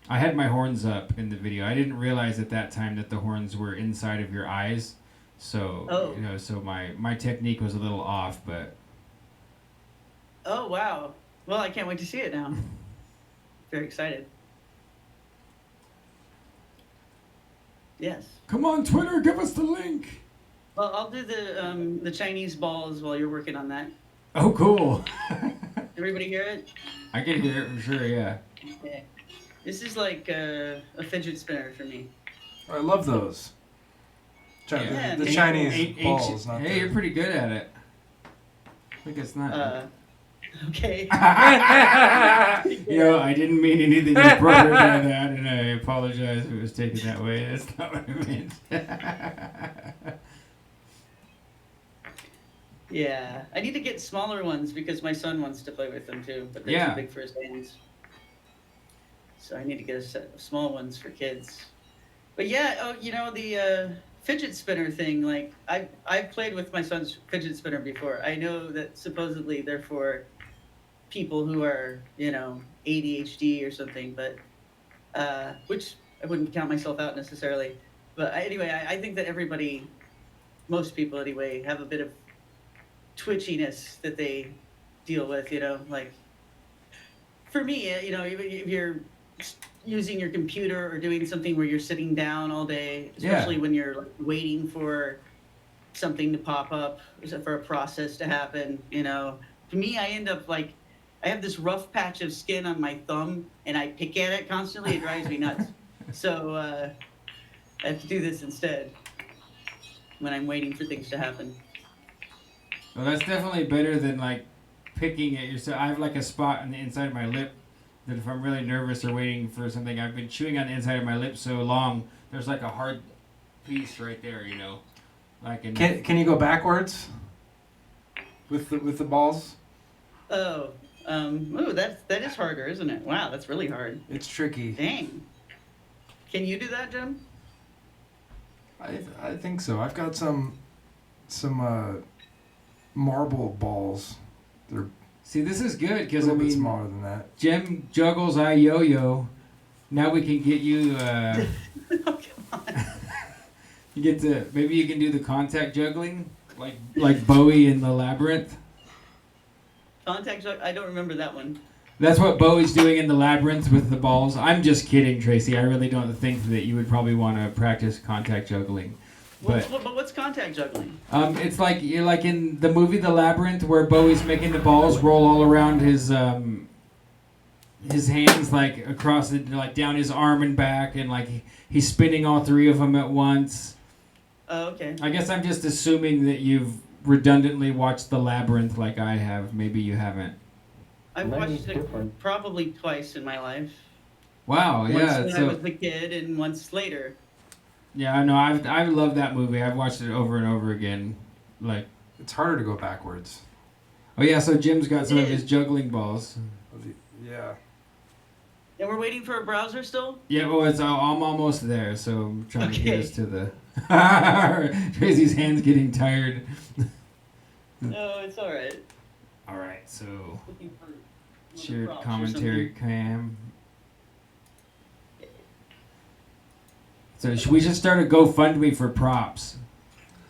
B: I had my horns up in the video. I didn't realize at that time that the horns were inside of your eyes. So so my technique was a little off, but
C: Oh wow. Well, I can't wait to see it now. Very excited. Yes.
B: come on Twitter, give us the link.
C: Well, I'll do the Chinese balls while you're working on that.
B: Oh, cool.
C: Everybody hear it?
B: I can hear it for sure. Yeah.
C: Yeah. This is like a fidget spinner for me.
A: I love those.
C: Yeah,
A: The
C: the
A: Chinese balls. Not
B: Hey, you're pretty good at it. I think it's not.
C: Okay.
B: I didn't mean anything inappropriate by that, and I apologize if it was taken that way. That's not what I meant.
C: Yeah, I need to get smaller ones because my son wants to play with them too, but they're too big for his hands. So I need to get a set of small ones for kids. But yeah, the fidget spinner thing, like I've played with my son's fidget spinner before. I know that supposedly they're for people who are, ADHD or something, but which I wouldn't count myself out necessarily. But I think that most people anyway, have a bit of twitchiness that they deal with, like for me, even if you're using your computer or doing something where you're sitting down all day, especially when you're like, waiting for something to pop up, for a process to happen, to me, I end up like, I have this rough patch of skin on my thumb and I pick at it constantly. It drives me nuts. So I have to do this instead when I'm waiting for things to happen.
B: Well, that's definitely better than like picking at yourself. I have like a spot on the inside of my lip that if I'm really nervous or waiting for something, I've been chewing on the inside of my lip so long, there's like a hard piece right there,
A: Can you go backwards with the balls?
C: Oh, that is harder, isn't it? Wow, that's really hard.
A: It's tricky.
C: Dang. Can you do that, Jim?
A: I think so. I've got some marble balls. They're
B: See, this is good
A: a
B: because I
A: little bit
B: mean,
A: smaller than that.
B: Jem juggles, I yo-yo. Now we can get you.
C: Oh, come on.
B: You get to maybe you can do the contact juggling, like Bowie in the Labyrinth.
C: I don't remember that one.
B: That's what Bowie's doing in the Labyrinth with the balls. I'm just kidding, Tracy. I really don't think that you would probably want to practice contact juggling. But
C: What's contact juggling?
B: it's like you're like in the movie The Labyrinth, where Bowie's making the balls roll all around his hands, like across the, like down his arm and back, and like he's spinning all three of them at once.
C: Oh, okay.
B: I guess I'm just assuming that you've redundantly watched The Labyrinth like I have. Maybe you haven't.
C: I've watched it probably twice in my life.
B: Wow,
C: Once
B: yeah.
C: when I
B: So
C: was a kid, and once later.
B: yeah, no, I love that movie. I've watched it over and over again. Like,
A: It's harder to go backwards.
B: oh yeah, so Jim's got some of his juggling balls.
A: Yeah.
C: And we're waiting for a browser still?
B: Yeah, well, I'm almost there, so I'm trying to get
C: Okay.
B: us to the. Tracy's hands getting tired.
C: No, it's all right.
B: All right, so
C: Looking for another
B: shared
C: props or
B: commentary cam. So we should start a GoFundMe for props.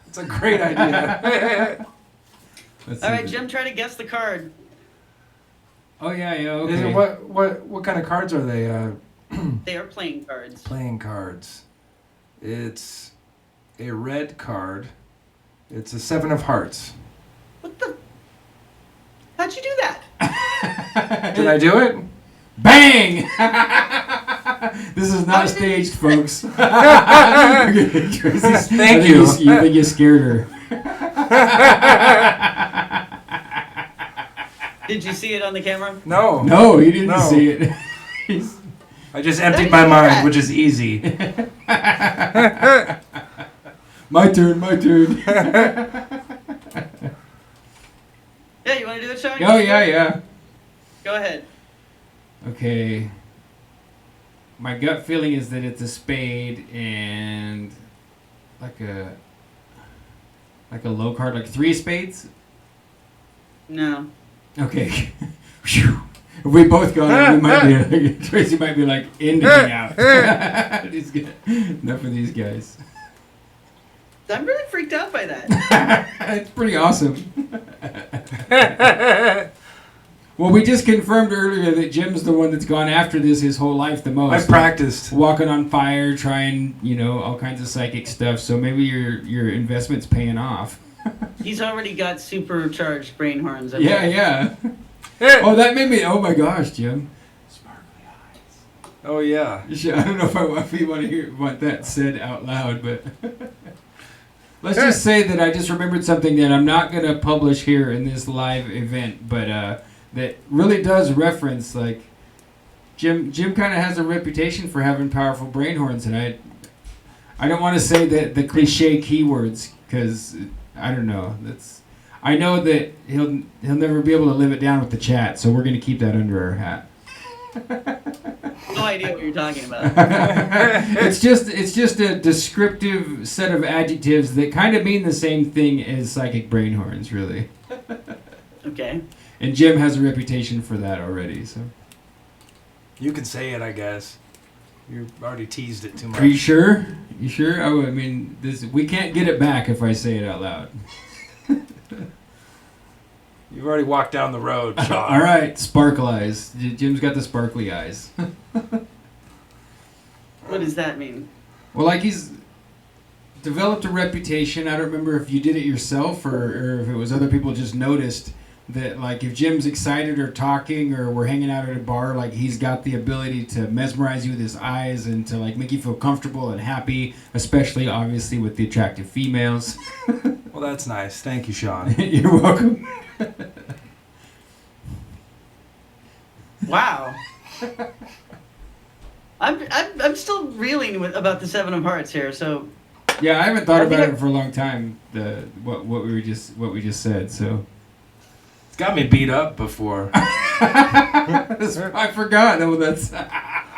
A: It's a great idea.
B: Let's
C: All
B: see
C: right,
B: this.
C: Jim, try to guess the card.
B: Oh yeah,
A: Is
B: okay.
A: it, what kind of cards are they?
C: They are playing cards.
A: Playing cards. It's a red card. It's a 7 of hearts.
C: What the? How'd you do that?
A: Did I do it?
B: Bang! This is not staged, folks. Tracy's-
A: Thank
B: I think
A: you.
B: You think you scared her.
C: Did you see it on the camera?
A: No.
B: No, you didn't
A: No.
B: see it.
A: I just emptied my mind, which is easy.
B: My turn, my turn.
C: Yeah, you want to do it, Sean?
B: Oh, yeah.
C: Go ahead.
B: Okay. My gut feeling is that it's a spade and like a low card, like 3 spades.
C: No.
B: Okay. Phew. If we both got it, we might be, Tracy might be like in to hang out. Enough of these guys.
C: I'm really freaked out by that.
B: It's pretty awesome. Well, we just confirmed earlier that Jim's the one that's gone after this his whole life the most.
A: I practiced.
B: Walking on fire, trying, all kinds of psychic stuff. So maybe your investment's paying off.
C: He's already got supercharged brain horns. I
B: Yeah,
C: bet.
B: yeah. Oh, that made me. Oh my gosh, Jim. Sparkly eyes.
A: Oh, yeah.
B: I don't know if you want that said out loud, but let's just say that I just remembered something that I'm not gonna publish here in this live event, but that really does reference like Jim kind of has a reputation for having powerful brain horns, and I don't want to say that the cliche keywords because I don't know. I know that he'll never be able to live it down with the chat, so we're gonna keep that under our hat.
C: No idea what you're talking about.
B: It's just a descriptive set of adjectives that kind of mean the same thing as psychic brain horns, really.
C: Okay.
B: And Jim has a reputation for that already. So,
A: You can say it, I guess. You already teased it too much.
B: are you sure? You sure? Oh, I mean, we can't get it back if I say it out loud.
A: You've already walked down the road, Sean.
B: All right, sparkle eyes. Jim's got the sparkly eyes.
C: What does that mean?
B: Well, like he's developed a reputation. I don't remember if you did it yourself or if it was other people just noticed that, like, if Jim's excited or talking or we're hanging out at a bar, like, he's got the ability to mesmerize you with his eyes and to, like, make you feel comfortable and happy, especially, obviously, with the attractive females.
A: Well, that's nice. Thank you, Sean.
B: You're welcome.
C: Wow. I'm still reeling about the 7 of Hearts here. So
B: Yeah, I haven't thought
C: I think
B: about it for a long time. What we just said. So
A: It's got me beat up before.
B: I forgot. Oh, that's.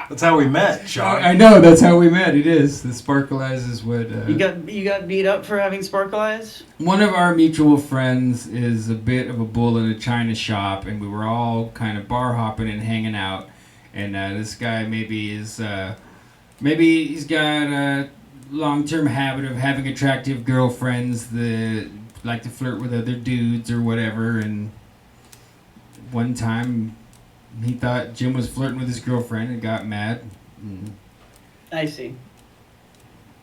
A: That's how we met, Sean.
B: I know, that's how we met. It is. The sparkle eyes is what...
C: You got beat up for having sparkle eyes?
B: One of our mutual friends is a bit of a bull in a china shop, and we were all kind of bar hopping and hanging out. And this guy maybe he's got a long-term habit of having attractive girlfriends that like to flirt with other dudes or whatever. And one time he thought Jim was flirting with his girlfriend and got mad.
C: I see.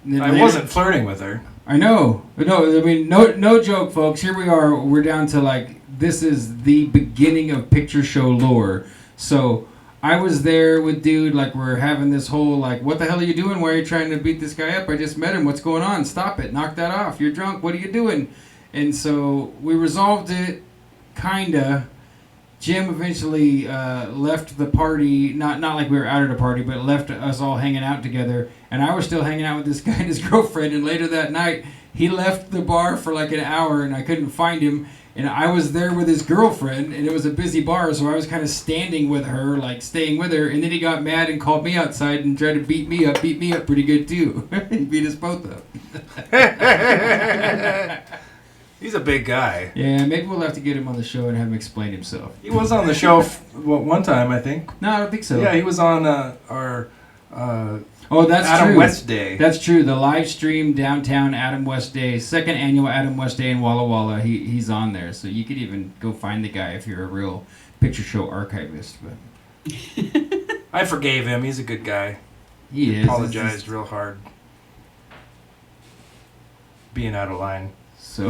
A: I wasn't flirting with her.
B: I know. No, I mean, no joke, folks. Here we are. We're down to like, this is the beginning of picture show lore. So I was there with dude, like we're having this whole like, what the hell are you doing? Why are you trying to beat this guy up? I just met him. What's going on? Stop it. Knock that off. You're drunk. What are you doing? And so we resolved it, kinda. Jim eventually left the party, not like we were out at a party, but left us all hanging out together. And I was still hanging out with this guy and his girlfriend. And later that night, he left the bar for like an hour and I couldn't find him. And I was there with his girlfriend and it was a busy bar. So I was kind of standing with her, like staying with her. And then he got mad and called me outside and tried to beat me up pretty good too. He beat us both up.
A: He's a big guy.
B: Yeah, maybe we'll have to get him on the show and have him explain himself.
A: He was on the show one time, I think.
B: No, I don't think so.
A: Yeah, he was on our
B: that's
A: Adam
B: true.
A: West Day.
B: That's true. The live stream downtown Adam West Day, second annual Adam West Day in Walla Walla. He's on there, so you could even go find the guy if you're a real picture show archivist. But
A: I forgave him. He's a good guy.
B: He is.
A: Apologized real hard. Being out of line.
B: So,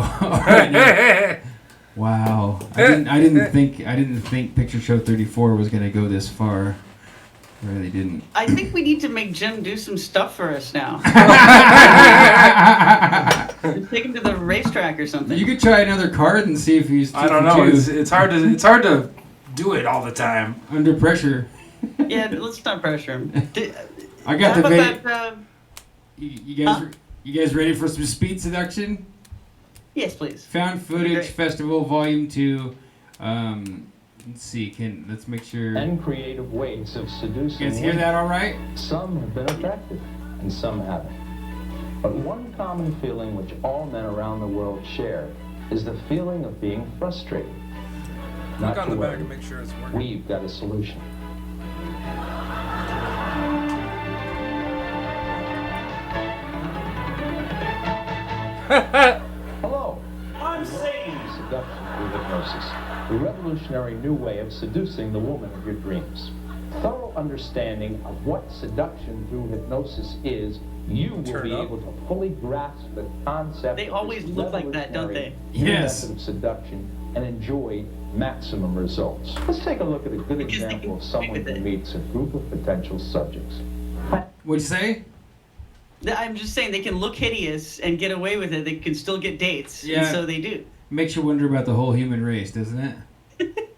B: wow. I didn't think Picture Show 34 was gonna go this far. I really didn't.
C: I think we need to make Jim do some stuff for us now. Just take him to the racetrack or something.
B: You could try another card and see if he's.
A: I don't know. It's hard to do it all the time.
B: Under pressure.
C: Yeah, let's not pressure him.
B: I got
C: How
B: the
C: about
B: video.
C: that,
B: You guys ready for some speed seduction?
C: yes, please.
B: Found Footage
C: Great.
B: Festival Volume 2. Let's see. Let's make sure.
E: And creative ways of seducing.
B: You guys hear that all right?
E: Some have been effective, and some haven't. But one common feeling which all men around the world share is the feeling of being frustrated.
A: Look
E: Not
A: on
E: to
A: the back
E: worry.
A: and make sure it's working.
E: We've got a solution. Hello.
D: I'm Satan.
E: Seduction through hypnosis, the revolutionary new way of seducing the woman of your dreams. Thorough understanding of what seduction through hypnosis is, you will
A: Turn
E: be
A: up.
E: able to fully grasp the concept.
C: They
E: of
C: always
E: this
C: look like that, don't they?
E: revolutionary new
B: Yes.
E: method of seduction and enjoy maximum results. Let's take a look at a good
C: Because they
E: example
C: can
E: of someone
C: play with
E: who
C: it.
E: meets a group of potential subjects.
B: What'd you say?
C: I'm just saying they can look hideous and get away with it. They can still get dates,
B: Yeah.
C: and so they do.
B: Makes you wonder about the whole human race, doesn't it?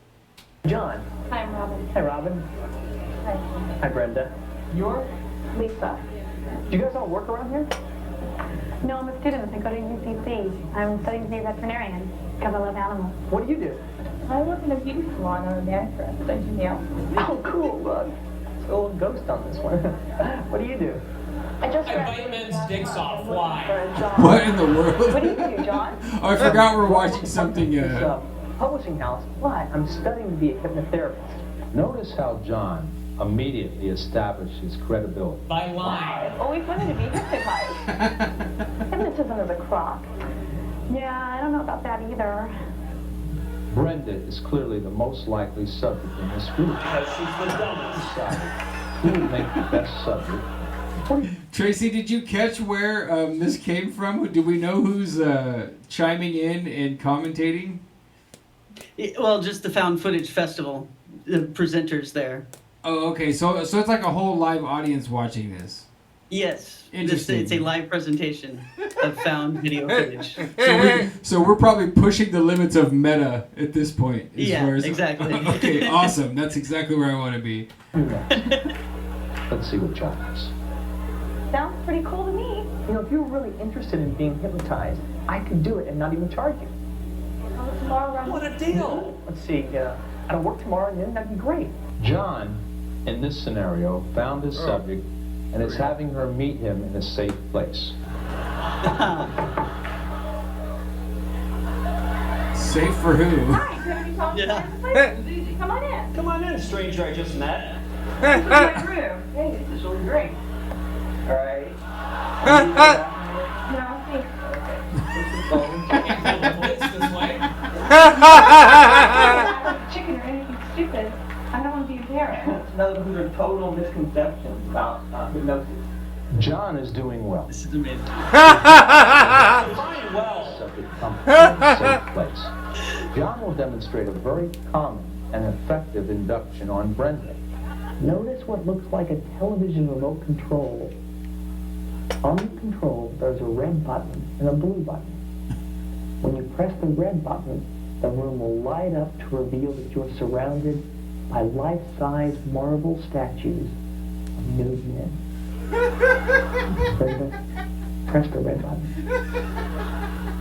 F: John.
G: Hi, I'm Robin.
F: Hi, Robin.
G: Hi.
F: Hi, Brenda. You're?
G: Lisa.
F: Do you guys all work around here?
G: No, I'm a student. I go to UCC. I'm studying to be a veterinarian because I love animals.
F: What do you do?
G: I work in a beauty salon. I'm a manicurist. I do nails.
F: Oh, cool. Look. It's a little ghost on this one. What do you do?
G: I just
D: I
G: graduated
D: bite men's
G: last
D: dicks
G: month.
D: off.
G: I'm looking
D: Why?
G: for a job.
B: What in the world?
G: What do you do, John?
B: Oh, I forgot we're watching something.
F: It's a publishing house, but I'm studying to be a hypnotherapist.
E: Notice how John immediately established his credibility.
D: By lying.
G: It's always wanted to be hypnotized. Hypnotism is a crock. Yeah, I don't know about that either.
E: Brenda is clearly the most likely subject in this group.
D: Because she's the dumbest.
E: Decided who would make the best subject.
B: Tracy, did you catch where this came from? Do we know who's chiming in and commentating?
C: Well, just the Found Footage Festival, the presenters there.
B: Oh, okay. So it's like a whole live audience watching this.
C: Yes,
B: Interesting.
C: it's a live presentation of found video footage.
B: So we're probably pushing the limits of meta at this point. As
C: Yeah,
B: far as,
C: exactly.
B: Okay, awesome. That's exactly where I want to be.
E: Let's see what John has.
G: Sounds pretty cool to me.
F: You know, if you're really interested in being hypnotized, I could do it and not even charge you.
G: Well, tomorrow around.
D: What a deal.
F: Let's see, I don't work tomorrow and then that'd be great.
E: John in this scenario, found his subject and is having her meet him in a safe place.
B: Safe for who?
G: Hi, you have any problems
C: Yeah.
G: with this place? Come on in.
H: Come on in, stranger I just met.
G: This is my room. Hey, this is what we drink.
H: All right.
G: No, thanks. Chicken or anything stupid. I don't want to be embarrassed.
F: That's another one of the total misconceptions about hypnosis.
E: John is doing well.
C: This is amazing.
H: Fine, well.
E: Subject comfort in a safe place. John will demonstrate a very common and effective induction on Brenda.
F: Notice what looks like a television remote control. On the control, there's a red button and a blue button. When you press the red button, the room will light up to reveal that you're surrounded by life-size marble statues of nude men. Brenda, press the red button.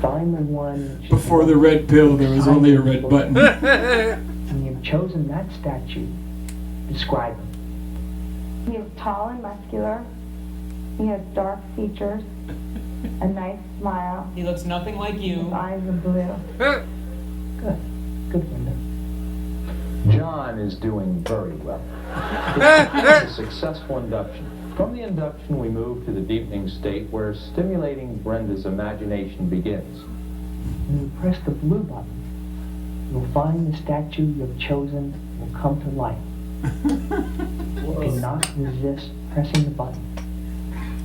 F: Find the one...
B: Before the red pill, there was only a red button.
F: When you've chosen that statue, describe him.
G: He is tall and muscular. He has dark features, a nice smile.
I: He looks nothing like
G: His
I: you.
G: eyes are blue.
F: Good. Good, Brenda.
E: John is doing very well. It's a successful induction. From the induction, we move to the deepening state where stimulating Brenda's imagination begins.
F: When you press the blue button, you'll find the statue you've chosen will come to life. You cannot resist pressing the button.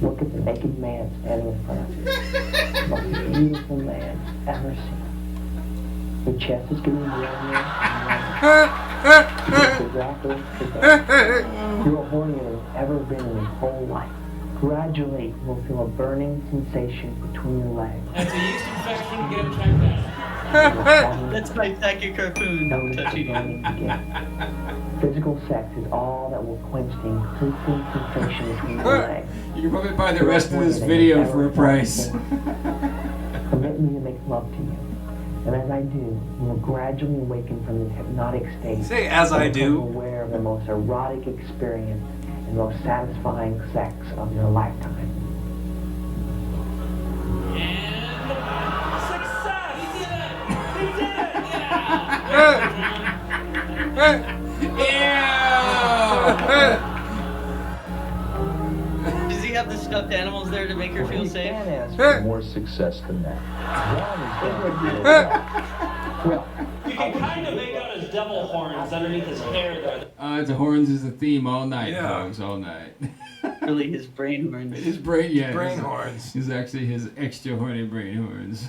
F: Look at the naked man standing in front of you. The most beautiful man ever seen. Your chest is getting warmer and warmer. It's exactly You're hornier than ever been in your whole life. Gradually, you will feel a burning sensation between your legs.
I: That's a yeast infection. Get him checked out.
C: That's my psychic harpoon
F: Notice the
C: touching you.
F: burning begin. Physical sex is all that will quench the increasing sensation between your legs.
B: You can probably buy the rest of this video for a price.
F: Permit me to make love to you. And as I do, you will gradually awaken from the hypnotic state.
A: Say, as I
F: and become
A: do.
F: aware of the most erotic experience and most satisfying sex of your lifetime.
I: Success! He did it! He did it!
C: Does he have the stuffed animals there to make her feel
F: You
C: safe?
F: can't ask for
E: More success than that. John is doing
F: well.
H: You can kind of make out his devil horns underneath his hair there.
B: The horns is a theme all night,
A: Yeah.
B: folks, all night.
C: Really, his brain horns.
B: His brain, yeah.
A: Brain horns.
B: Is actually his extra horny brain horns.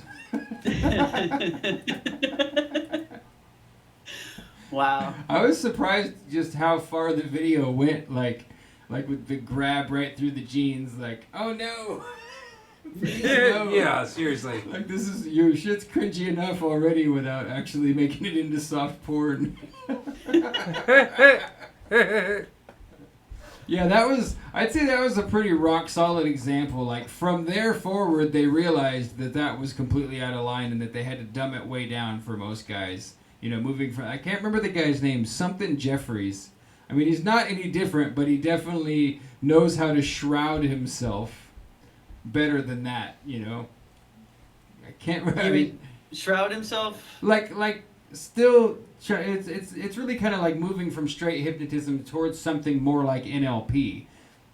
C: Wow.
B: I was surprised just how far the video went, like with the grab right through the jeans, like, oh no! Please, no.
A: Yeah, seriously.
B: Like, this is, your shit's cringy enough already without actually making it into soft porn. Yeah, I'd say that was a pretty rock solid example. Like, from there forward, they realized that was completely out of line and that they had to dumb it way down for most guys. You know, moving from, I can't remember the guy's name, something Jeffries. I mean, he's not any different, but he definitely knows how to shroud himself better than that, you know. I can't remember.
C: You mean shroud himself?
B: Still, it's really kind of like moving from straight hypnotism towards something more like NLP,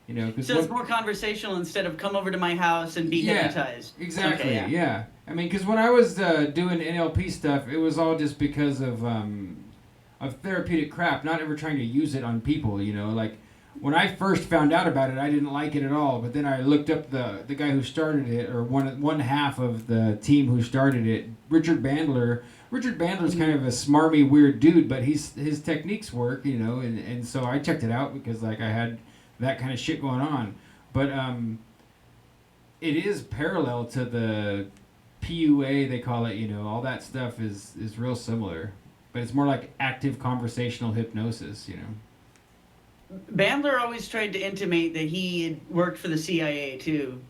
B: you know.
C: So it's more conversational instead of come over to my house and be hypnotized.
B: Exactly.
C: Okay,
B: yeah. I mean, because when I was doing NLP stuff, it was all just because of therapeutic crap, not ever trying to use it on people, you know. Like, when I first found out about it, I didn't like it at all. But then I looked up the guy who started it, or one half of the team who started it, Richard Bandler. Richard Bandler's kind of a smarmy, weird dude, but his techniques work, you know, and so I checked it out because, like, I had that kind of shit going on. But it is parallel to the PUA, they call it, you know, all that stuff is real similar. But it's more like active conversational hypnosis, you know.
C: Bandler always tried to intimate that he had worked for the CIA too,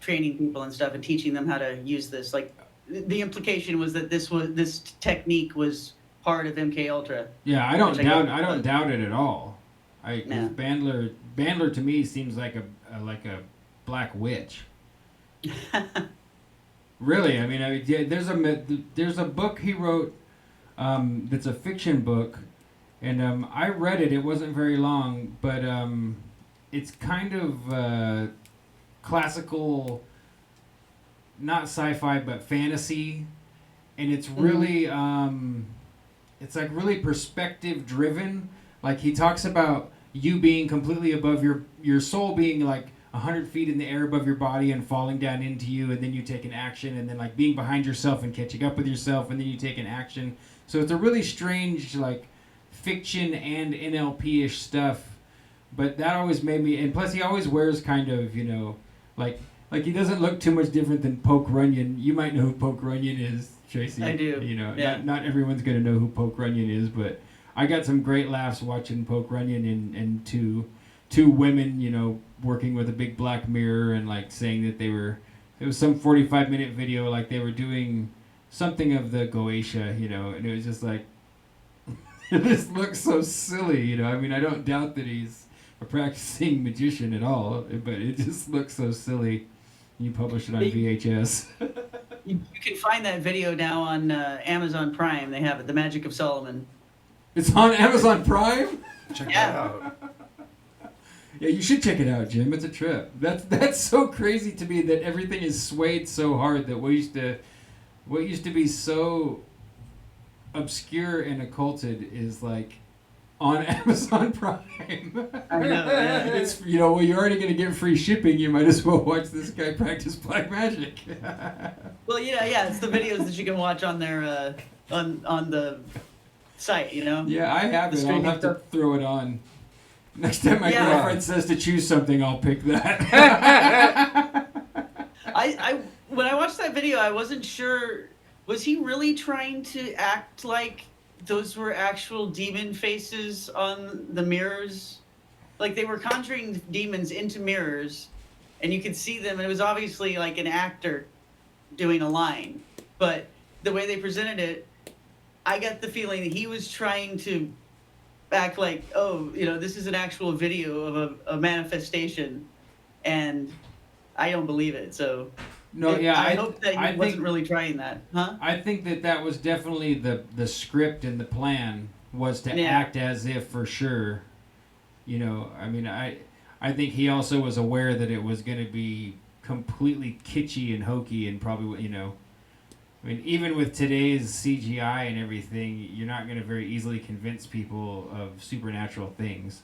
C: training people and stuff and teaching them how to use this. Like, the implication was that this technique was part of MK Ultra.
B: Yeah, I don't doubt it at all.
C: Yeah.
B: Bandler to me seems like a black witch. Really, I mean, yeah, there's a book he wrote that's a fiction book, and I read it. It wasn't very long, but it's kind of classical, not sci-fi, but fantasy, and it's really it's like really perspective driven. Like he talks about you being completely above your soul being like 100 feet in the air above your body and falling down into you, and then you take an action, and then like being behind yourself and catching up with yourself, and then you take an action. So it's a really strange like fiction and NLP-ish stuff, but that always made me. And plus, he always wears kind of like he doesn't look too much different than Poke Runyon. You might know who Poke Runyon is, Tracy.
C: I do. Yeah.
B: Not everyone's gonna know who Poke Runyon is, but I got some great laughs watching Poke Runyon and two women, working with a big black mirror and like saying that it was some 45-minute video, like they were doing something of the Goetia, and it was just like, this looks so silly, I mean, I don't doubt that he's a practicing magician at all, but it just looks so silly. You publish it on VHS.
C: You can find that video now on Amazon Prime. They have it, The Magic of Solomon.
B: It's on Amazon Prime?
A: Check that out.
B: Yeah, you should check it out, Jim. It's a trip. That's so crazy to me that everything is swayed so hard that what used to be so obscure and occulted is like on Amazon Prime.
C: I know. Yeah.
B: It's well, you're already gonna get free shipping. You might as well watch this guy practice black magic.
C: Well, yeah, it's the videos that you can watch on their on the site.
B: Yeah, I have
C: The
B: it. I'll have to throw it on. Next time my girlfriend says to choose something, I'll pick that.
C: I when I watched that video, I wasn't sure. Was he really trying to act like those were actual demon faces on the mirrors? Like they were conjuring demons into mirrors, and you could see them. And it was obviously like an actor doing a line, but the way they presented it, I got the feeling that he was trying to act like, this is an actual video of a manifestation, and I don't believe it. So I hope that he wasn't really trying that, huh?
B: I think that was definitely the script and the plan was to act as if for sure. I mean, I think he also was aware that it was going to be completely kitschy and hokey and probably, I mean, even with today's CGI and everything, you're not going to very easily convince people of supernatural things.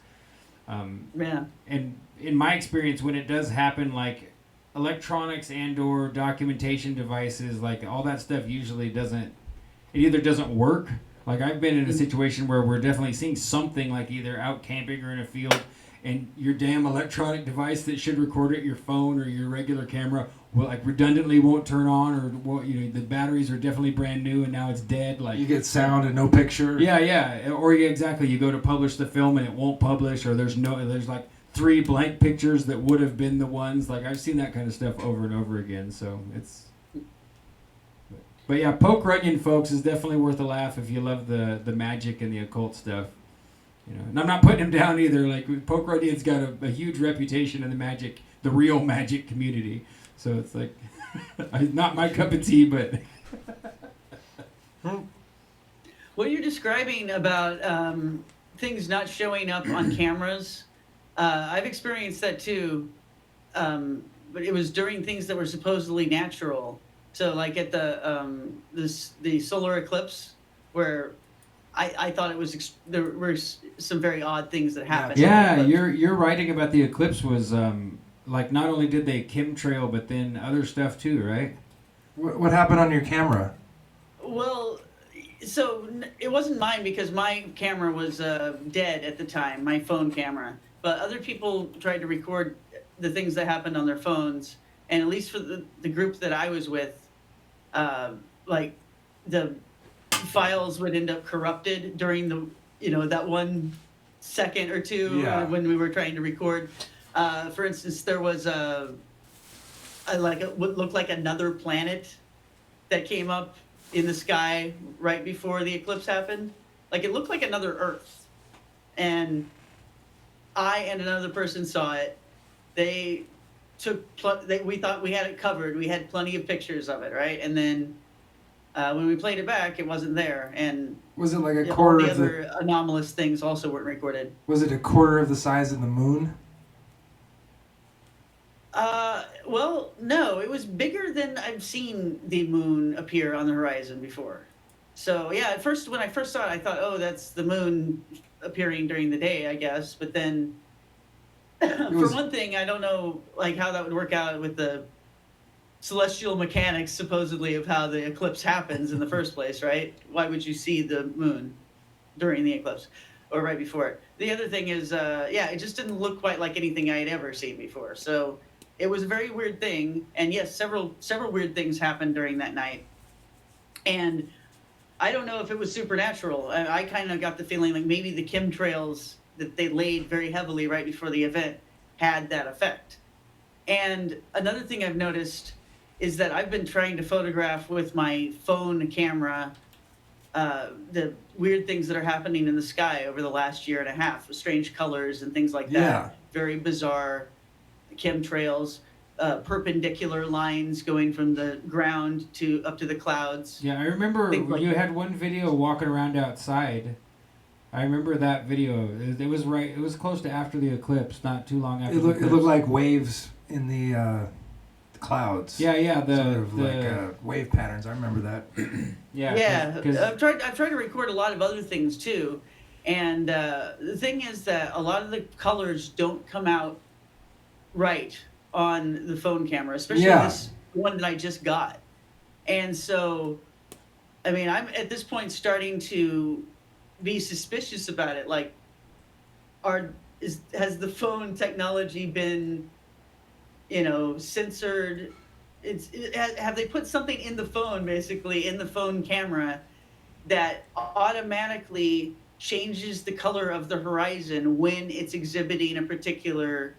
C: Yeah.
B: And in my experience, when it does happen, like electronics and/or documentation devices, like all that stuff usually either doesn't work. Like I've been in a situation where we're definitely seeing something like either out camping or in a field, and your damn electronic device that should record it, your phone or your regular camera, will like redundantly won't turn on, or the batteries are definitely brand new and now it's dead. Like
A: you get sound and no picture.
B: Yeah, or exactly. You go to publish the film and it won't publish, or there's like 3 blank pictures that would have been the ones. Like I've seen that kind of stuff over and over again. So it's. But yeah, Poke Runyon, folks, is definitely worth a laugh if you love the magic and the occult stuff. And I'm not putting him down either. Like Poke Runyon's got a huge reputation in the real magic community. So it's like, not my cup of tea, but.
C: What you're describing about things not showing up on cameras, I've experienced that too, but it was during things that were supposedly natural. So like at the solar eclipse, where I thought it was there were some very odd things that happened.
B: Yeah, your writing about the eclipse was like not only did they chemtrail, but then other stuff too, right?
A: What happened on your camera?
C: Well, so it wasn't mine because my camera was dead at the time, my phone camera. But other people tried to record the things that happened on their phones, and at least for the group that I was with, like the files would end up corrupted during that 1 second or two when we were trying to record. For instance, there was what looked like another planet that came up in the sky right before the eclipse happened. Like it looked like another Earth, and I and another person saw it. They we thought we had it covered. We had plenty of pictures of it, right? And then when we played it back, it wasn't there. And
A: Was it like a
C: all
A: quarter
C: the
A: of the?
C: other anomalous things also weren't recorded.
A: Was it a quarter of the size of the moon?
C: Well, no, it was bigger than I've seen the moon appear on the horizon before. So yeah, at first when I first saw it, I thought, oh, that's the moon appearing during the day, I guess. But then, for one thing, I don't know like how that would work out with the celestial mechanics supposedly of how the eclipse happens in the first place, right? Why would you see the moon during the eclipse or right before it? The other thing is, yeah, it just didn't look quite like anything I had ever seen before. So it was a very weird thing. And yes, several weird things happened during that night. And I don't know if it was supernatural. I kind of got the feeling like maybe the chemtrails that they laid very heavily right before the event had that effect. And another thing I've noticed is that I've been trying to photograph with my phone camera the weird things that are happening in the sky over the last year and a half, strange colors and things like that.
A: Yeah.
C: Very bizarre chemtrails, perpendicular lines going from the ground to up to the clouds.
B: Yeah, I remember
C: Things
B: you
C: like-
B: had one video walking around outside. I remember that video. It was right. It was close to after the eclipse, not too long after.
A: It
B: the
A: looked
B: eclipse.
A: like waves in the clouds.
B: Yeah, yeah.
A: Sort of like wave patterns. I remember that.
B: yeah.
C: Yeah,
B: 'cause-
C: I've tried to record a lot of other things too, and the thing is that a lot of the colors don't come out right on the phone camera, especially
A: Yeah.
C: this one that I just got. And so, I mean, I'm at this point starting to be suspicious about it. Like, has the phone technology been, censored? Have they put something in the phone, basically in the phone camera, that automatically changes the color of the horizon when it's exhibiting a particular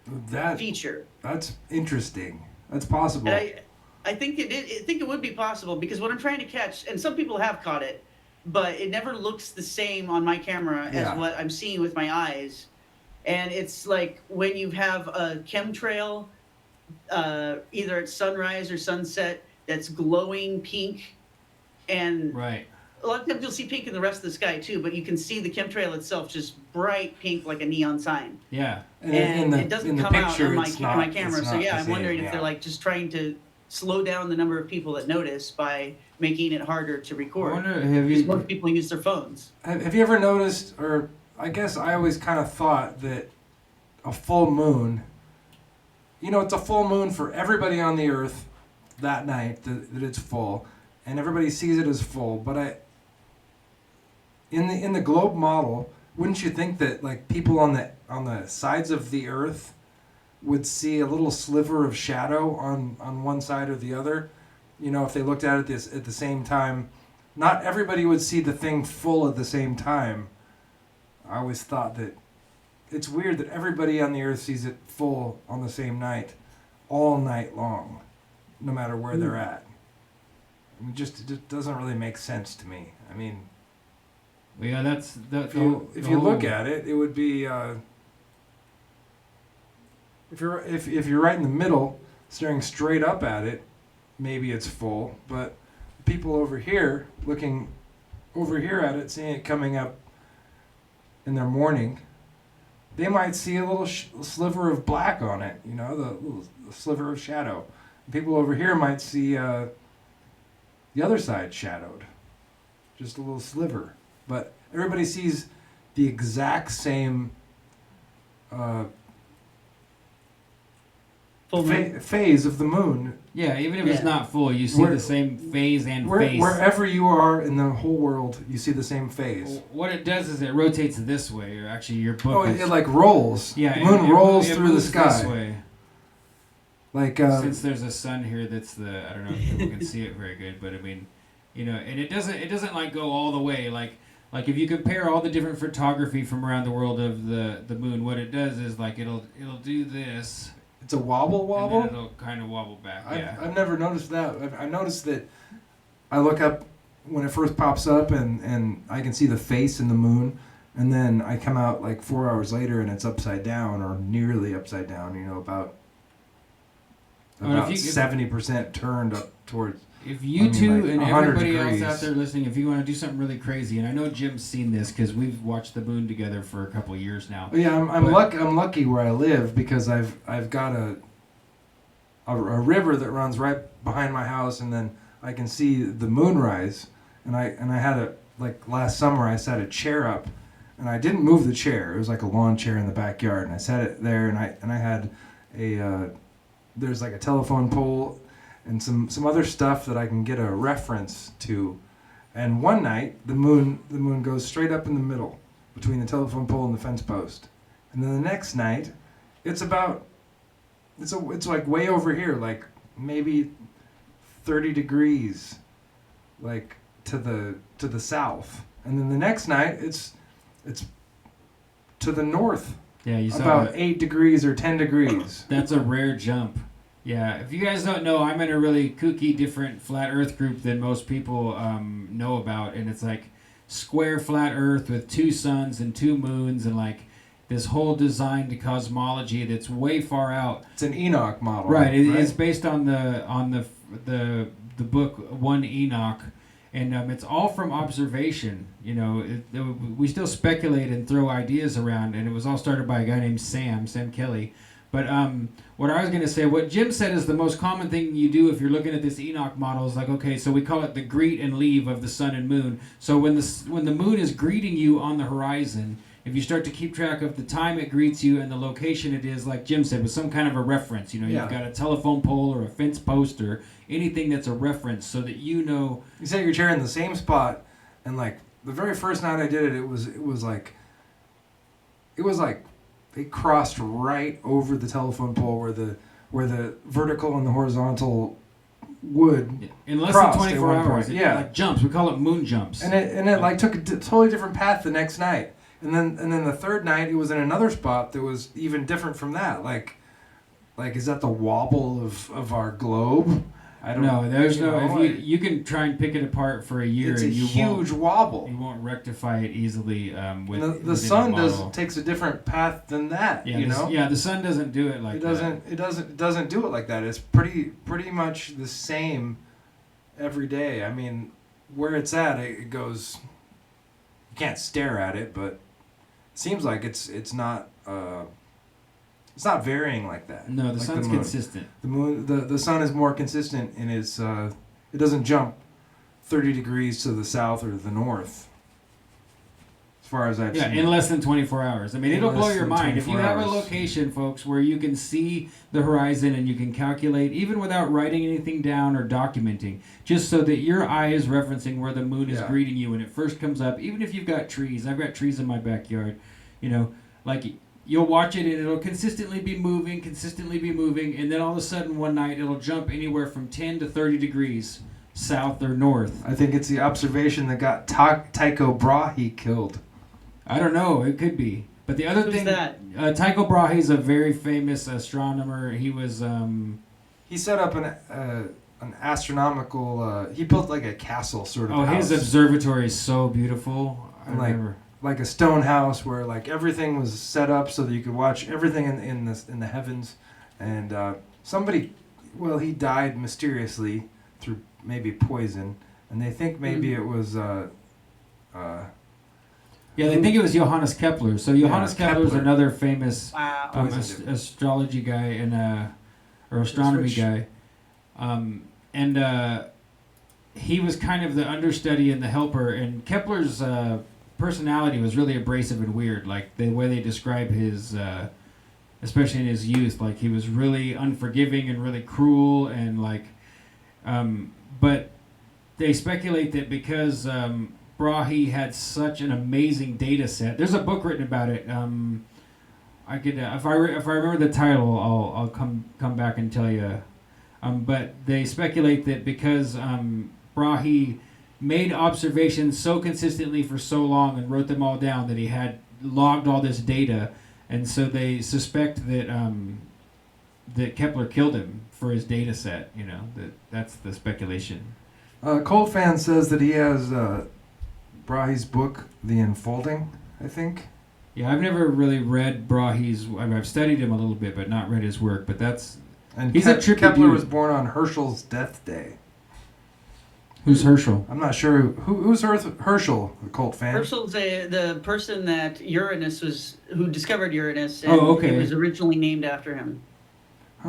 C: feature?
A: That's interesting. That's possible.
C: And I think it would be possible, because what I'm trying to catch, and some people have caught it, but it never looks the same on my camera as what I'm seeing with my eyes. And it's like when you have a chemtrail, either at sunrise or sunset, that's glowing pink, and
B: right.
C: A lot of times you'll see pink in the rest of the sky too, but you can see the chemtrail itself just bright pink like a neon sign.
B: Yeah.
C: And it doesn't come out on my camera. So yeah, I'm wondering if
A: yeah.
C: they're like just trying to slow down the number of people that notice by making it harder to record.
B: I wonder,
C: Because most people use their phones.
A: Have you ever noticed, or I guess I always kind of thought that a full moon, it's a full moon for everybody on the earth that night, that it's full, and everybody sees it as full. But in the globe model, wouldn't you think that like people on the sides of the earth would see a little sliver of shadow on one side or the other? If they looked at it at the same time, not everybody would see the thing full at the same time. I always thought that it's weird that everybody on the earth sees it full on the same night, all night long, no matter where they're at. It just doesn't really make sense to me. I mean,
B: well, yeah, that's
A: if you look at it, it would be if you're right in the middle, staring straight up at it, maybe it's full. But people over here looking over here at it, seeing it coming up in their morning, they might see a little sliver of black on it. The little sliver of shadow. People over here might see the other side shadowed, just a little sliver. But everybody sees the exact same phase of the moon.
B: Yeah, even if it's not full, you see the same phase and phase.
A: Wherever you are in the whole world, you see the same phase.
B: What it does is it rotates this way, or actually your book.
A: Oh, it like rolls.
B: Yeah,
A: the moon rolls
B: it
A: through the
B: moves
A: sky.
B: This way.
A: Like
B: since there's a sun here, that's I don't know if people can see it very good, but I mean, and it doesn't like go all the way. Like if you compare all the different photography from around the world of the moon, what it does is like it'll do this.
A: It's a wobble.
B: And then it'll kind of wobble back.
A: I've never noticed that. I've noticed that I look up when it first pops up and I can see the face in the moon, and then I come out like 4 hours later and it's upside down or nearly upside down. You know, about
B: Well, if you-
A: 70% turned up towards.
B: If you
A: I mean,
B: two
A: like
B: and
A: 100
B: everybody else
A: degrees.
B: out there listening, if you want to do something really crazy, and I know Jim's seen this because we've watched the moon together for a couple of years now.
A: Yeah, I'm lucky where I live because I've got a river that runs right behind my house, and then I can see the moonrise. And I had like last summer I set a chair up, and I didn't move the chair. It was like a lawn chair in the backyard, and I set it there, and I had there's like a telephone pole and some other stuff that I can get a reference to. And one night the moon goes straight up in the middle between the telephone pole and the fence post. And then the next night it's like way over here, like maybe 30 degrees like to the south. And then the next night it's to the north.
B: Yeah, you saw
A: about
B: it.
A: 8 degrees or 10 degrees.
B: That's a rare jump. Yeah, if you guys don't know, I'm in a really kooky, different flat Earth group than most people know about, and it's like square flat Earth with 2 suns and 2 moons, and like this whole design to cosmology that's way far out.
A: It's an Enoch model,
B: right? It's based on the book One Enoch, and it's all from observation. You know, we still speculate and throw ideas around, and it was all started by a guy named Sam Kelly. But what I was going to say, what Jim said is the most common thing you do if you're looking at this Enoch model is like, okay, so we call it the greet and leave of the sun and moon. So when the moon is greeting you on the horizon, if you start to keep track of the time it greets you and the location it is, like Jim said, with some kind of a reference, you know, you've got a telephone pole or a fence post or anything that's a reference so that you know.
A: You set your chair in the same spot, and like the very first night I did it, it was like it crossed right over the telephone pole where the vertical and the horizontal would
B: in less
A: crossed
B: than 24
A: at one
B: hours.
A: point.
B: It like jumps. We call it moon jumps.
A: And it like took a totally different path the next night. And then the third night it was in another spot that was even different from that. Like is that the wobble of our globe? I don't know.
B: No, there's no. If you can try and pick it apart for a year,
A: it's
B: and
A: a
B: you
A: huge wobble.
B: You won't rectify it easily.
A: The sun takes a different path than that.
B: Yeah,
A: you know.
B: Yeah, the sun doesn't do it like that.
A: It doesn't do it like that. It's pretty much the same every day. I mean, where it's at, it goes. You can't stare at it, but it seems like it's not. It's not varying like that.
B: No, the
A: like
B: sun's consistent.
A: The moon, the sun is more consistent in its. It doesn't jump 30 degrees to the south or the north. As far as I've seen.
B: Yeah, in less than 24 hours. I mean, it'll blow your mind. If you have a location, folks, where you can see the horizon and you can calculate, even without writing anything down or documenting, just so that your eye is referencing where the moon is greeting you when it first comes up, even if you've got trees. I've got trees in my backyard, you know, like you'll watch it and it'll consistently be moving, and then all of a sudden one night it'll jump anywhere from 10 to 30 degrees south or north.
A: I think it's the observation that got Tycho Brahe killed.
B: I don't know. It could be. But the other
C: Who's
B: thing,
C: that?
B: Tycho Brahe is a very famous astronomer. He was.
A: He set up an astronomical. He built like a castle sort of.
B: Oh,
A: house.
B: his observatory is so beautiful. I
A: like
B: remember.
A: Like a stone house where like everything was set up so that you could watch everything in the heavens, and somebody, well, he died mysteriously through maybe poison, and they think maybe it was.
B: Yeah, they think it was Johannes Kepler. So Johannes Kepler is
A: Kepler.
B: another famous astrology guy and or astronomy guy, and he was kind of the understudy and the helper. And Kepler's personality was really abrasive and weird. Like the way they describe his, especially in his youth, like he was really unforgiving and really cruel and like. But they speculate that because. Brahe had such an amazing data set. There's a book written about it. I could, if I remember the title, I'll come back and tell you. But they speculate that because Brahe made observations so consistently for so long and wrote them all down that he had logged all this data, and so they suspect that that Kepler killed him for his data set. You know, that's the speculation.
A: Cold Fan says that he has. Brahe's book, The Unfolding, I think.
B: Yeah, I've never really read Brahe's. I mean, I've studied him a little bit, but not read his work. But that's
A: And
B: he's a trippy
A: Kepler
B: dude.
A: was born on Herschel's death day.
B: Who's Herschel?
A: I'm not sure who's Herschel, a cult fan.
C: Herschel's the person that who discovered Uranus, and
B: Oh, okay.
C: it was originally named after him.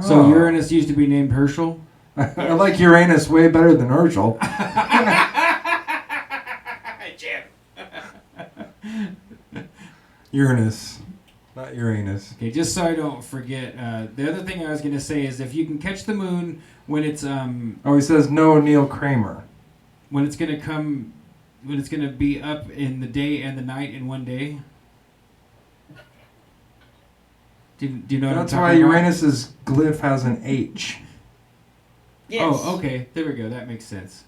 B: So
A: Oh.
B: Uranus used to be named Herschel.
A: I like Uranus way better than Herschel. Uranus, not Uranus.
B: Okay, just so I don't forget, the other thing I was gonna say is if you can catch the moon when it's
A: Oh, he says no Neil Kramer.
B: when it's gonna be up in the day and the night in one day. Do you know
A: That's
B: what I'm
A: why
B: talking about?
A: Uranus's glyph has an H.
C: Yes.
B: Oh, okay. There we go. That makes sense.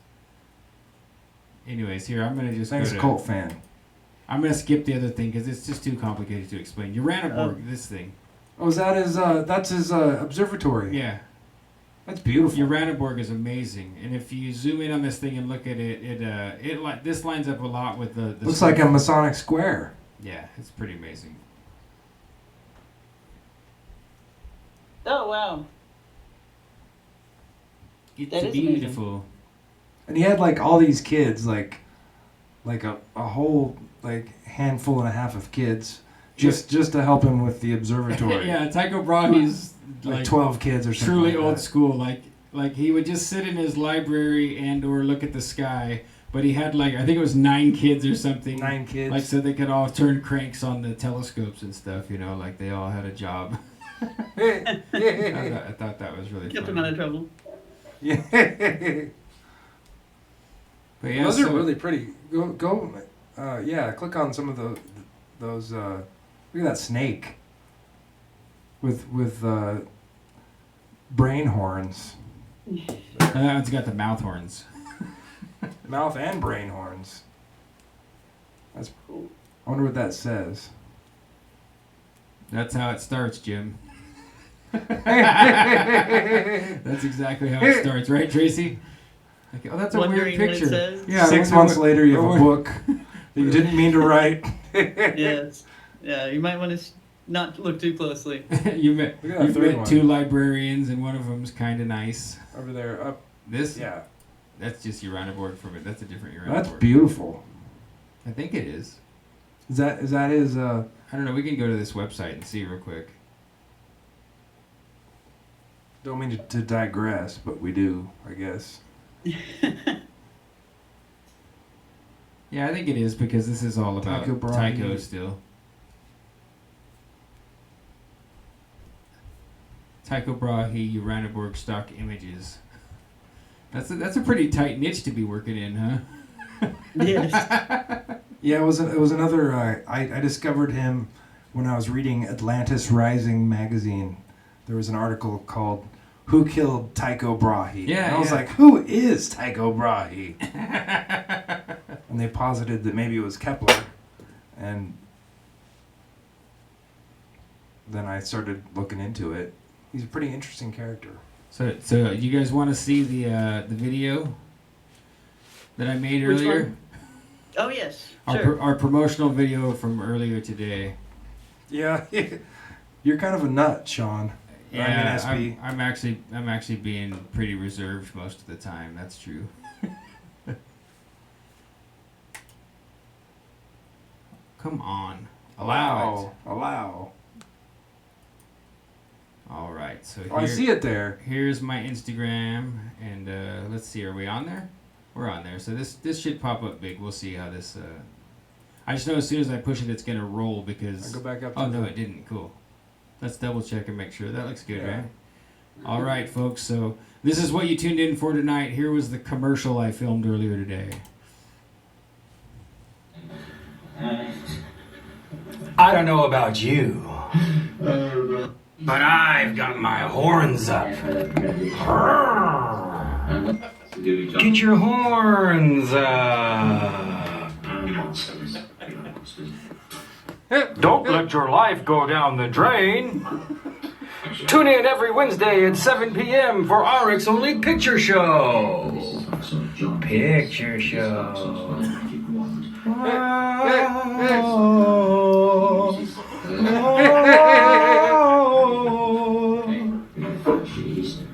B: Anyways, here I'm gonna just
A: Thanks,
B: go to,
A: cult fan.
B: I'm gonna skip the other thing because it's just too complicated to explain. Uraniborg, this thing.
A: Oh, is that his? That's his observatory.
B: Yeah.
A: That's beautiful.
B: Uraniborg is amazing, and if you zoom in on this thing and look at it, this lines up a lot with the
A: Looks like a Masonic square.
B: Yeah, it's pretty amazing.
C: Oh wow.
B: It's
C: That is amazing.
B: beautiful.
A: And he had like all these kids, like a whole like handful and a half of kids, just to help him with the observatory.
B: Yeah, Tycho Brahe's
A: like 12 kids or something.
B: truly
A: like
B: old
A: that.
B: school. Like he would just sit in his library and or look at the sky. But he had I think it was 9 kids or something.
A: 9 kids.
B: Like so they could all turn cranks on the telescopes and stuff. Like they all had a job. I thought that was really
C: Kept
B: funny.
C: him out of trouble.
A: Yeah.
B: But yeah,
A: Those are
B: so-
A: really pretty. Go. Yeah, click on some of those. Look at that snake. With brain horns,
B: And that one's got the mouth horns.
A: mouth and brain horns. That's cool. I wonder what that says.
B: That's how it starts, Jim.
A: That's
B: That's exactly how it starts, right, Tracy? Like, oh, that's a
C: Wondering
B: weird
C: what it
B: picture.
C: says?
B: Yeah, I
A: 6
B: wonder
A: months
B: what-
A: later, you have
B: I
A: a
B: wonder-
A: book that you didn't mean to write.
C: Yes. Yeah, you might want to not look too closely.
B: you met
A: Look at that
B: you've
A: third
B: met
A: one.
B: 2 librarians, and one of them's kind of nice.
A: Over there, up.
B: This,
A: Yeah,
B: that's just Uraniborg from it. That's a different Uraniborg.
A: that's beautiful.
B: I think it is.
A: Is that his?
B: I don't know. We can go to this website and see real quick.
A: Don't mean to digress, but we do, I guess.
B: Yeah, I think it is because this is all about
A: Tycho Brahe.
B: Tycho still. Tycho Brahe, Uraniborg stock images. That's a pretty tight niche to be working in, huh?
C: Yes.
A: Yeah, it was another. I discovered him when I was reading Atlantis Rising magazine. There was an article called "Who Killed Tycho Brahe?"
B: Yeah,
A: and I was
B: yeah.
A: like, "Who is Tycho Brahe?" And they posited that maybe it was Kepler, and then I started looking into it. He's a pretty interesting character.
B: So you guys want to see the video that I made
C: Which
B: earlier?
C: one? Oh yes.
B: Our,
C: Sure.
B: our promotional video from earlier today.
A: Yeah, you're kind of a nut, Sean.
B: Yeah,
A: I mean, SB.
B: I'm actually being pretty reserved most of the time. That's true. Come on, allow it.
A: Allow.
B: All right, so
A: Oh, I see it there.
B: Here's my Instagram, and let's see, are we on there? We're on there. So this should pop up big. We'll see how this. I just know as soon as I push it, it's gonna roll because.
A: I go back up.
B: Oh
A: to
B: no,
A: the-
B: it didn't. Cool. Let's double check and make sure that looks good,
A: Yeah.
B: right? All right, folks. So this is what you tuned in for tonight. Here was the commercial I filmed earlier today.
D: I don't know about you, but I've got my horns up. Get your horns up. Don't let your life go down the drain. Tune in every Wednesday at 7 p.m. for RX Only Picture Show. Picture Show.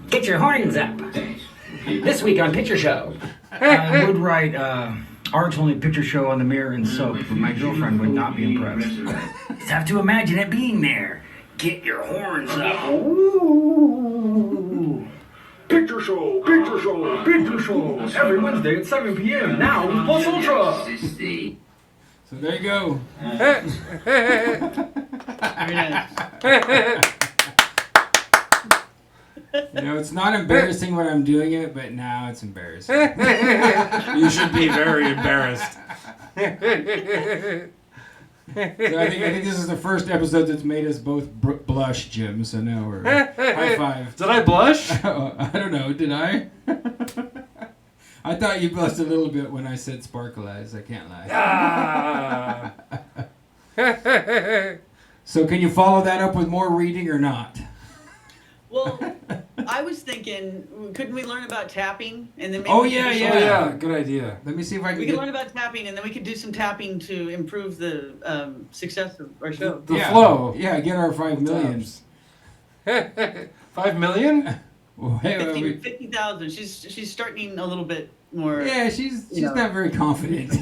D: Get your horns up. This week on Picture Show. I would write Art's only picture show on the mirror and soap, but my girlfriend would not be impressed. Just have to imagine it being there. Get your horns up. Ooh. Picture Show, Picture Show, Picture Show. Every Wednesday at 7 p.m. Now with Plus Ultra.
B: So there you go.
C: Very nice.
B: You know, it's not embarrassing when I'm doing it, but now it's embarrassing.
A: You should be very embarrassed.
B: So I think this is the first episode that's made us both blush, Jim. So now we're high five.
A: Did I blush?
B: I don't know. Did I? I thought you blushed a little bit when I said sparkle eyes. I can't lie. So can you follow that up with more reading or not?
C: Well, I was thinking, couldn't we learn about tapping and then maybe
B: Oh,
C: we could
B: yeah,
C: do
B: yeah.
C: some-
A: Yeah, good idea.
B: Let me see if I can.
C: We could learn about tapping and then we could do some tapping to improve the success of our show.
A: The flow.
B: Yeah, get our 5 million.
A: 5 million?
B: Wait.
C: 50,000. She's starting a little bit more.
B: Yeah, she's
C: you know.
B: not very confident.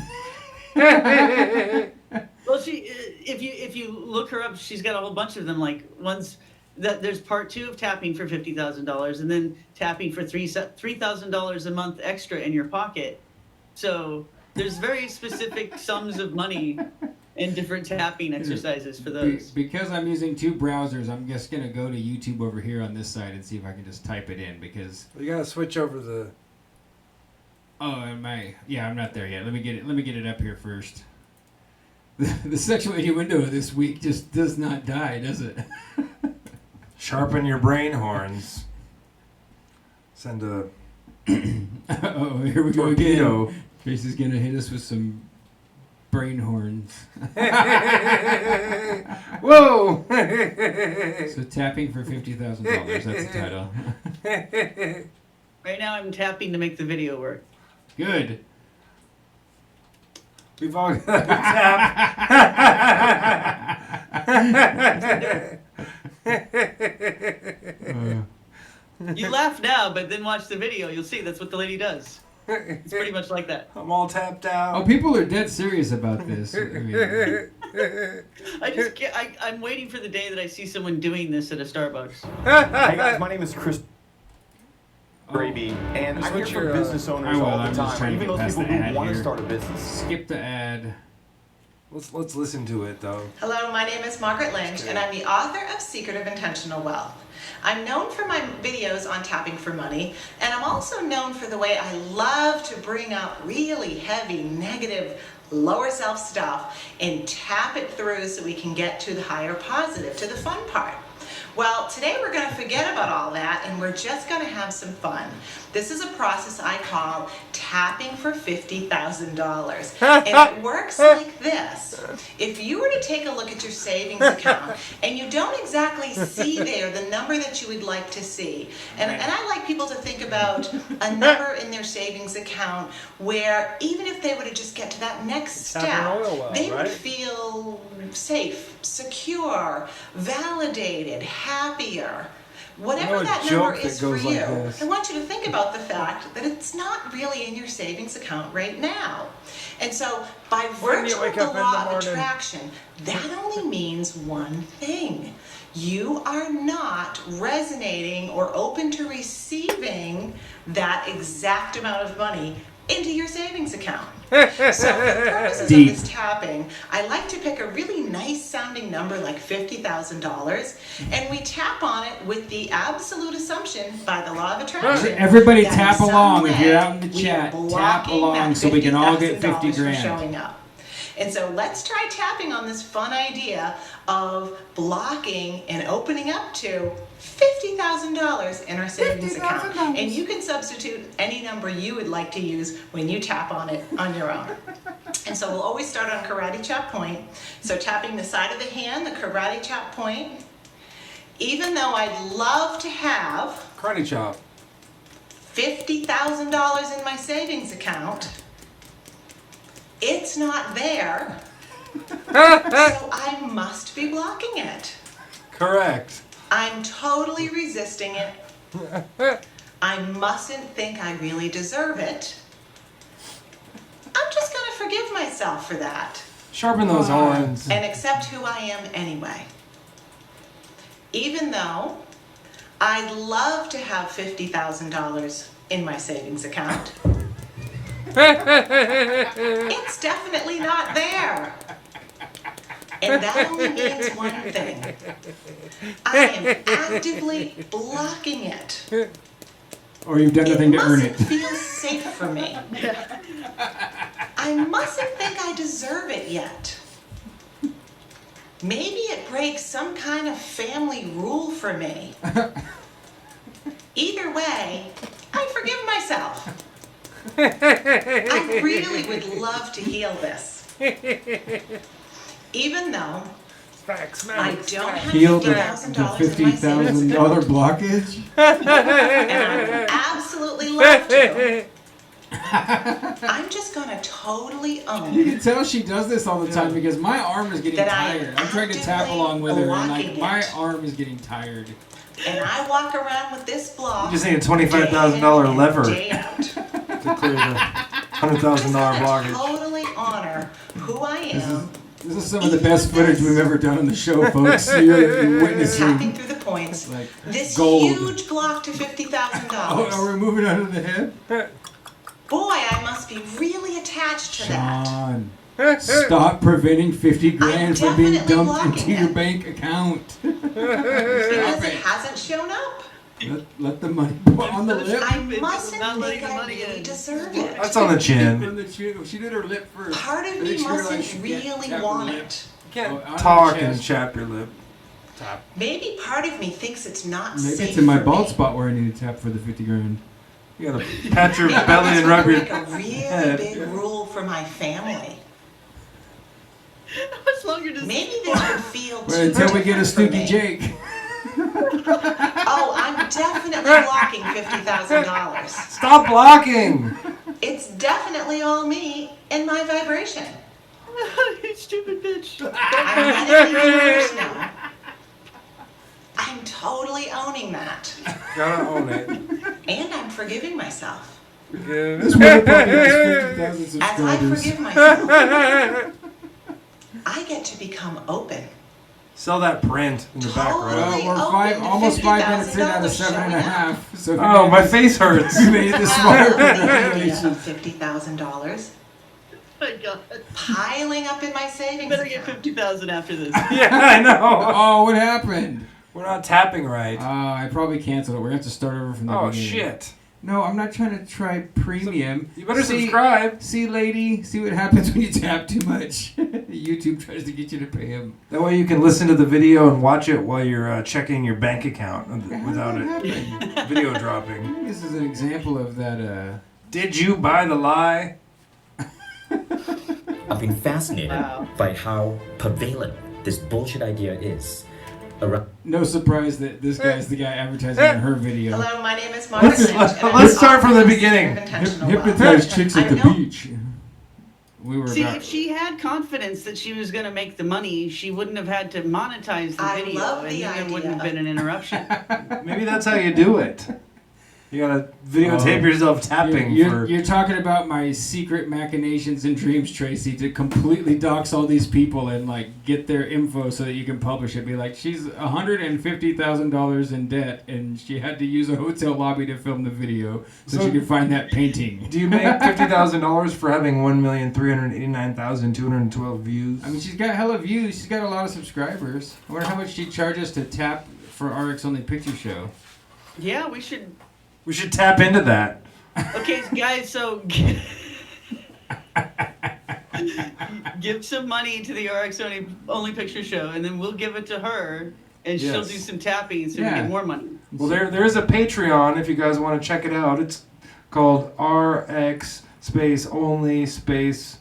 C: Well, if you look her up, she's got a whole bunch of them. Like ones that there's part 2 of tapping for $50,000, and then tapping for $3,000 a month extra in your pocket. So there's very specific sums of money and different tapping exercises for those.
B: Because I'm using 2 browsers, I'm just gonna go to YouTube over here on this side and see if I can just type it in because.
A: You gotta switch over the.
B: Oh, am I? Yeah, I'm not there yet. Let me get it up here first. The sexual innuendo this week just does not die, does it?
A: Sharpen your brain horns. Send a
B: Oh, here we go
A: torpedo.
B: again. Tracy's gonna hit us with some brain horns.
A: Whoa!
B: So tapping for $50,000. That's the title.
C: Right now, I'm tapping to make the video work.
B: Good.
A: We've all got to tap.
C: You laugh now, but then watch the video. You'll see that's what the lady does. It's pretty much like that.
A: I'm all tapped out.
B: Oh, people are dead serious about this. I mean,
C: I just can't, I'm waiting for the day that I see someone doing this at a Starbucks.
J: Hey guys, my name is Chris Brahe, and
A: Just
J: I'm here
A: what's
J: for
A: your,
J: business owners
B: well,
J: all
B: I'm
J: the
B: just
J: time,
B: trying to
J: even
B: get
J: those
B: past
J: people
B: the
J: who
B: ad
J: want to
B: here.
J: start a business.
B: skip the ad.
A: Let's listen to it though.
K: Hello, my name is Margaret Lynch, and I'm the author of Secret of Intentional Wealth. I'm known for my videos on tapping for money, and I'm also known for the way I love to bring up really heavy, negative, lower self stuff and tap it through so we can get to the higher positive, to the fun part. Well, today we're going to forget about all that and we're just going to have some fun. This is a process I call tapping for $50,000. And it works like this. If you were to take a look at your savings account and you don't exactly see there the number that you would like to see, and I like people to think about a number in their savings account where even if they were to just get to that next step, they would feel safe, secure, validated, happier. Whatever that number is for you, I want you to think about the fact that it's not really in your savings account right now. And so by virtue of the law of attraction, that only means one thing. You are not resonating or open to receiving that exact amount of money into your savings account. So for the purposes of this tapping, I like to pick a really nice sounding number like $50,000 and we tap on it with the absolute assumption by the law of attraction.
B: Everybody
K: that
B: tap
K: in some
B: along if you're
K: way
B: out in the
K: we
B: chat.
K: are
B: Tap
K: blocking
B: along
K: that
B: so we can all get 50
K: $50,000 from
B: grand.
K: showing up. And so let's try tapping on this fun idea of blocking and opening up to $50,000 in our savings account. And you can substitute any number you would like to use when you tap on it on your own. And so we'll always start on karate chop point. So tapping the side of the hand, the karate chop point. Even though I'd love to have
A: Karate chop.
K: $50,000 in my savings account, it's not there So I must be blocking it.
A: Correct.
K: I'm totally resisting it. I mustn't think I really deserve it. I'm just going to forgive myself for that.
A: Sharpen those horns.
K: And accept who I am anyway. Even though I'd love to have $50,000 in my savings account. It's definitely not there. And that only means one thing. I am actively blocking it.
B: Or you've done nothing to earn it.
K: It mustn't feel safe for me. I mustn't think I deserve it yet. Maybe it breaks some kind of family rule for me. Either way, I forgive myself. I really would love to heal this. Even though I don't have
B: Heal the
K: $50,000 in my savings
B: $50,000
K: account,
B: blockage.
K: and I would absolutely love to. I'm just gonna totally own
B: You can tell she does this all the time because my arm is getting
K: That I
B: tired. I'm trying to tap along with her, and like
K: blocking
B: my
K: it.
B: arm is getting tired.
K: and I walk around with this block.
A: You just need a $25,000 lever
K: day out.
A: to clear the $100,000 blockage.
K: Totally honor who I am.
B: This is some of the best footage we've ever done on the show, folks. You're witnessing
K: Tapping through the points.
B: like
K: This
B: gold.
K: huge block to $50,000.
B: Oh, are we moving under the head?
K: Boy, I must be really attached to that.
B: Sean, stop preventing 50 grand from being
K: definitely
B: dumped
K: blocking
B: into your
K: it.
B: bank account.
K: Because it hasn't shown up.
B: Let the money go on the lip.
K: I mustn't think I really deserve it.
A: That's on the chin.
B: From the chin. She did her lip first.
K: Part of
B: And
K: me
B: then she realized
K: mustn't
B: she can't
K: really
B: tap her
K: want
B: lip.
K: it.
A: You can't
B: Oh, on
A: talk
B: the
A: and
B: chest.
A: chap your lip.
K: Maybe part of me thinks it's not
B: Maybe
K: safe
B: it's in my
K: for
B: bald
K: me.
B: spot where I need to tap for the 50 grand.
A: You gotta pat your
K: Maybe
A: belly
K: that's
A: and
K: gonna
A: rub your
K: make a really
A: head.
K: big rule for my family.
C: How much longer does
K: Maybe this would feel too
B: Wait until we get a
K: different for
B: Stooky
K: me.
B: Jake.
K: Oh, I'm definitely blocking $50,000.
A: Stop blocking!
K: It's definitely all me and my vibration.
C: You stupid bitch.
K: I'm letting the universe know. I'm totally owning that.
A: Gotta own it.
K: And I'm forgiving myself.
B: This woman probably has 50,000
K: As I
B: subscribers.
K: forgive myself, I get to become open.
A: Sell that print in the background.
K: Totally.
B: Well, we're almost 5 minutes in out of 7.5. So
A: Oh, my face hurts.
B: You made it this far.
K: I love the idea
B: Congratulations.
K: of $50,000
C: My God.
K: piling up in my savings
C: Better get
K: account.
C: 50,000 after this.
A: Yeah, I know.
B: Oh, what happened?
A: We're not tapping right.
B: I probably canceled it. We're going to have to start over from the
A: Oh,
B: beginning.
A: shit.
B: No, I'm not trying to try premium.
A: You better subscribe.
B: See, lady, see what happens when you tap too much. YouTube tries to get you to pay him.
A: That way you can listen to the video and watch it while you're checking your bank account without
B: What
A: it
B: happened?
A: video dropping.
B: This is an example of that.
A: Did you buy the lie?
L: I've been fascinated
C: Wow.
L: by how prevalent this bullshit idea is.
B: No surprise that this guy's the guy advertising on her video.
K: Hello, my name is Margaret Lynch, and I'm
A: let's
K: the
A: start from
K: author
A: the
K: of
A: beginning.
K: Secret of Intentional Wealth.
B: Hypnotize chicks at
K: I
B: the
K: know-
B: beach. We were
C: See,
B: about.
C: if she had confidence that she was going to make the money, she wouldn't have had to monetize the
K: I
C: video,
K: love
C: and
K: the
C: then there wouldn't have
K: idea.
C: been an interruption.
A: Maybe that's how you do it. You gotta videotape yourself tapping
B: You're talking about my secret machinations and dreams, Tracy, to completely dox all these people and like get their info so that you can publish it. Be like, she's $150,000 in debt, and she had to use a hotel lobby to film the video so she could find that painting.
A: Do you make $50,000 for having 1,389,212 views?
B: I mean, she's got hella views. She's got a lot of subscribers. I wonder how much she charges to tap for RX Only Picture Show.
C: Yeah, we should.
A: We should tap into that.
C: Okay, guys, so give some money to the RX Only Picture Show, and then we'll give it to her, and she'll
A: Yes.
C: do some tapping so we
B: Yeah.
C: get more money.
A: Well, there is a Patreon if you guys want to check it out. It's called RX space only space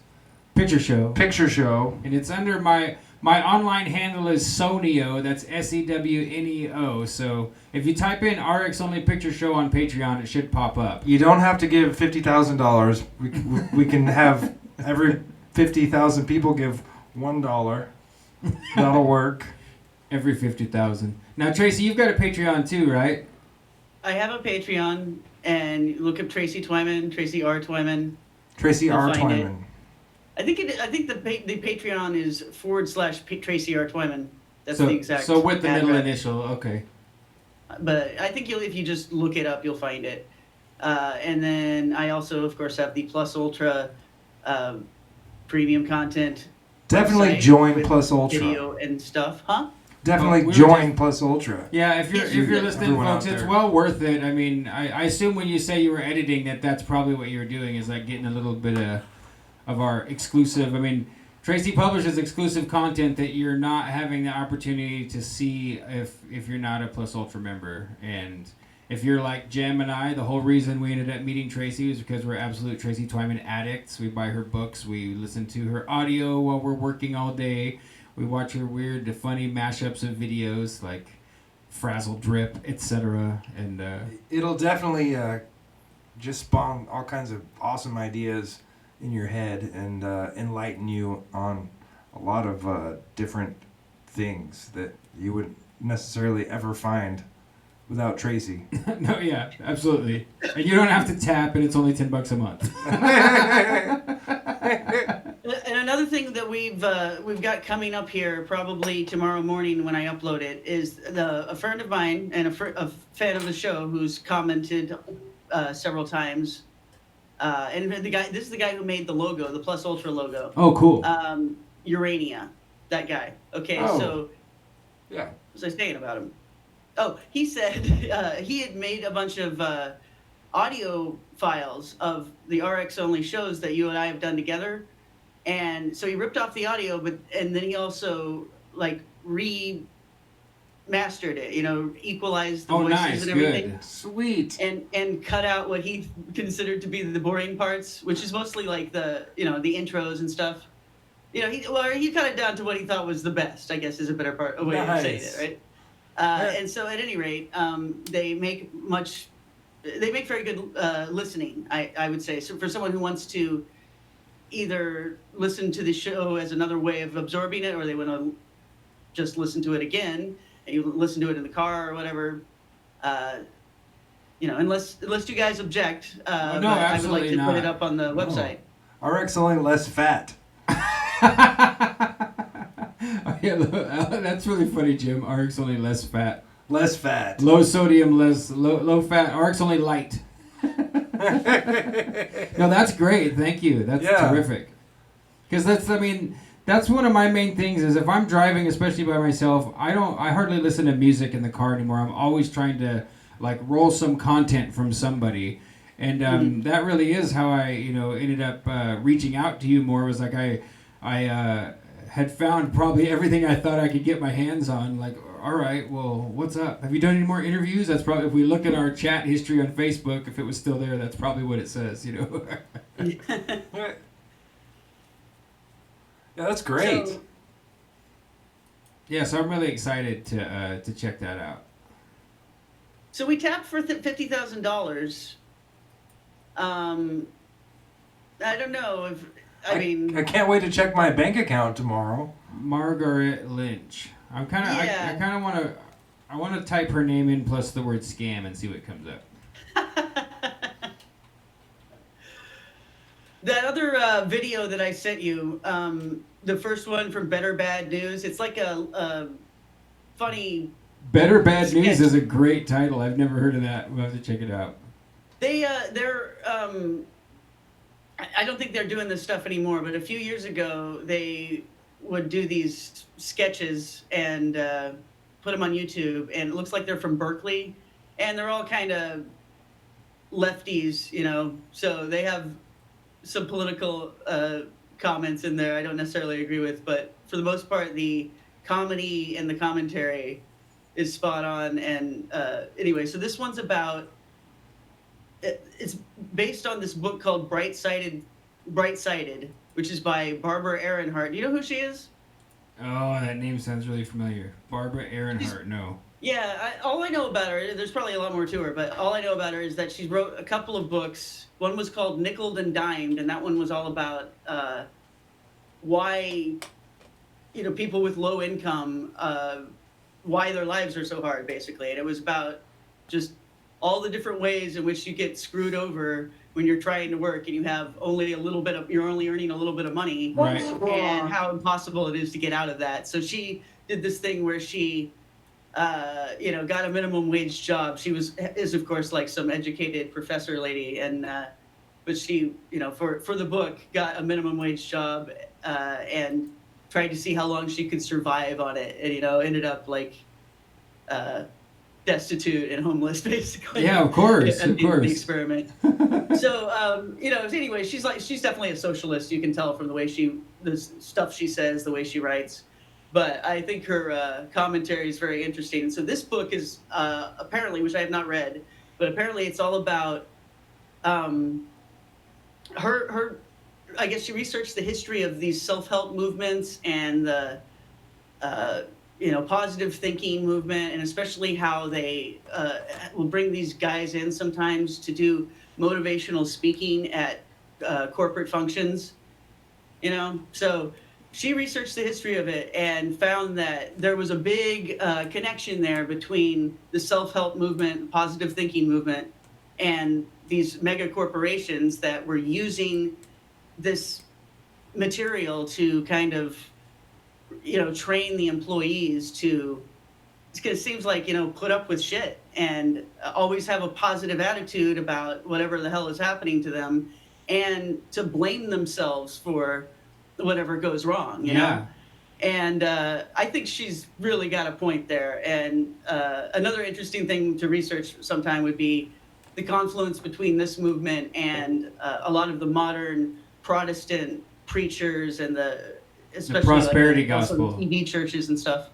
B: Picture Show.
A: Picture Show.
B: And it's under my online handle is Sonio. That's SEWNEO. So if you type in RX Only Picture Show on Patreon, it should pop up.
A: You don't have to give $50,000. We can have every 50,000 people give $1. That'll work.
B: Every 50,000. Now, Tracy, you've got a Patreon too, right?
C: I have a Patreon, and look up Tracy Twyman, Tracy R. Twyman.
A: Tracy
C: You'll
A: R.
C: find it.
A: Twyman.
C: I think the Patreon is / Tracy R. Twyman. That's
B: so,
C: the exact.
B: So with the middle
C: address.
B: initial, okay.
C: But I think if you just look it up, you'll find it. And then I also, of course, have the Plus Ultra premium content.
A: Definitely
C: website
A: join
C: with
A: Plus Ultra.
C: video and stuff, huh?
A: Definitely
B: we
A: join
B: were
A: Plus Ultra.
B: Yeah, if you're listening,
A: Everyone
B: folks,
A: out
B: it's
A: there.
B: well worth it. I mean, I assume when you say you were editing that's probably what you were doing, is like getting a little bit of our exclusive. I mean, Tracy publishes exclusive content that you're not having the opportunity to see if you're not a Plus Ultra member. And if you're like JEM and I, the whole reason we ended up meeting Tracy was because we're absolute Tracy Twyman addicts. We buy her books, we listen to her audio while we're working all day. We watch her weird, funny mashups of videos like Frazzle Drip, etc. And
A: It'll definitely just spawn all kinds of awesome ideas in your head and enlighten you on a lot of different things that you wouldn't necessarily ever find without Tracy.
B: No, yeah, absolutely. And you don't have to tap, and it's only $10 a month.
C: And another thing that we've got coming up here, probably tomorrow morning when I upload it, is a friend of mine and a fan of the show who's commented several times. And this is the guy who made the logo, the Plus Ultra logo.
B: Oh, cool.
C: Urania, that guy. Okay,
A: Oh.
C: so
A: Yeah.
C: what was I saying about him? Oh, he said he had made a bunch of audio files of the RX only shows that you and I have done together, and so he ripped off the audio, and then he also like remastered it, equalized the voices
B: nice,
C: and everything.
B: good.
A: Sweet.
C: And cut out what he considered to be the boring parts, which is mostly like the the intros and stuff. He cut it down to what he thought was the best, I guess, is a better way of saying it, right? And so at any rate, they make very good listening, I would say. So for someone who wants to either listen to the show as another way of absorbing it, or they want to just listen to it again, and you listen to it in the car or whatever, unless you guys object,
B: no,
C: but I would like
B: absolutely
C: to put it
B: not.
C: up on the website.
A: RX only less fat.
B: Yeah, that's really funny, Jim. RX only less fat.
A: Less fat.
B: Low sodium, low fat. RX only light. No, that's great. Thank you. That's terrific. Because that's one of my main things is if I'm driving, especially by myself, I hardly listen to music in the car anymore. I'm always trying to like roll some content from somebody. And that really is how I, ended up reaching out to you more. Was like I had found probably everything I thought I could get my hands on. Like, all right, well, what's up? Have you done any more interviews? That's probably, if we look at our chat history on Facebook, if it was still there, that's probably what it says,
A: Yeah, that's great.
B: So I'm really excited to check that out.
C: So we tapped for $50,000. I don't know if
A: I can't wait to check my bank account tomorrow.
B: Margaret Lynch. I kind of want to type her name in plus the word scam and see what comes up.
C: That other video that I sent you, the first one from Better Bad News, it's like a funny.
B: Better Bad
C: sketch.
B: News is a great title. I've never heard of that. We'll have to check it out.
C: They're I don't think they're doing this stuff anymore, but a few years ago they would do these sketches and put them on YouTube, and it looks like they're from Berkeley, and they're all kind of lefties, so they have some political comments in there I don't necessarily agree with, but for the most part the comedy and the commentary is spot on. And anyway, so this one's about it's based on this book called Bright-Sided, which is by Barbara Ehrenhart. Do you know who she is?
B: Oh, that name sounds really familiar. Barbara Ehrenhart, no.
C: Yeah, all I know about her, there's probably a lot more to her, but all I know about her is that she wrote a couple of books. One was called Nickeled and Dimed, and that one was all about why people with low income, why their lives are so hard, basically. And it was about just all the different ways in which you get screwed over when you're trying to work and you have only you're only earning a little bit of money,
B: Right.
C: and how impossible it is to get out of that. So she did this thing where she, got a minimum wage job. She is of course like some educated professor lady, and but she, for the book, got a minimum wage job and tried to see how long she could survive on it, and ended up like destitute and homeless, basically.
B: Yeah, of course,
C: at
B: of
C: the
B: course.
C: experiment. So, anyway, she's definitely a socialist. You can tell from the stuff she says, the way she writes. But I think her commentary is very interesting. And so this book is apparently, which I have not read, but apparently it's all about her. I guess she researched the history of these self-help movements and the positive thinking movement, and especially how they will bring these guys in sometimes to do motivational speaking at corporate functions. So she researched the history of it and found that there was a big connection there between the self-help movement, positive thinking movement, and these mega corporations that were using this material to kind of, train the employees to, it seems like, put up with shit and always have a positive attitude about whatever the hell is happening to them, and to blame themselves for whatever goes wrong, you know? And I think she's really got a point there. And another interesting thing to research sometime would be the confluence between this movement and a lot of the modern Protestant preachers and especially
B: the prosperity
C: like
B: gospel,
C: TV churches and stuff.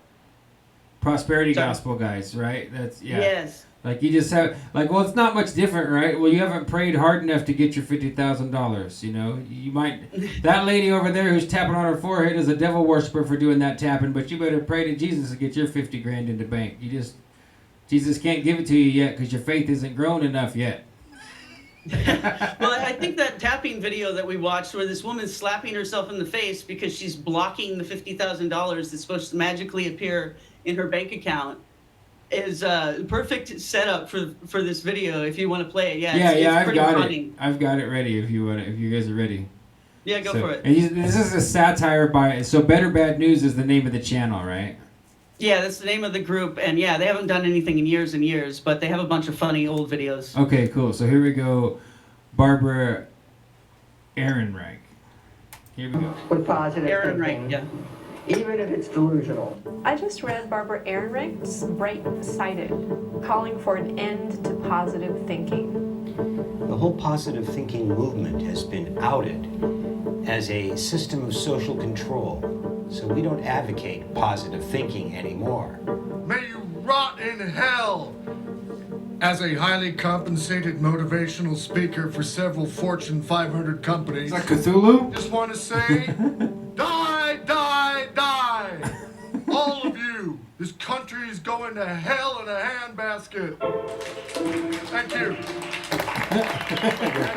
B: Prosperity gospel guys, right? That's
C: Yes.
B: Like you just have it's not much different, right? Well, you haven't prayed hard enough to get your $50,000. You might. That lady over there who's tapping on her forehead is a devil worshiper for doing that tapping, but you better pray to Jesus to get your $50,000 in the bank. Jesus can't give it to you yet because your faith isn't grown enough yet.
C: Well, I think that tapping video that we watched where this woman's slapping herself in the face because she's blocking the $50,000 that's supposed to magically appear in her bank account is a perfect setup for this video if you want to play it.
B: I've got it. I've got it ready if you guys are ready.
C: Yeah, go for it.
B: And this is a satire by, so Better Bad News is the name of the channel, right?
C: Yeah, that's the name of the group, and they haven't done anything in years and years, but they have a bunch of funny old videos.
B: Okay, cool. So here we go. Barbara Ehrenreich. Here we go.
F: With positive
C: Ehrenreich,
F: thinking,
C: yeah.
F: even if it's delusional.
M: I just read Barbara Ehrenreich's Bright-Sided, calling for an end to positive thinking.
N: The whole positive thinking movement has been outed as a system of social control. So we don't advocate positive thinking anymore.
O: May you rot in hell! As a highly compensated motivational speaker for several Fortune 500 companies...
A: Is that Cthulhu?
O: Just want to say, die, die, die! All of you! This country is going to hell in a handbasket. Thank you.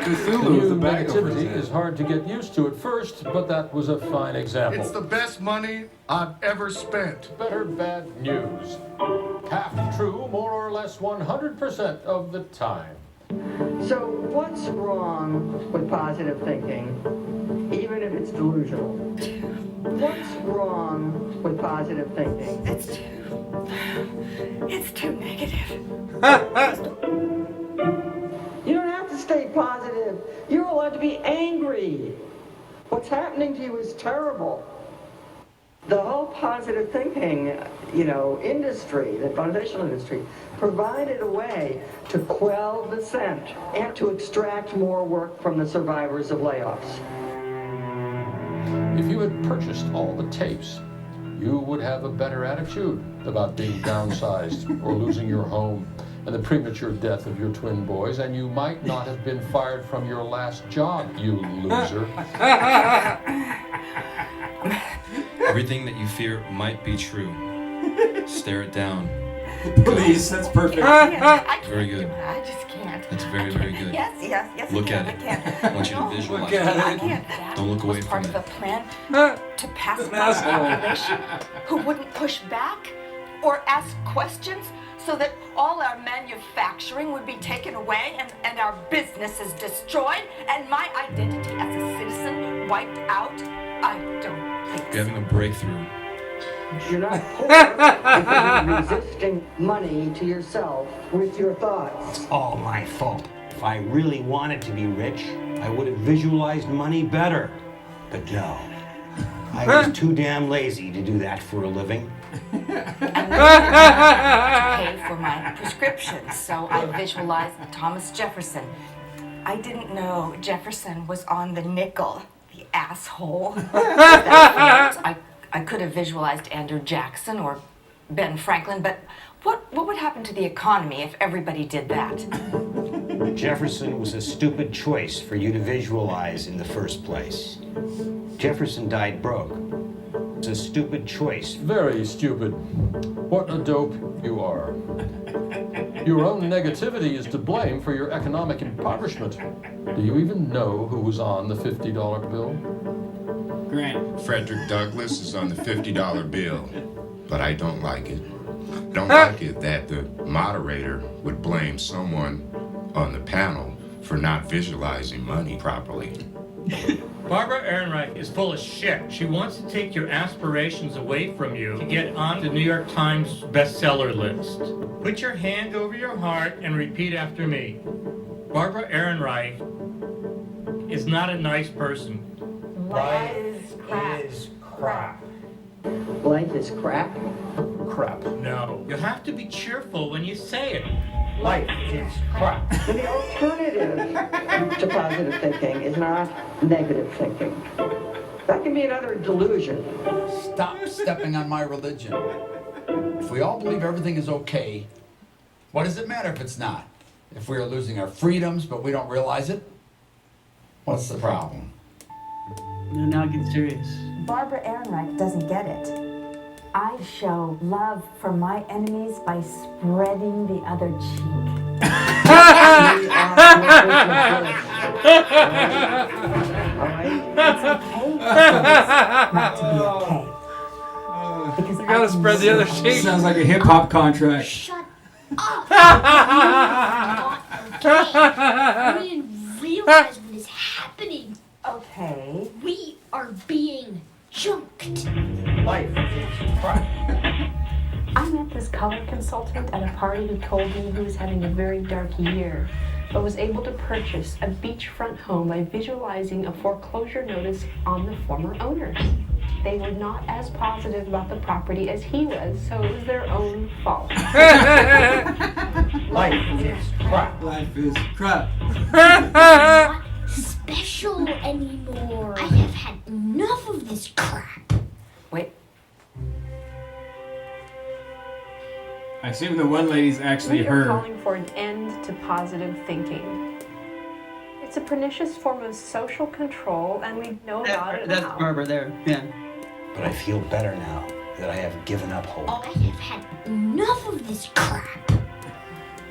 A: Cthulhu is the bag
P: activity is hard to get used to at first, but that was a fine example.
O: It's the best money I've ever spent.
P: Better bad news. Half true, more or less 100% of the time.
F: So what's wrong with positive thinking, even if it's delusional? What's wrong with positive thinking?
Q: It's too negative.
F: You don't have to stay positive. You're allowed to be angry. What's happening to you is terrible. The whole positive thinking, industry, the foundational industry, provided a way to quell dissent and to extract more work from the survivors of layoffs.
P: If you had purchased all the tapes, you would have a better attitude about being downsized or losing your home and the premature death of your twin boys, and you might not have been fired from your last job, you loser.
R: Everything that you fear might be true. Stare it down.
B: Please, that's perfect.
Q: I
R: Very good.
Q: I just can't.
R: That's very, very good.
Q: Yes.
R: Look
Q: I
R: at it.
Q: can.
R: I want you to visualize
Q: I
R: it.
Q: can't.
R: Don't look away
Q: was part
R: from
Q: of
R: it.
Q: a plan to pacify the population who wouldn't push back or ask questions so that all our manufacturing would be taken away and our businesses destroyed and my identity as a citizen wiped out. I don't think
R: You're having a breakthrough.
F: You're not poor because you're resisting money to yourself with your thoughts.
N: It's all my fault. If I really wanted to be rich, I would have visualized money better. But no, I was too damn lazy to do that for a living.
Q: to pay for my prescriptions, so I visualized Thomas Jefferson. I didn't know Jefferson was on the nickel, the asshole. I could have visualized Andrew Jackson or Ben Franklin, but what would happen to the economy if everybody did that?
N: Jefferson was a stupid choice for you to visualize in the first place. Jefferson died broke. It's a stupid choice.
P: Very stupid. What a dope you are. Your own negativity is to blame for your economic impoverishment. Do you even know who was on the $50 bill?
B: Grant.
S: Frederick Douglass is on the $50 bill, but I don't like it. Don't like it that the moderator would blame someone on the panel for not visualizing money properly.
H: Barbara Ehrenreich is full of shit. She wants to take your aspirations away from you to get on the New York Times bestseller list. Put your hand over your heart and repeat after me. Barbara Ehrenreich is not a nice person.
Q: Life is crap.
F: Life is crap?
P: Crap.
H: No. You have to be cheerful when you say it.
F: Life is crap. And the alternative to positive thinking is not negative thinking. That can be another delusion.
T: Stop stepping on my religion. If we all believe everything is okay, what does it matter if it's not? If we are losing our freedoms but we don't realize it, what's the problem?
C: No, now get serious.
U: Barbara Ehrenreich doesn't get it. I show love for my enemies by spreading the other cheek. It's okay not to be okay. Because
A: you gotta spread the other cheek.
B: Sounds like a hip hop contract.
V: Shut up! We didn't realize what is happening.
U: Okay.
V: We are being junked.
T: Life is crap.
M: I met this color consultant at a party who told me he was having a very dark year, but was able to purchase a beachfront home by visualizing a foreclosure notice on the former owners. They were not as positive about the property as he was, so it was their own fault.
T: Life is crap.
B: Life is crap.
V: Not special anymore. I have had enough of this crap.
Q: Wait.
B: I assume the one lady's actually
M: We are
B: her.
M: calling for an end to positive thinking. It's a pernicious form of social control, and we know about it
C: That's
M: now.
C: Barbara there, yeah.
N: But I feel better now that I have given up hope.
V: I have had enough of this crap.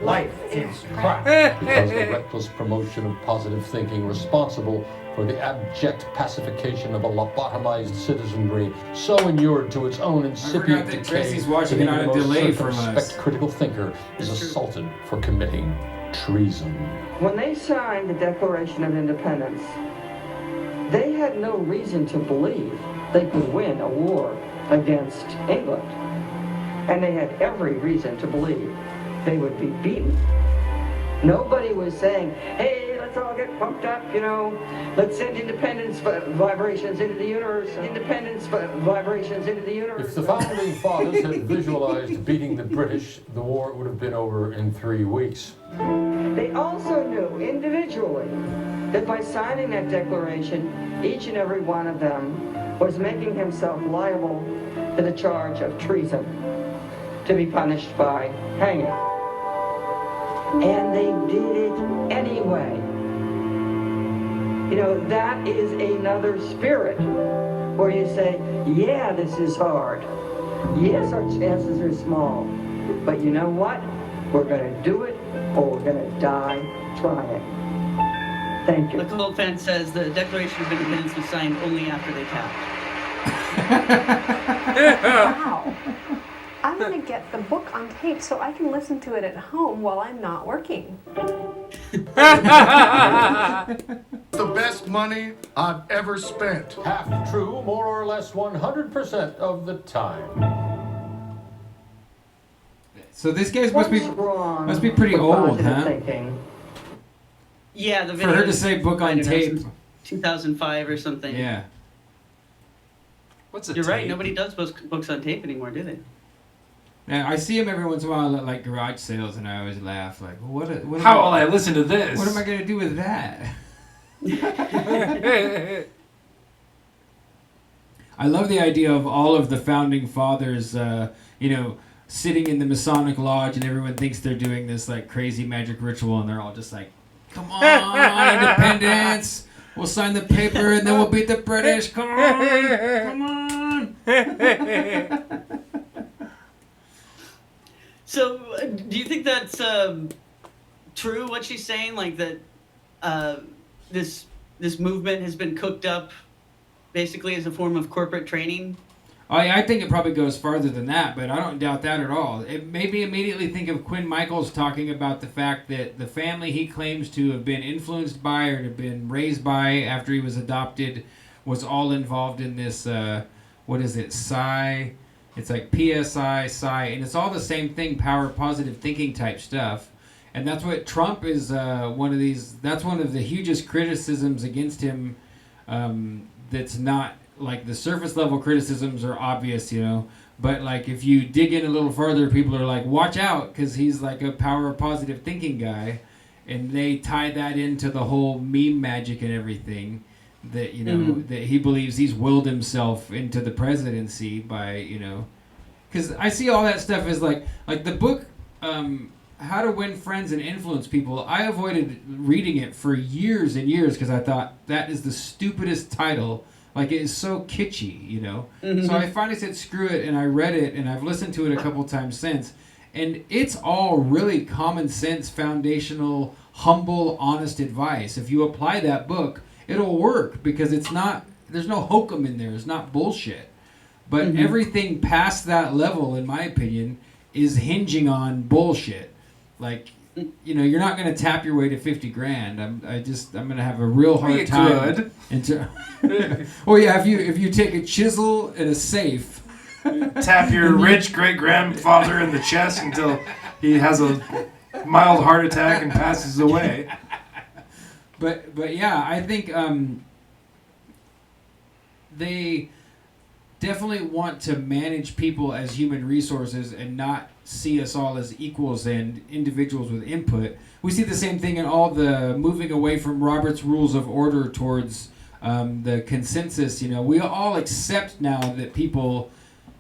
T: Life is crap.
P: Because the reckless promotion of positive thinking responsible for the abject pacification of a lobotomized citizenry so inured to its own incipient
B: that
P: decay
B: Tracy's watching
P: that
B: it on
P: even
B: a
P: the most
B: delay from us.
P: circumspect critical thinker is assaulted for committing treason.
F: When they signed the Declaration of Independence, they had no reason to believe they could win a war against England. And they had every reason to believe they would be beaten. Nobody was saying, hey, let's all get pumped up, let's send independence vibrations into the universe, independence vibrations into the universe.
P: If the founding fathers had visualized beating the British, the war would have been over in 3 weeks.
F: They also knew individually that by signing that declaration, each and every one of them was making himself liable to the charge of treason, to be punished by hanging. And they did it anyway. That is another spirit where you say, yeah, this is hard. Yes, our chances are small. But you know what? We're going to do it, or we're going to die trying. Thank you.
C: The Cold fan says the Declaration of Independence was signed only after they tapped.
M: Wow. I'm going to get the book on tape so I can listen to it at home while I'm not working.
O: The best money I've ever spent.
P: Half true, more or less 100% of the time.
B: So this guy's must be pretty old, huh?
C: Yeah, the
B: For
C: video.
B: her to say book on tape.
C: 2005 or something.
B: Yeah.
A: What's a
C: You're right.
A: tape?
C: Nobody does books on tape anymore, do they?
B: Now, I see him every once in a while at like garage sales, and I always laugh like, what
A: How will I listen to this?
B: What am I gonna do with that? I love the idea of all of the founding fathers, sitting in the Masonic lodge, and everyone thinks they're doing this like crazy magic ritual, and they're all just like, "Come on, independence! We'll sign the paper, and then we'll beat the British. Come on, come on!"
C: So, do you think that's true? What she's saying, like that, this movement has been cooked up, basically as a form of corporate training.
B: I think it probably goes farther than that, but I don't doubt that at all. It made me immediately think of Quinn Michaels talking about the fact that the family he claims to have been influenced by or to have been raised by after he was adopted was all involved in this, what is it, Psi? It's like PSI, Psi, and it's all the same thing, power, positive thinking type stuff. And that's what Trump is that's one of the hugest criticisms against him that's not, like the surface level criticisms are obvious, but like if you dig in a little further, people are like, watch out, because he's like a power positive thinking guy, and they tie that into the whole meme magic and everything that that he believes he's willed himself into the presidency by because I see all that stuff as like the book How to Win Friends and Influence People. I avoided reading it for years and years because I thought that is the stupidest title. Like, it is so kitschy,
C: Mm-hmm.
B: So I finally said, screw it, and I read it, and I've listened to it a couple times since. And it's all really common sense, foundational, humble, honest advice. If you apply that book, it'll work because there's no hokum in there. It's not bullshit. But everything past that level, in my opinion, is hinging on bullshit. Like, you're not going to tap your way to 50 grand. I'm going to have a real hard time. Well, yeah, if you take a chisel and a safe,
A: tap your rich great grandfather in the chest until he has a mild heart attack and passes away.
B: But yeah, I think they definitely want to manage people as human resources and not see us all as equals and individuals with input. We see the same thing in all the moving away from Robert's Rules of Order towards the consensus. We all accept now that people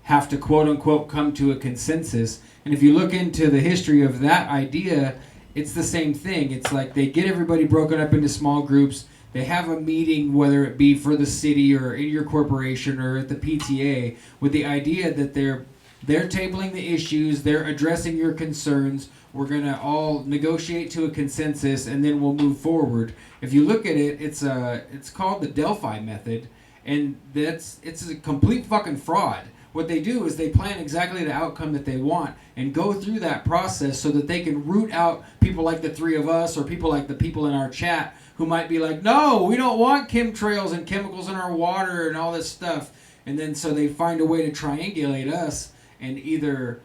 B: have to quote unquote come to a consensus. And if you look into the history of that idea, it's the same thing. It's like they get everybody broken up into small groups. They have a meeting, whether it be for the city or in your corporation or at the PTA, with the idea that they're tabling the issues, they're addressing your concerns, we're going to all negotiate to a consensus, and then we'll move forward. If you look at it, it's called the Delphi method, and it's a complete fucking fraud. What they do is they plan exactly the outcome that they want and go through that process so that they can root out people like the three of us or people like the people in our chat who might be like, no, we don't want chemtrails and chemicals in our water and all this stuff. And then so they find a way to triangulate us and either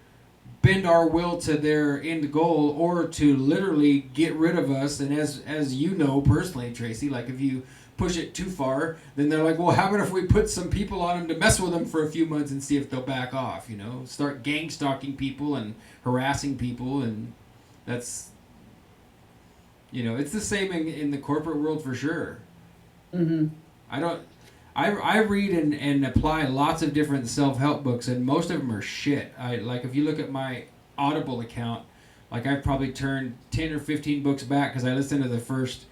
B: bend our will to their end goal or to literally get rid of us. And as you know personally, Tracy, like if you push it too far, then they're like, well, how about if we put some people on them to mess with them for a few months and see if they'll back off, start gang stalking people and harassing people. And that's, it's the same in the corporate world for sure. I read and apply lots of different self-help books, and most of them are shit. If you look at my Audible account, like I've probably turned 10 or 15 books back because I listened to the first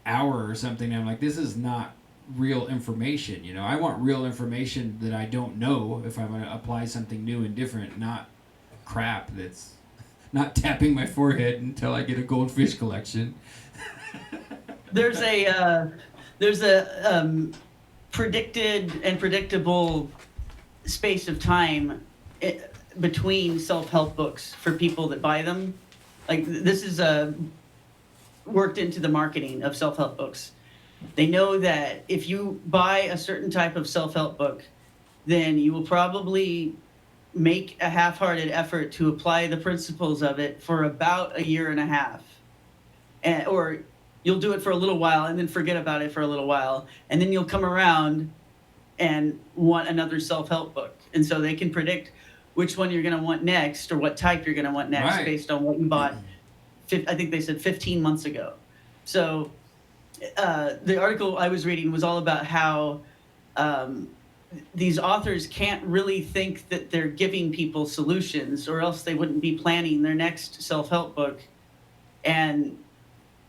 B: hour or something, and I'm like, this is not real information. I want real information that I don't know if I'm going to apply something new and different, not crap that's not tapping my forehead until I get a goldfish collection.
C: There's a predicted and predictable space of time between self-help books for people that buy them. Like this is worked into the marketing of self-help books. They know that if you buy a certain type of self-help book, then you will probably make a half-hearted effort to apply the principles of it for about a year and a half. Or you'll do it for a little while and then forget about it for a little while. And then you'll come around and want another self-help book. And so they can predict which one you're going to want next or what type you're going to want next based on what you bought, I think they said 15 months ago. So the article I was reading was all about how these authors can't really think that they're giving people solutions, or else they wouldn't be planning their next self-help book. And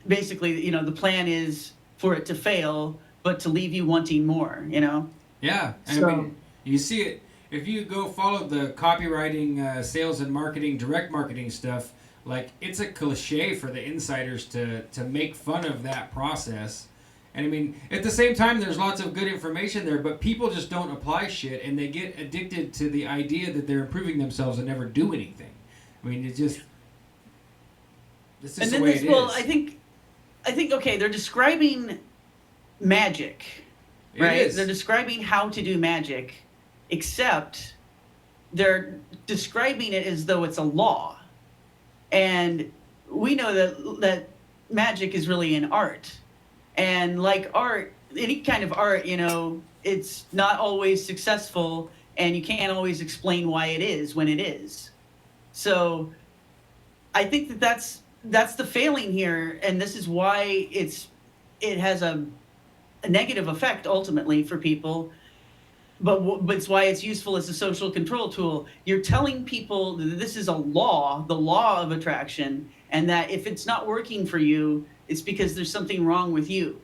C: basically, the plan is for it to fail, but to leave you wanting more,
B: Yeah. And I mean, you see it. If you go follow the copywriting, sales and marketing, direct marketing stuff, like it's a cliche for the insiders to make fun of that process. And I mean, at the same time, there's lots of good information there, but people just don't apply shit, and they get addicted to the idea that they're improving themselves and never do anything. I mean, it's just the way it is.
C: Well, I think okay, they're describing magic, right?
B: It is.
C: They're describing how to do magic, except they're describing it as though it's a law. And we know that magic is really an art. And like art, any kind of art, it's not always successful, and you can't always explain why it is when it is. So I think that's the failing here, and this is why it has a negative effect ultimately for people. But it's why it's useful as a social control tool. You're telling people that this is a law, the law of attraction, and that if it's not working for you, it's because there's something wrong with you.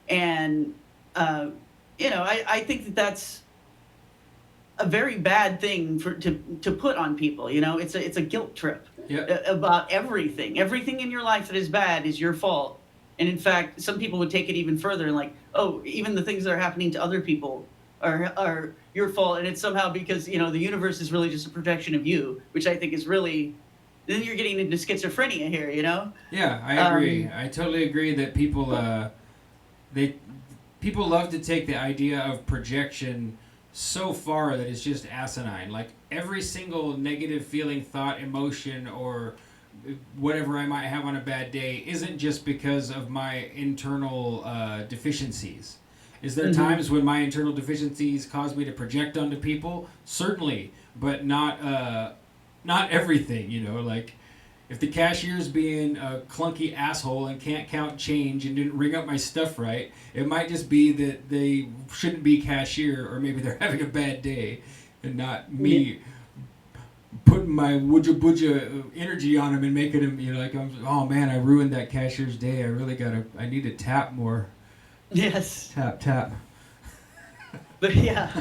C: And, I think that that's a very bad thing to put on people. It's a guilt trip about everything. Everything in your life that is bad is your fault. And in fact, some people would take it even further and like, oh, even the things that are happening to other people are your fault, and it's somehow because the universe is really just a projection of you, which I think is really, then you're getting into schizophrenia here,
B: Yeah, I agree. I totally agree that people people love to take the idea of projection so far that it's just asinine. Like every single negative feeling, thought, emotion, or whatever I might have on a bad day isn't just because of my internal deficiencies. Is there times when my internal deficiencies cause me to project onto people? Certainly, but not everything, like if the cashier's being a clunky asshole and can't count change and didn't ring up my stuff right, it might just be that they shouldn't be cashier, or maybe they're having a bad day and not me putting my wooja energy on him and making him, oh man, I ruined that cashier's day. I need to tap more.
C: Yes.
B: Tap.
C: But yeah.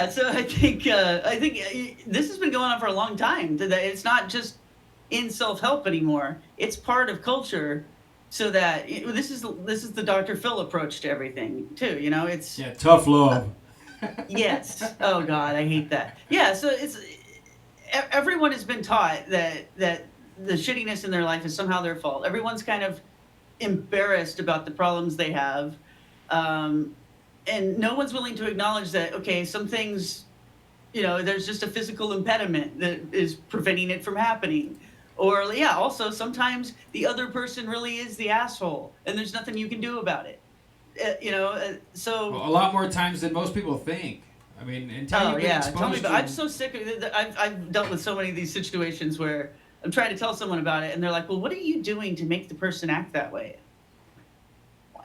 C: So I think this has been going on for a long time. It's not just in self-help anymore. It's part of culture. So that this is the Dr. Phil approach to everything too. It's
B: tough love.
C: Yes. Oh God, I hate that. Yeah. So everyone has been taught that the shittiness in their life is somehow their fault. Everyone's kind of embarrassed about the problems they have, and no one's willing to acknowledge that, okay, some things, there's just a physical impediment that is preventing it from happening. Or also sometimes the other person really is the asshole and there's nothing you can do about it. So
B: a lot more times than most people think. I mean, until you've been exposed
C: I'm so sick of it. I've dealt with so many of these situations where I'm trying to tell someone about it, and they're like, well, what are you doing to make the person act that way?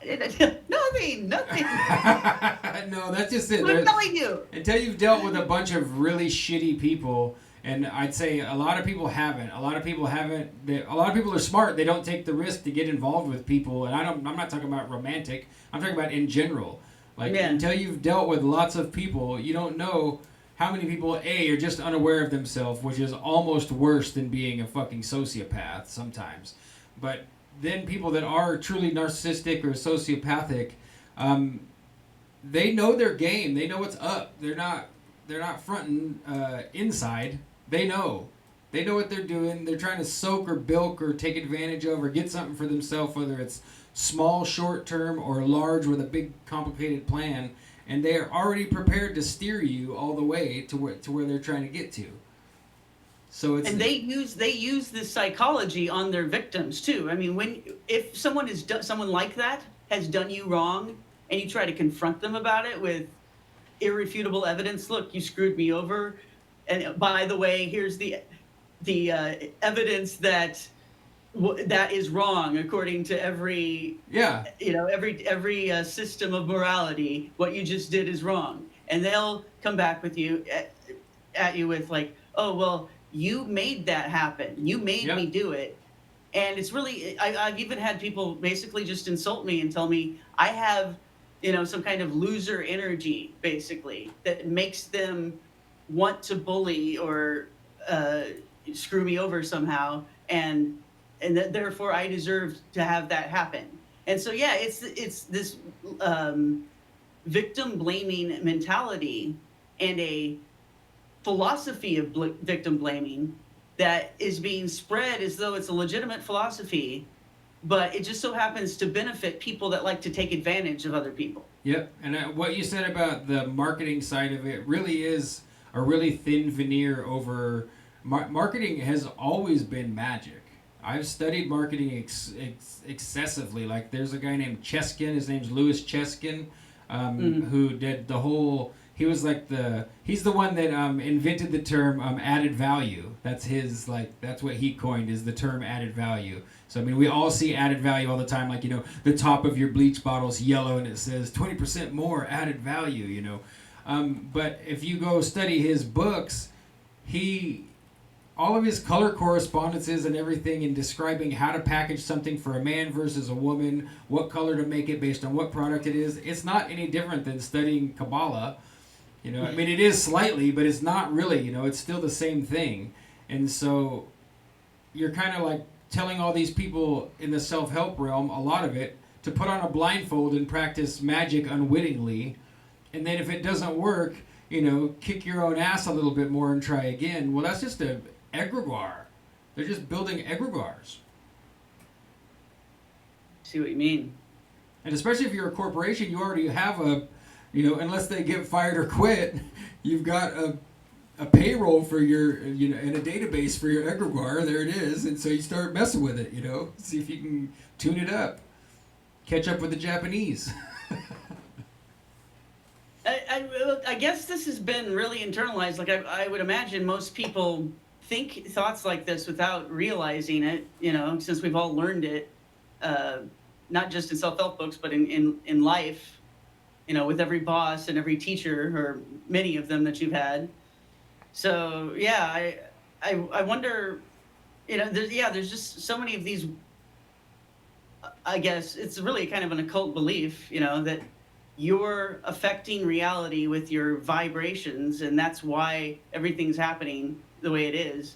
C: Nothing.
B: No, that's just it.
C: I'm telling you.
B: Until you've dealt with a bunch of really shitty people, and I'd say a lot of people haven't. A lot of people are smart. They don't take the risk to get involved with people, and I'm not talking about romantic. I'm talking about in general. Until you've dealt with lots of people, you don't know how many people are just unaware of themselves, which is almost worse than being a fucking sociopath sometimes. But then people that are truly narcissistic or sociopathic, they know their game. They know what's up. They're not fronting inside. They know what they're doing. They're trying to soak or bilk or take advantage of or get something for themselves, whether it's small, short term, or large with a big, complicated plan. And they are already prepared to steer you all the way to where they're trying to get to. So it's
C: and they use this psychology on their victims too. I mean, if someone like that has done you wrong, and you try to confront them about it with irrefutable evidence, look, you screwed me over, and by the way, here's the evidence that is wrong according to every system of morality. What you just did is wrong, and they'll come back with you at you with like, oh well, you made that happen. You made me do it. And it's really, I've even had people basically just insult me and tell me I have, some kind of loser energy, basically, that makes them want to bully or screw me over somehow, and that therefore I deserve to have that happen. And so it's this victim blaming mentality and a philosophy of victim blaming that is being spread as though it's a legitimate philosophy, but it just so happens to benefit people that like to take advantage of other people.
B: Yep, and what you said about the marketing side of it really is a really thin veneer over... marketing has always been magic. I've studied marketing excessively. Like, there's a guy named Cheskin, his name's Louis Cheskin, who did the whole... He's the one that invented the term added value. That's that's what he coined, is the term added value. So, I mean, we all see added value all the time. Like, the top of your bleach bottle's yellow and it says 20% more added value, But if you go study his books, all of his color correspondences and everything in describing how to package something for a man versus a woman, what color to make it based on what product it is, it's not any different than studying Kabbalah. I mean, it is slightly, but it's not really, it's still the same thing. And so you're kind of like telling all these people in the self-help realm, a lot of it, to put on a blindfold and practice magic unwittingly. And then if it doesn't work, kick your own ass a little bit more and try again. Well, that's just an egregore. They're just building egregores.
C: See what you mean.
B: And especially if you're a corporation, you already have unless they get fired or quit, you've got a payroll for your, and a database for your egregore. There it is. And so you start messing with it, see if you can tune it up. Catch up with the Japanese.
C: I guess this has been really internalized. Like, I would imagine most people think thoughts like this without realizing it, since we've all learned it, not just in self-help books, but in life. With every boss and every teacher, or many of them that you've had. So I wonder, there's just so many of these. I guess it's really kind of an occult belief, that you're affecting reality with your vibrations, and that's why everything's happening the way it is.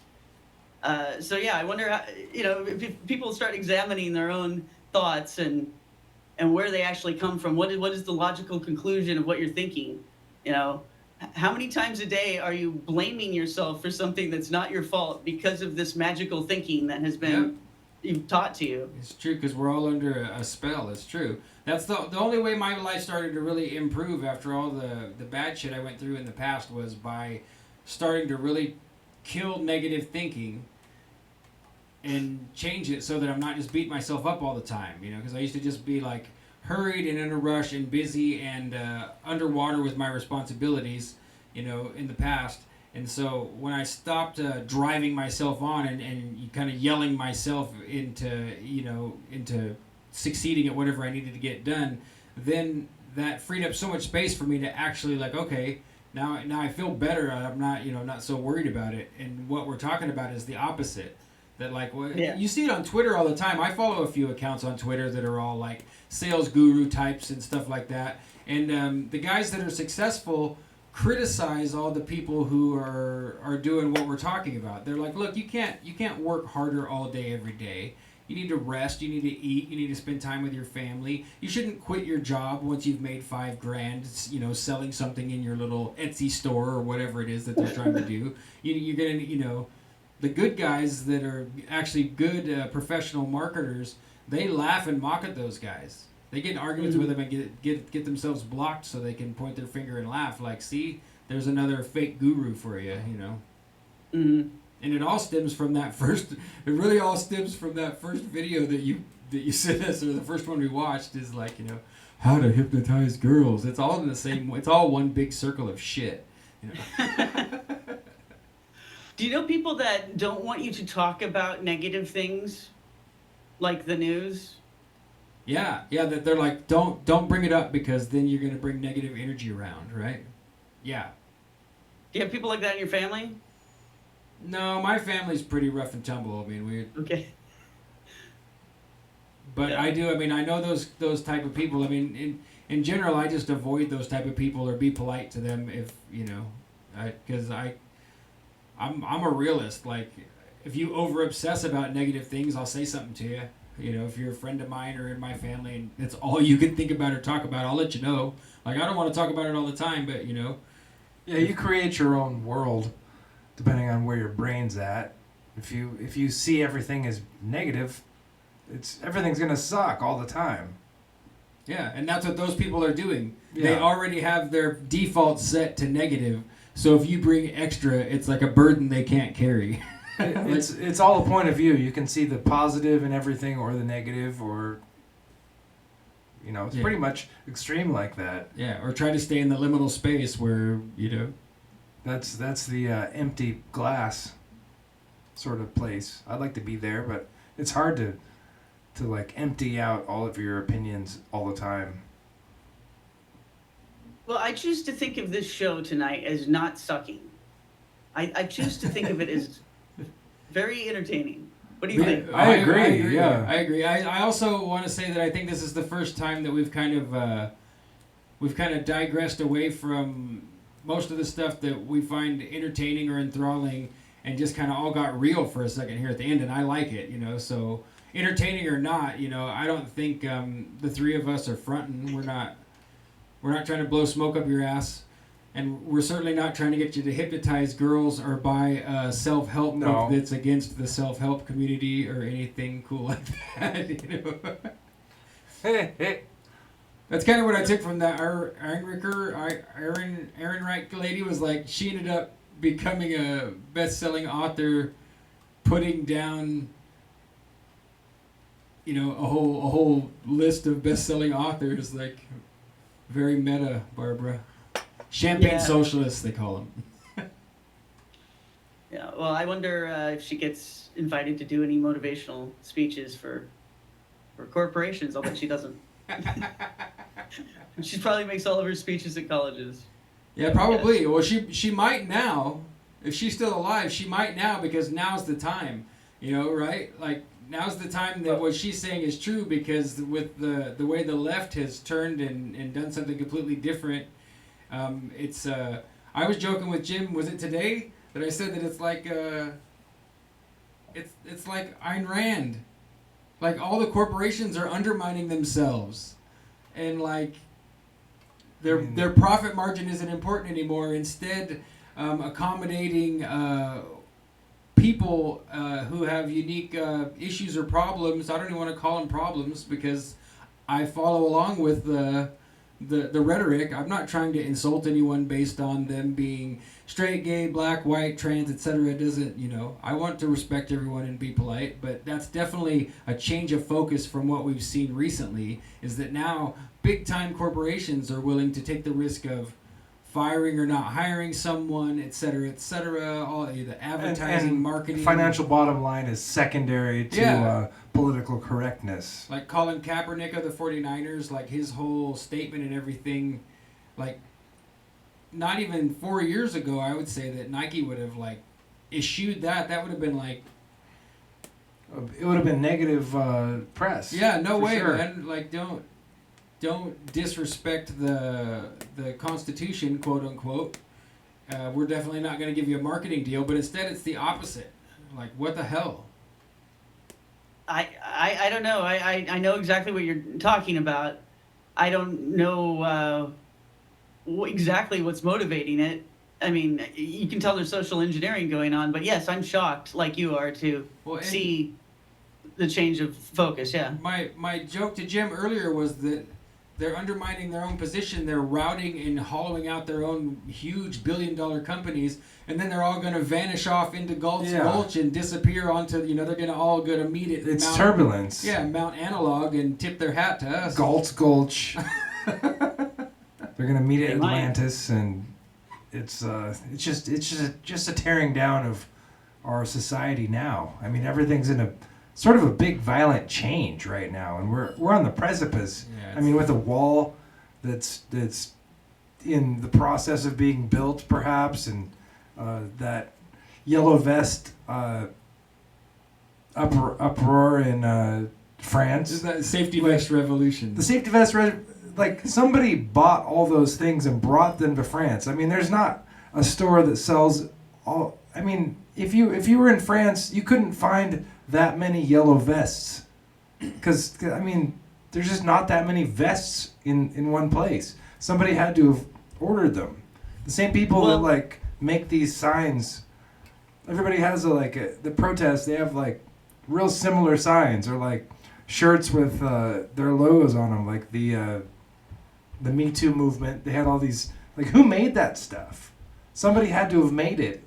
C: I wonder how, if people start examining their own thoughts and where they actually come from. What is the logical conclusion of what you're thinking? How many times a day are you blaming yourself for something that's not your fault because of this magical thinking that has been taught to you?
B: It's true, because we're all under a spell. It's true. That's the only way my life started to really improve after all the bad shit I went through in the past, was by starting to really kill negative thinking and change it so that I'm not just beating myself up all the time, because I used to just be like hurried and in a rush and busy and underwater with my responsibilities, in the past. And so when I stopped driving myself on and kind of yelling myself into succeeding at whatever I needed to get done, then that freed up so much space for me to actually okay, now I feel better. I'm not, not so worried about it. And what we're talking about is the opposite. That you see it on Twitter all the time. I follow a few accounts on Twitter that are all like sales guru types and stuff like that. And the guys that are successful criticize all the people who are doing what we're talking about. They're like, look, you can't work harder all day every day. You need to rest, you need to eat, you need to spend time with your family. You shouldn't quit your job once you've made $5,000, you know, selling something in your little Etsy store or whatever it is that they're trying to do. You're going to, you know, the good guys that are actually good professional marketers, they laugh and mock at those guys. They get in arguments with them and get themselves blocked so they can point their finger and laugh. Like, see, there's another fake guru for you, you know.
C: Mm-hmm.
B: And it all stems from that first. It really all stems from that first video that you sent us, or the first one we watched is like, you know, how to hypnotize girls. It's all in the same. It's all one big circle of shit. You know.
C: Do you know people that don't want you to talk about negative things, like the news?
B: Yeah. That they're like, don't bring it up because then you're gonna bring negative energy around, right? Yeah.
C: Do you have people like that in your family?
B: No, my family's pretty rough and tumble. I mean, we.
C: Okay.
B: But yeah. I know those type of people. I mean, in general, I just avoid those type of people or be polite to them if, you know, because I'm a realist. Like, if you over obsess about negative things, I'll say something to you. You know, if you're a friend of mine or in my family and it's all you can think about or talk about, I'll let you know. Like, I don't want to talk about it all the time, but, you know.
A: Yeah, you create your own world depending on where your brain's at. If you see everything as negative, everything's gonna suck all the time.
B: Yeah, and that's what those people are doing.
A: Yeah.
B: They already have their default set to negative, so if you bring extra, it's like a burden they can't carry.
A: It's all a point of view. You can see the positive in everything or the negative, or you know, it's pretty much extreme like that.
B: Yeah, or try to stay in the liminal space where, you know.
A: That's the empty glass sort of place. I'd like to be there, but it's hard to like empty out all of your opinions all the time.
C: Well, I choose to think of this show tonight as not sucking. I choose to think of it as very entertaining. What do you think?
A: I agree. Yeah,
B: I agree. I also want to say that I think this is the first time that we've kind of digressed away from most of the stuff that we find entertaining or enthralling, and just kind of all got real for a second here at the end, and I like it, you know. So entertaining or not, you know, I don't think the three of us are fronting. We're not trying to blow smoke up your ass, and we're certainly not trying to get you to hypnotize girls or buy a self-help book that's against the self-help community or anything cool like that, you know.
A: Hey.
B: That's kind of what I took from that Ehrenreich lady. Was like, she ended up becoming a best-selling author, putting down, you know, a whole list of best-selling authors. Like, very meta, Barbara. Champagne socialists, they call them.
C: Yeah. Well, I wonder if she gets invited to do any motivational speeches for corporations. I'll bet she doesn't. She probably makes all of her speeches at colleges.
B: Yeah, probably. Yes. Well, she might now. If she's still alive, she might now, because now's the time. You know, right? Like, now's the time that what she's saying is true, because with the way the left has turned and done something completely different, it's I was joking with Jim, was it today, that I said that it's like it's like Ayn Rand. Like, all the corporations are undermining themselves, and like their profit margin isn't important anymore. Instead, accommodating people who have unique issues or problems. I don't even want to call them problems, because I follow along with the rhetoric. I'm not trying to insult anyone based on them being straight, gay, black, white, trans, etc. It doesn't, you know, I want to respect everyone and be polite, but that's definitely a change of focus from what we've seen recently, is that now big time corporations are willing to take the risk of firing or not hiring someone, etc., etc. All the advertising,
A: and
B: marketing,
A: financial bottom line is secondary to political correctness.
B: Like Colin Kaepernick of the 49ers, like his whole statement and everything, like not even 4 years ago, I would say that Nike would have like issued that. That would have been like, it
A: would have been negative press.
B: Yeah, no way,
A: sure.
B: man. Like, don't don't disrespect the Constitution, quote unquote, we're definitely not going to give you a marketing deal. But instead, it's the opposite. Like, what the hell?
C: I don't know. I know exactly what you're talking about. I don't know exactly what's motivating it. I mean, you can tell there's social engineering going on, but yes, I'm shocked, like you are, to see the change of focus. Yeah.
B: My joke to Jim earlier was that they're undermining their own position. They're routing and hollowing out their own huge billion-dollar companies, and then they're all going to vanish off into Gulch and disappear onto, they're going to all go to meet it.
A: It's turbulence.
B: Yeah, Mount Analog and tip their hat to us.
A: Gulch. They're going to meet at Atlantis, and it's just a tearing down of our society now. I mean, everything's in a sort of a big violent change right now, and we're on the precipice. I mean, with a wall that's in the process of being built, perhaps, and that yellow vest uproar in France.
B: Is that safety vest revolution?
A: The safety vest like somebody bought all those things and brought them to France. I mean, there's not a store that sells all. I mean, if you were in France, you couldn't find that many yellow vests, because I mean, there's just not that many vests in one place. Somebody had to have ordered them. The same people that like make these signs. Everybody has the protest. They have like real similar signs, or like shirts with their logos on them, like the Me Too movement. They had all these, like, who made that stuff? Somebody had to have made it.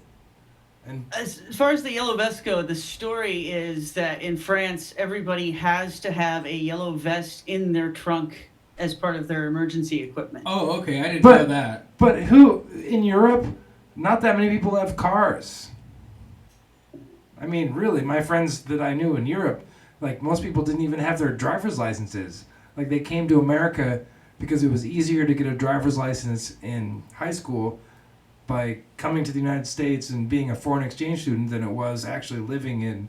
A: And
C: as far as the yellow vests go, the story is that in France, everybody has to have a yellow vest in their trunk as part of their emergency equipment.
B: Oh, okay. I didn't know that.
A: But who, in Europe, not that many people have cars. I mean, really, my friends that I knew in Europe, like, most people didn't even have their driver's licenses. Like, they came to America because it was easier to get a driver's license in high school by coming to the United States and being a foreign exchange student than it was actually living in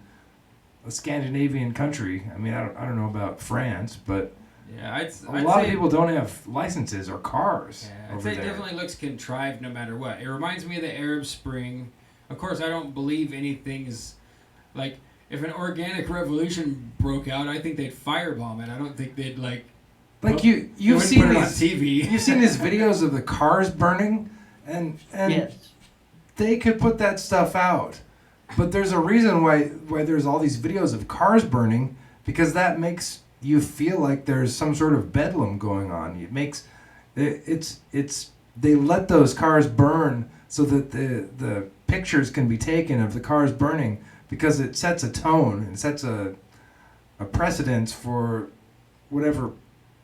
A: a Scandinavian country. I mean, I don't know about France, but
B: yeah,
A: a lot of people don't have licenses or cars.
B: Yeah, I'd say it definitely looks contrived no matter what. It reminds me of the Arab Spring. Of course, I don't believe anything is like, if an organic revolution broke out, I think they'd firebomb it. I don't think they'd
A: you've seen
B: put it on
A: these
B: TV.
A: You've seen these videos of the cars burning, and
C: yes.
A: They could put that stuff out, but there's a reason why there's all these videos of cars burning, because that makes you feel like there's some sort of bedlam going on. It makes they let those cars burn so that the pictures can be taken of the cars burning, because it sets a tone and sets a precedence for whatever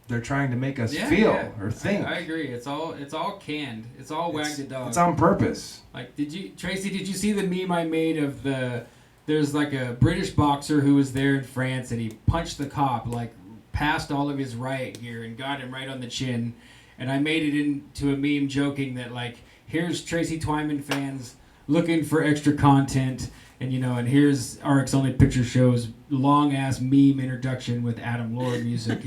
A: they're trying to make us feel or think.
B: I agree. It's all canned. It's all wagged a dog.
A: It's on purpose.
B: Like, Tracy, did you see the meme I made of there's like a British boxer who was there in France, and he punched the cop like past all of his riot gear and got him right on the chin, and I made it into a meme joking that, like, here's Tracy Twyman fans looking for extra content, and and here's RX Only Picture Show's long ass meme introduction with Adam Lord music,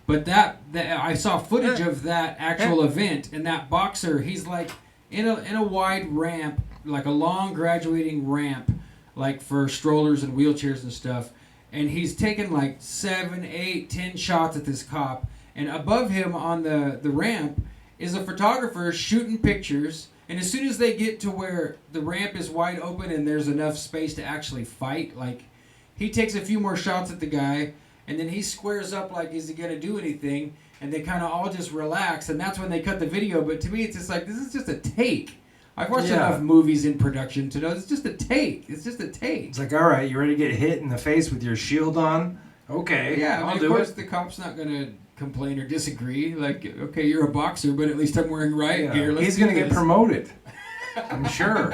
B: But that I saw footage of that actual event, and that boxer, he's like in a wide ramp, like a long graduating ramp, like for strollers and wheelchairs and stuff, and he's taking like 7, 8, 10 shots at this cop, and above him on the ramp is a photographer shooting pictures, and as soon as they get to where the ramp is wide open and there's enough space to actually fight, like, he takes a few more shots at the guy, and then he squares up like, is he going to do anything? And they kind of all just relax, and that's when they cut the video. But to me, it's just like, this is just a take. I've watched enough movies in production to know it's just a take. It's just a take.
A: It's like, all right, you ready to get hit in the face with your shield on? Okay,
B: yeah,
A: I'll
B: of
A: do
B: course
A: it.
B: The cop's not going to complain or disagree. Like, okay, you're a boxer, but at least I'm wearing riot gear.
A: He's going to get promoted, I'm sure.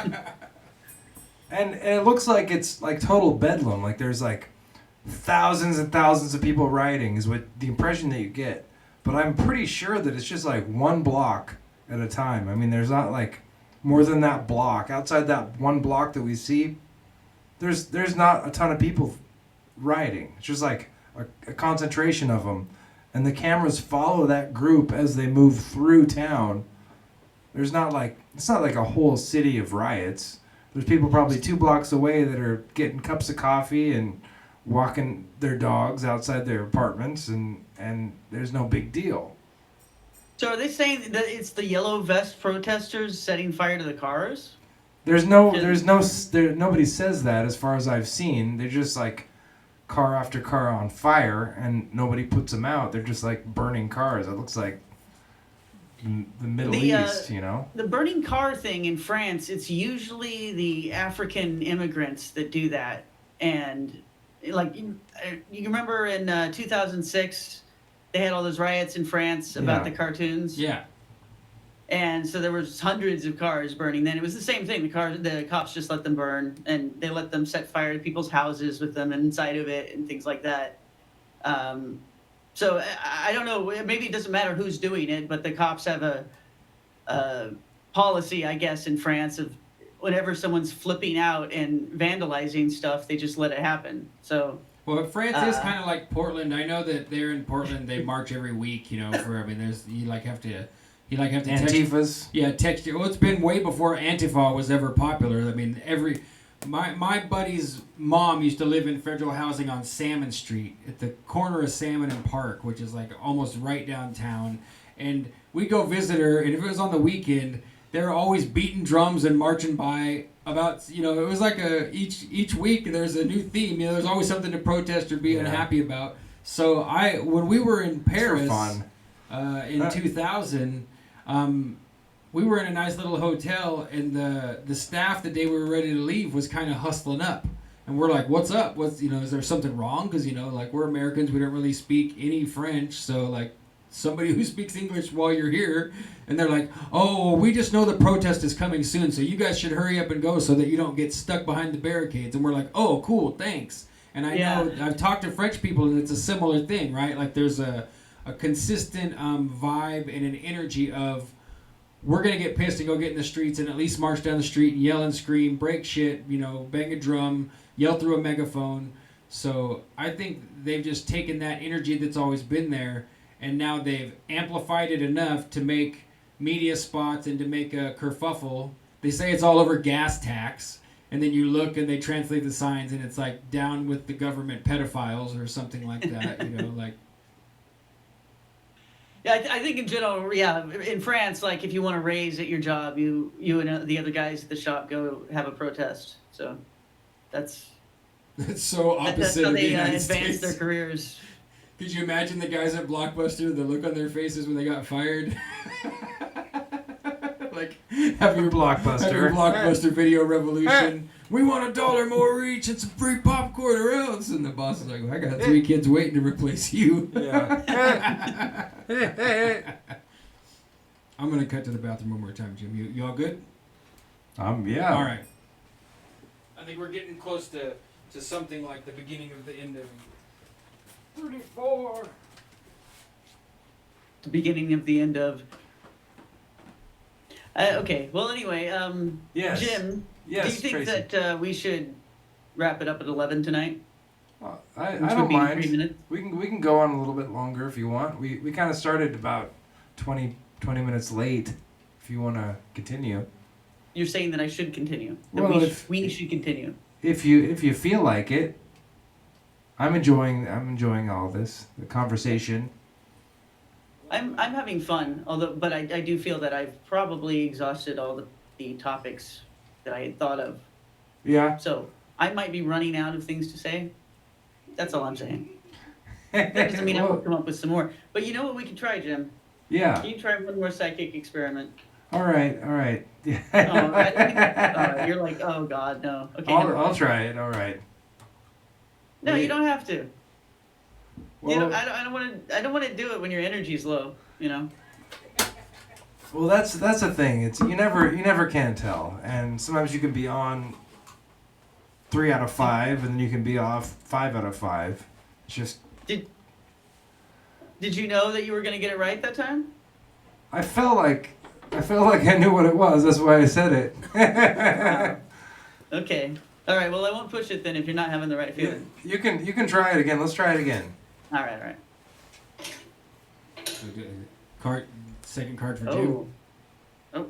A: And it looks like it's like total bedlam. Like, there's like thousands and thousands of people rioting is what the impression that you get. But I'm pretty sure that it's just like one block at a time. I mean, there's not like more than that block. Outside that one block that we see, there's not a ton of people rioting. It's just like a concentration of them. and the cameras follow that group as they move through town. There's not like it's not like a whole city of riots. There's people probably 2 blocks away that are getting cups of coffee and walking their dogs outside their apartments, and there's no big deal.
C: So are they saying that it's the yellow vest protesters setting fire to the cars?
A: Nobody says that as far as I've seen. They're just like car after car on fire, and nobody puts them out. They're just like burning cars. It looks like the Middle East, you know?
C: The burning car thing in France, it's usually the African immigrants that do that. And like, you remember in 2006, they had all those riots in France about the cartoons?
B: Yeah.
C: And so there was hundreds of cars burning. Then it was the same thing. The cops just let them burn, and they let them set fire to people's houses with them inside of it and things like that. So I don't know. Maybe it doesn't matter who's doing it, but the cops have a policy, I guess, in France of whenever someone's flipping out and vandalizing stuff, they just let it happen. So.
B: Well, France is kind of like Portland. I know that they're in Portland. They march every week. You know, there's you have to
A: Antifas.
B: Text you. Well, it's been way before Antifa was ever popular. I mean, my buddy's mom used to live in federal housing on Salmon Street at the corner of Salmon and Park, which is like almost right downtown. And we'd go visit her, and if it was on the weekend, they were always beating drums and marching by. About, it was like each week there's a new theme. There's always something to protest or be unhappy about. So when we were in Paris in 2000, we were in a nice little hotel, and the staff the day we were ready to leave was kind of hustling up, and we're like, "What's up? Is there something wrong?" Because we're Americans, we don't really speak any French, so like somebody who speaks English while you're here, and they're like, "Oh, we just know the protest is coming soon, so you guys should hurry up and go so that you don't get stuck behind the barricades." And we're like, "Oh, cool, thanks." And I know I've talked to French people, and it's a similar thing, right? Like there's a consistent vibe and an energy of we're gonna get pissed and go get in the streets and at least march down the street and yell and scream, break shit, bang a drum, yell through a megaphone. So I think they've just taken that energy that's always been there, and now they've amplified it enough to make media spots and to make a kerfuffle. They say it's all over gas tax, and then you look and they translate the signs and it's like down with the government pedophiles or something like that, like.
C: Yeah, I think in general, in France, like if you want a raise at your job, you and the other guys at the shop go have a protest. So that's
B: so opposite
C: that's how
B: of
C: they
B: the United
C: advance
B: States.
C: their careers.
B: Could you imagine the guys at Blockbuster, the look on their faces when they got fired? Like, have your Blockbuster video revolution. We want $1 more each and some free popcorn or else. And the boss is like, well, I got 3 kids waiting to replace you. Yeah. I'm going to cut to the bathroom one more time, Jim. You all good?
A: Yeah.
B: All right. I think we're getting close to something like the beginning of the end of 34.
C: The beginning of the end of. Okay. Well, anyway,
A: yes.
C: Jim,
A: yes,
C: do you think
A: Tracy.
C: that we should wrap it up at 11 tonight?
A: I
C: Which
A: don't
C: would be
A: mind.
C: 3 minutes.
A: We can go on a little bit longer if you want. We kind of started about 20 minutes late. If you want to continue.
C: You're saying that I should continue. That
A: Well,
C: we should continue.
A: If you feel like it. I'm enjoying all this, the conversation.
C: I'm having fun, but I do feel that I've probably exhausted all the topics that I had thought of.
A: Yeah.
C: So I might be running out of things to say. That's all I'm saying. That doesn't mean I won't come up with some more. But you know what we can try, Jim?
A: Yeah.
C: Can you try one more psychic experiment?
A: All right.
C: You're like, oh God, no. Okay.
A: I'll try it. All right.
C: No, you don't have to.
A: Well,
C: I don't want to do it when your energy's low.
A: Well, that's the thing. It's you never can tell, and sometimes you can be on 3 out of 5, and then you can be off 5 out of 5. It's just.
C: Did you know that you were going to get it right that time?
A: I felt like I knew what it was. That's why I said it.
C: Okay. All right. Well, I won't push it then if you're not having the right feeling.
A: You can try it again. Let's try it again.
C: All right.
B: Second card for Jim.
C: Oh.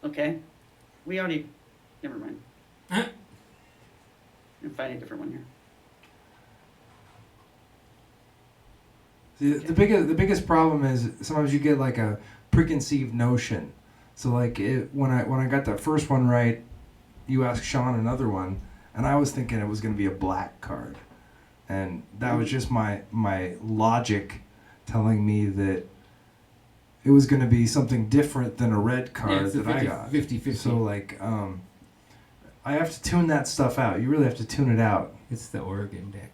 C: Okay. We already. Never mind. I'm find a different one here.
A: See, the biggest problem is sometimes you get like a preconceived notion. So like when I got that first one right, you asked Sean another one, and I was thinking it was going to be a black card, and that was just my logic telling me that it was going to be something different than a red card that I got.
B: 50-50.
A: So like I have to tune that stuff out. You really have to tune it out.
B: It's the Oregon deck.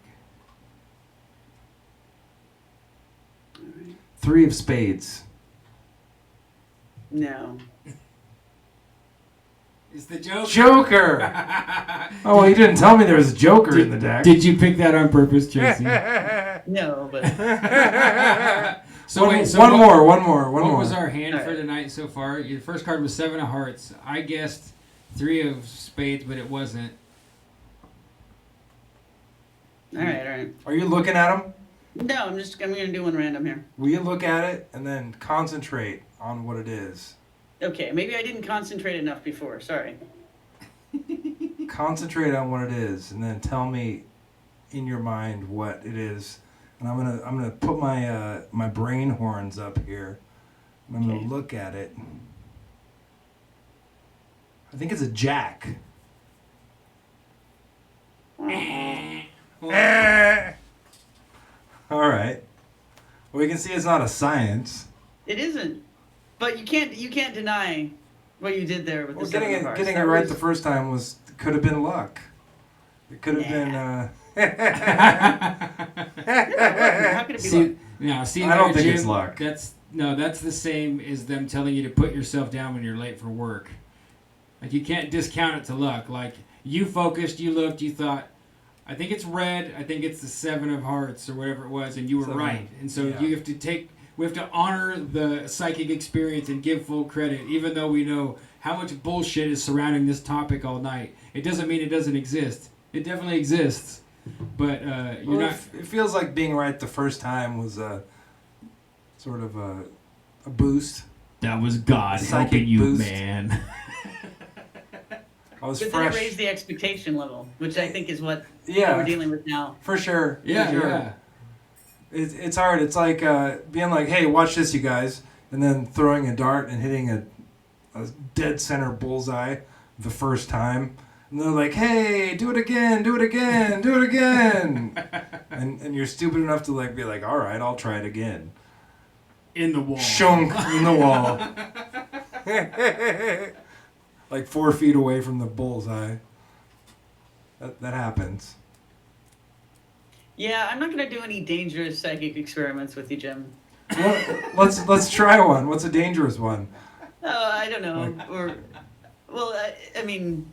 A: 3 of spades.
C: No.
B: It's the Joker.
A: Joker! Oh, well, you didn't tell me there was a Joker in the deck.
B: Did you pick that on purpose, Tracy?
C: No, but...
A: One more.
B: What was our hand for tonight so far? Your first card was 7 of hearts. I guessed 3 of spades, but it wasn't.
C: All right.
A: Are you looking at them?
C: No, I'm going to do one random here.
A: Will you look at it and then concentrate on what it is?
C: Okay, maybe I didn't concentrate enough before. Sorry.
A: Concentrate on what it is, and then tell me in your mind what it is. And I'm gonna put my my brain horns up here. And I'm gonna look at it. I think it's a jack. All right. Well, we can see it's not a science.
C: It isn't. But you can't deny what you did there with the
A: getting
C: cards.
A: it right the first time could have been luck. It could have been.
C: How could it be luck?
A: I don't think it's luck.
B: That's the same as them telling you to put yourself down when you're late for work. Like you can't discount it to luck. Like you focused, you looked, you thought, I think it's red. I think it's the 7 of hearts or whatever it was, and you were right. And so you have to we have to honor the psychic experience and give full credit, even though we know how much bullshit is surrounding this topic all night. It doesn't mean it doesn't exist. It definitely exists, but you're not.
A: It feels like being right the first time was a sort of a boost.
B: That was God helping you,
A: boost.
B: Man.
A: I was
C: but
A: fresh.
C: Then it raised the expectation level, which I think is what
A: Yeah.
C: we're dealing with now.
A: For sure.
B: Yeah,
A: For sure.
B: yeah.
A: It's hard. It's like being like, hey, watch this, you guys, and then throwing a dart and hitting a dead center bullseye the first time. And they're like, hey, do it again, do it again, do it again. and you're stupid enough to like be like, all right, I'll try it again.
B: In the wall.
A: Shunk in the wall. Like 4 feet away from the bullseye. That happens.
C: Yeah, I'm not going to do any dangerous psychic experiments with you, Jim.
A: Let's try one. What's a dangerous one?
C: Oh, I don't know. I mean,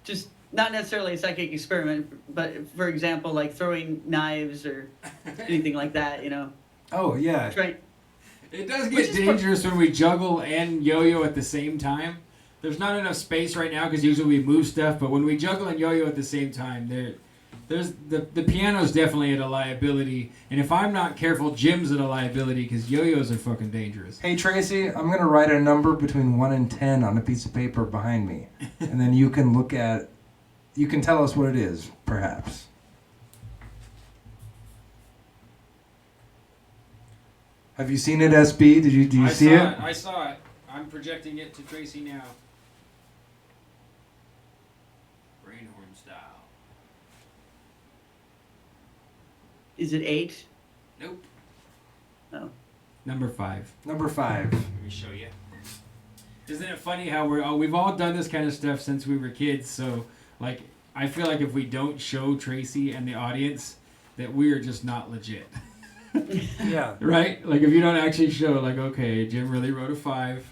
C: just not necessarily a psychic experiment, but for example, like throwing knives or anything like that, you know.
A: Oh, yeah.
C: Right.
B: It does get dangerous when we juggle and yo-yo at the same time. There's not enough space right now because usually we move stuff, but when we juggle and yo-yo at the same time, there's the piano's definitely at a liability, and if I'm not careful, Jim's at a liability because yo-yos are fucking dangerous.
A: Hey Tracy, I'm gonna write a number between 1 and 10 on a piece of paper behind me, and then you can you can tell us what it is, perhaps. Have you seen it, SB? Did you see it?
B: I saw it. I'm projecting it to Tracy now. Brainhorn style.
C: Is it 8?
B: Nope.
C: Oh.
B: Number 5.
A: Number 5.
B: Let me show you. Isn't it funny how we've all done this kind of stuff since we were kids? So, like, I feel like if we don't show Tracy and the audience, that we are just not legit.
A: Yeah.
B: Right? Like, if you don't actually show, like, okay, Jim really wrote a 5.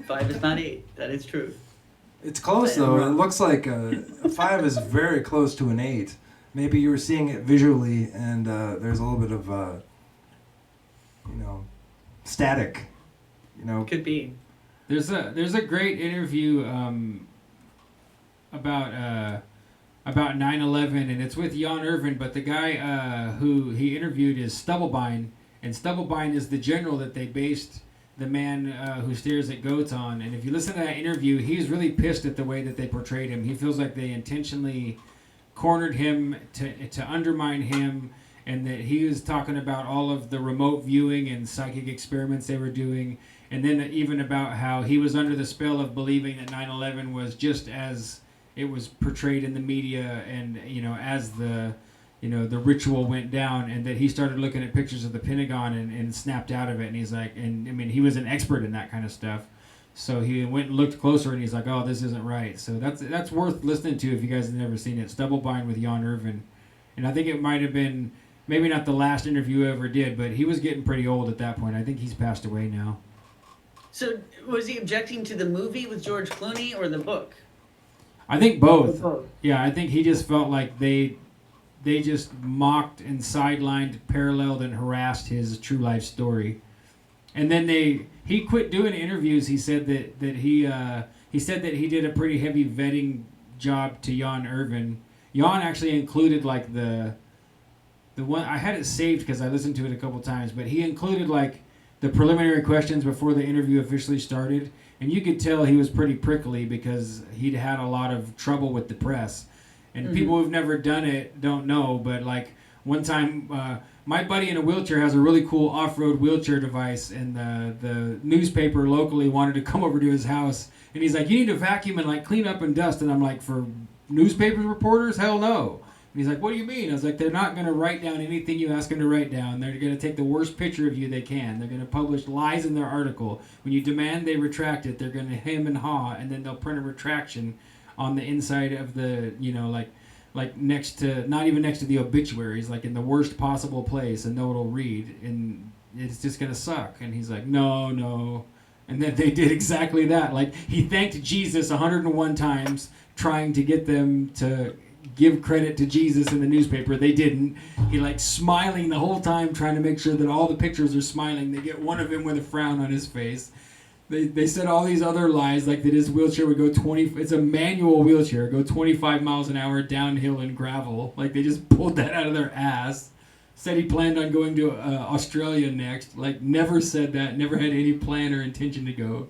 C: 5 is not 8. That is true.
A: It's close, though. It looks like a 5 is very close to an 8. Maybe you were seeing it visually, and there's a little bit of, static.
C: Could be.
B: There's a great interview about 9/11, and it's with Jan Irvin, but the guy who he interviewed is Stubblebine, And Stubblebine is the general that they based the man who stares at goats on. And if you listen to that interview, he's really pissed at the way that they portrayed him. He feels like they intentionally cornered him to undermine him, and that he was talking about all of the remote viewing and psychic experiments they were doing, and then even about how he was under the spell of believing that 9/11 was just as it was portrayed in the media, and as the ritual went down, and that he started looking at pictures of the Pentagon and snapped out of it. And he's like, and I mean, he was an expert in that kind of stuff. So he went and looked closer, and he's like, oh, this isn't right. So that's worth listening to if you guys have never seen it. Stubblebine with Jan Irvin. And I think it might have been, maybe not the last interview I ever did, but he was getting pretty old at that point. I think he's passed away now.
C: So was he objecting to the movie with George Clooney or the book?
B: I think both. Yeah, I think he just felt like they just mocked and sidelined, paralleled, and harassed his true life story. And then he quit doing interviews. He said that he said that he did a pretty heavy vetting job to Jan Irvin. Jan actually included like the one, I had it saved because I listened to it a couple times, but he included like the preliminary questions before the interview officially started, and you could tell he was pretty prickly because he'd had a lot of trouble with the press. And people who've never done it don't know, but like one time, my buddy in a wheelchair has a really cool off-road wheelchair device, and the newspaper locally wanted to come over to his house, and he's like, you need to vacuum and like clean up and dust. And I'm like, for newspaper reporters? Hell no. And he's like, what do you mean? I was like, they're not going to write down anything you ask them to write down. They're going to take the worst picture of you they can. They're going to publish lies in their article. When you demand they retract it, they're going to hem and haw, and then they'll print a retraction on the inside of the, like next to, not even next to the obituaries, like in the worst possible place, and no one will read, and it's just going to suck. And he's like, no. And then they did exactly that. Like, he thanked Jesus 101 times trying to get them to give credit to Jesus in the newspaper. They didn't. He like smiling the whole time, trying to make sure that all the pictures are smiling. They get one of him with a frown on his face. They said all these other lies, like that his wheelchair would go it's a manual wheelchair, go 25 miles an hour downhill in gravel. Like, they just pulled that out of their ass. Said he planned on going to Australia next. Like, never said that, never had any plan or intention to go.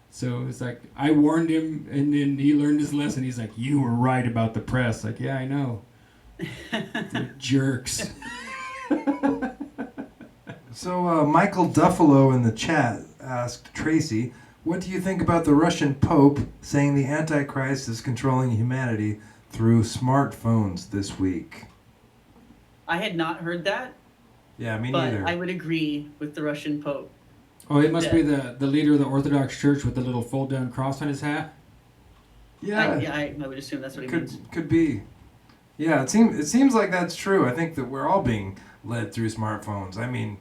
B: So it's like, I warned him, and then he learned his lesson. He's like, you were right about the press. Like, yeah, I know. They're jerks.
A: So Michael Duffalo in the chat asked Tracy, what do you think about the Russian Pope saying the Antichrist is controlling humanity through smartphones this week?
C: I had not heard that.
A: Yeah, me
C: but
A: neither.
C: I would agree with the Russian Pope.
B: Oh, it must be the leader of the Orthodox Church with the little fold-down cross on his hat?
A: Yeah.
C: I would assume that's what he means.
A: Could be. Yeah, it seems like that's true. I think that we're all being led through smartphones. I mean,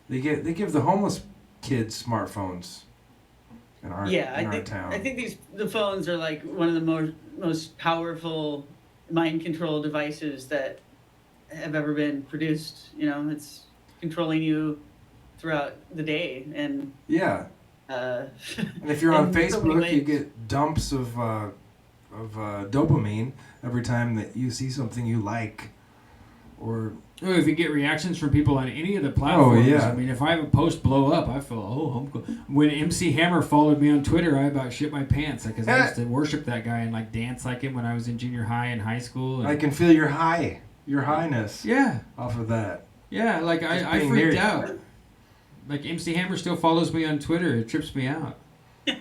A: they give the homeless kids smartphones in our town.
C: I think the phones are like one of the most powerful mind control devices that have ever been produced. It's controlling you throughout the day, and
A: yeah. And if you're on Facebook, you get dumps of dopamine every time that you see something you like, or
B: if you get reactions from people on any of the platforms.
A: Oh, yeah.
B: I mean, if I have a post blow up, I feel, I'm cool. When MC Hammer followed me on Twitter, I about shit my pants because I used to worship that guy and like dance like him when I was in junior high and high school. And
A: I can feel your highness.
B: Yeah.
A: Off of that.
B: Yeah, like I freaked out. Like, MC Hammer still follows me on Twitter. It trips me out.
A: Do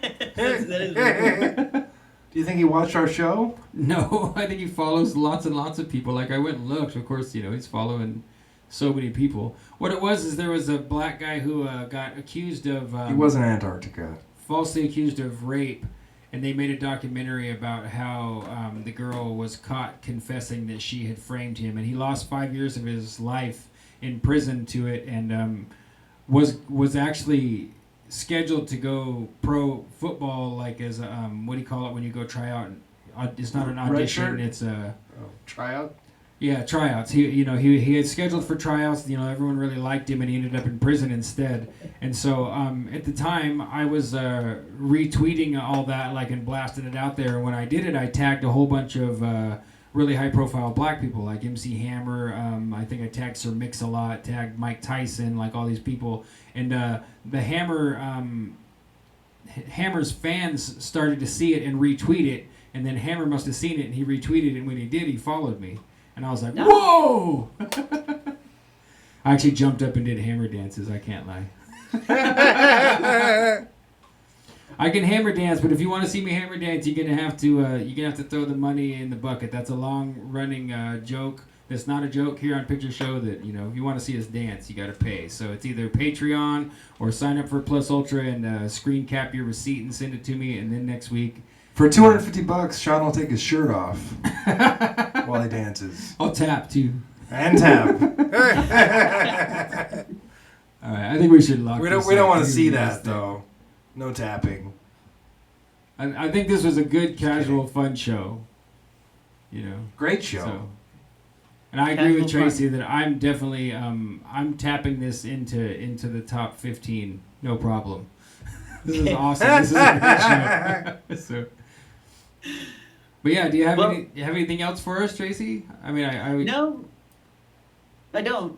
A: you think he watched our show?
B: No, I think he follows lots and lots of people. Like, I went and looked. Of course, he's following so many people. What it was is there was a black guy who got accused of...
A: he was in Antarctica.
B: Falsely accused of rape. And they made a documentary about how the girl was caught confessing that she had framed him. And he lost 5 years of his life in prison to it, and was actually scheduled to go pro football, like as a, what do you call it when you go try out? It's not an audition. It's a
A: tryout.
B: Yeah, tryouts. He had scheduled for tryouts. Everyone really liked him, and he ended up in prison instead. And so at the time, I was retweeting all that, like, and blasting it out there. And when I did it, I tagged a whole bunch of really high-profile black people like MC Hammer. I think I tagged Sir Mix a lot, tagged Mike Tyson, like all these people. And the Hammer's fans started to see it and retweet it, and then Hammer must have seen it and he retweeted it, and when he did, he followed me. And I was like, whoa! I actually jumped up and did hammer dances, I can't lie. I can hammer dance, but if you want to see me hammer dance, you're gonna have to throw the money in the bucket. That's a long-running joke. That's not a joke here on Picture Show. That if you want to see us dance, you gotta pay. So it's either Patreon or sign up for Plus Ultra and screen cap your receipt and send it to me. And then next week,
A: for $250, Sean will take his shirt off while he dances.
B: I'll tap too.
A: And tap.
B: All right, I think we should lock.
A: We don't want to see that though. No tapping.
B: I think this was a good, casual, fun show.
A: Great show.
B: So, and I agree with Tracy that I'm definitely I'm tapping this into the top 15, no problem. This is awesome. This is a great show. But yeah, do you have anything else for us, Tracy? I mean, I
C: no, I don't.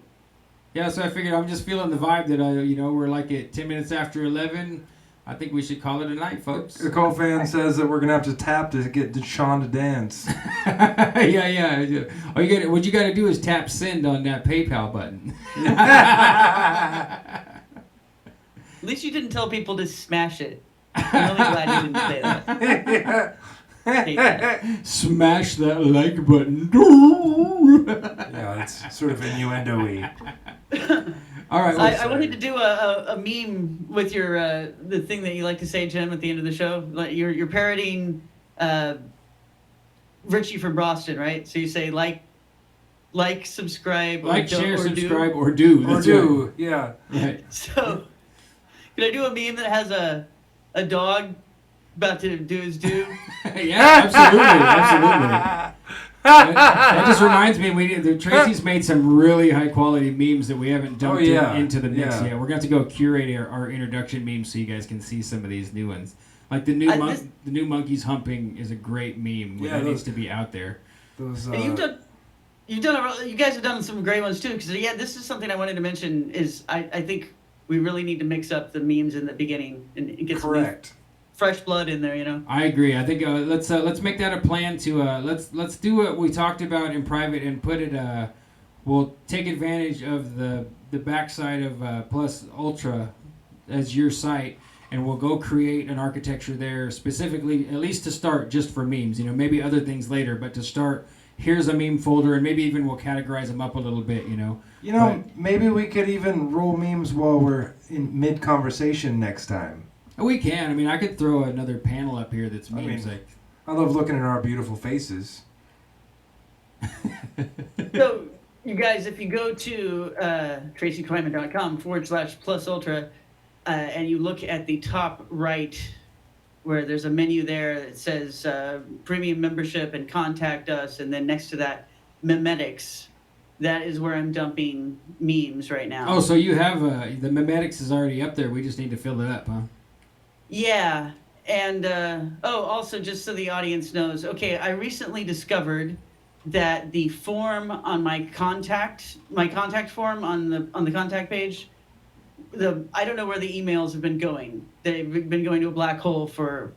B: Yeah, so I figured I'm just feeling the vibe that we're like at 10 minutes after 11. I think we should call it a night, folks.
A: The Cole fan says that we're gonna have to tap to get Sean to dance.
B: yeah. What you got to do is tap send on that PayPal button.
C: At least you didn't tell people to smash it. I'm really glad you didn't say that.
B: Smash that like button.
A: Yeah, it's sort of innuendo-y.
B: All right.
C: I wanted to do a meme with your the thing that you like to say, Jim, at the end of the show. Like you're parodying Richie from Boston, right? So you say like, subscribe,
B: share, subscribe,
C: do.
B: or do.
A: Or do. Yeah.
B: Right.
C: So can I do a meme that has a dog about to do his due?
B: Yeah, absolutely. That just reminds me, Tracy's made some really high quality memes that we haven't dumped into the mix yet. We're going to have to go curate our introduction memes so you guys can see some of these new ones. Like the new monkeys humping is a great meme. That needs to be out there.
C: Those, you guys have done some great ones too. Because this is something I wanted to mention. Is I think we really need to mix up the memes in the beginning and get some fresh blood in there,
B: I agree. I think let's make that a plan to let's do what we talked about in private and put it. We'll take advantage of the backside of Plus Ultra as your site, and we'll go create an architecture there specifically, at least to start, just for memes. Maybe other things later, but to start, here's a meme folder, and maybe even we'll categorize them up a little bit.
A: Maybe we could even roll memes while we're in mid conversation next time.
B: We can. I mean, I could throw another panel up here that's memes.
A: I love looking at our beautiful faces.
C: So, you guys, if you go to TracyTwyman.com/Plus Ultra, and you look at the top right, where there's a menu there that says Premium Membership and Contact Us, and then next to that, Memetics. That is where I'm dumping memes right now.
B: Oh, so you have the Memetics is already up there. We just need to fill it up, huh?
C: Yeah, and also just so the audience knows, I recently discovered that the form on my contact form on the contact page, I don't know where the emails have been going. They've been going to a black hole for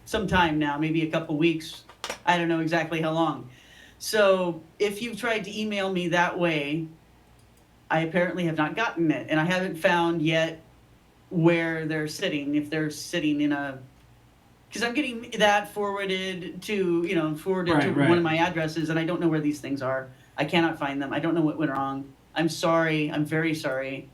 C: some time now, maybe a couple weeks. I don't know exactly how long. So if you've tried to email me that way, I apparently have not gotten it, and I haven't found yet where they're sitting, if they're sitting in a, because I'm getting that forwarded to one of my addresses, and I don't know where these things are. I cannot find them. I don't know what went wrong. I'm sorry. I'm very sorry.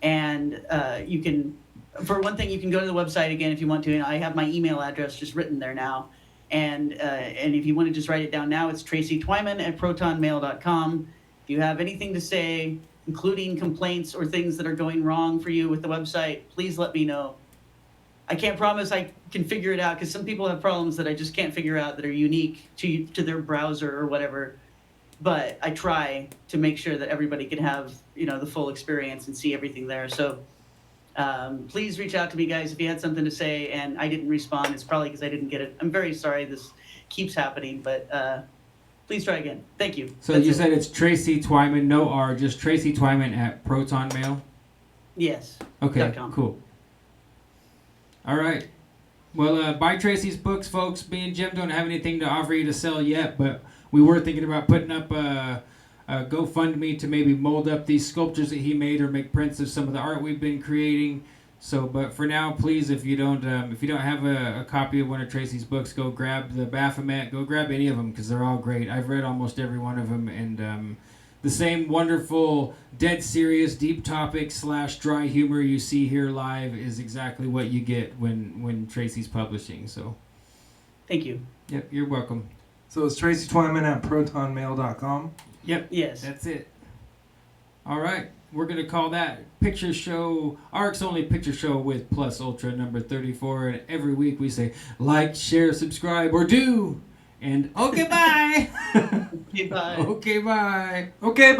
C: And you can, for one thing, you can go to the website again if you want to. And I have my email address just written there now. And if you want to just write it down now, it's TracyTwyman@protonmail.com. If you have anything to say, including complaints or things that are going wrong for you with the website, please let me know. I can't promise I can figure it out, because some people have problems that I just can't figure out that are unique to their browser or whatever. But I try to make sure that everybody can have the full experience and see everything there. So please reach out to me, guys, if you had something to say and I didn't respond. It's probably because I didn't get it. I'm very sorry this keeps happening, but Please try again. Thank you.
B: So
C: That's
B: you
C: it.
B: said it's Tracy Twyman, no R, just Tracy Twyman at Proton Mail?
C: Yes.
B: Okay,
C: .com.
B: cool. All right. Well, buy Tracy's books, folks. Me and Jim don't have anything to offer you to sell yet, but we were thinking about putting up a GoFundMe to maybe mold up these sculptures that he made or make prints of some of the art we've been creating. So, but for now, please, if you don't have a copy of one of Tracy's books, go grab the Baphomet. Go grab any of them because they're all great. I've read almost every one of them, and the same wonderful, dead serious, deep topic / dry humor you see here live is exactly what you get when Tracy's publishing. So,
C: thank you.
B: Yep, you're welcome.
A: So it's Tracy Twyman at protonmail.com.
B: Yep.
C: Yes.
B: That's it. All right. We're going to call that Picture Show, ARC's only picture show with Plus Ultra number 34. And every week we say, like, share, subscribe, or do. And okay, bye.
C: Okay, bye.
B: Okay, bye.
A: Okay, bye.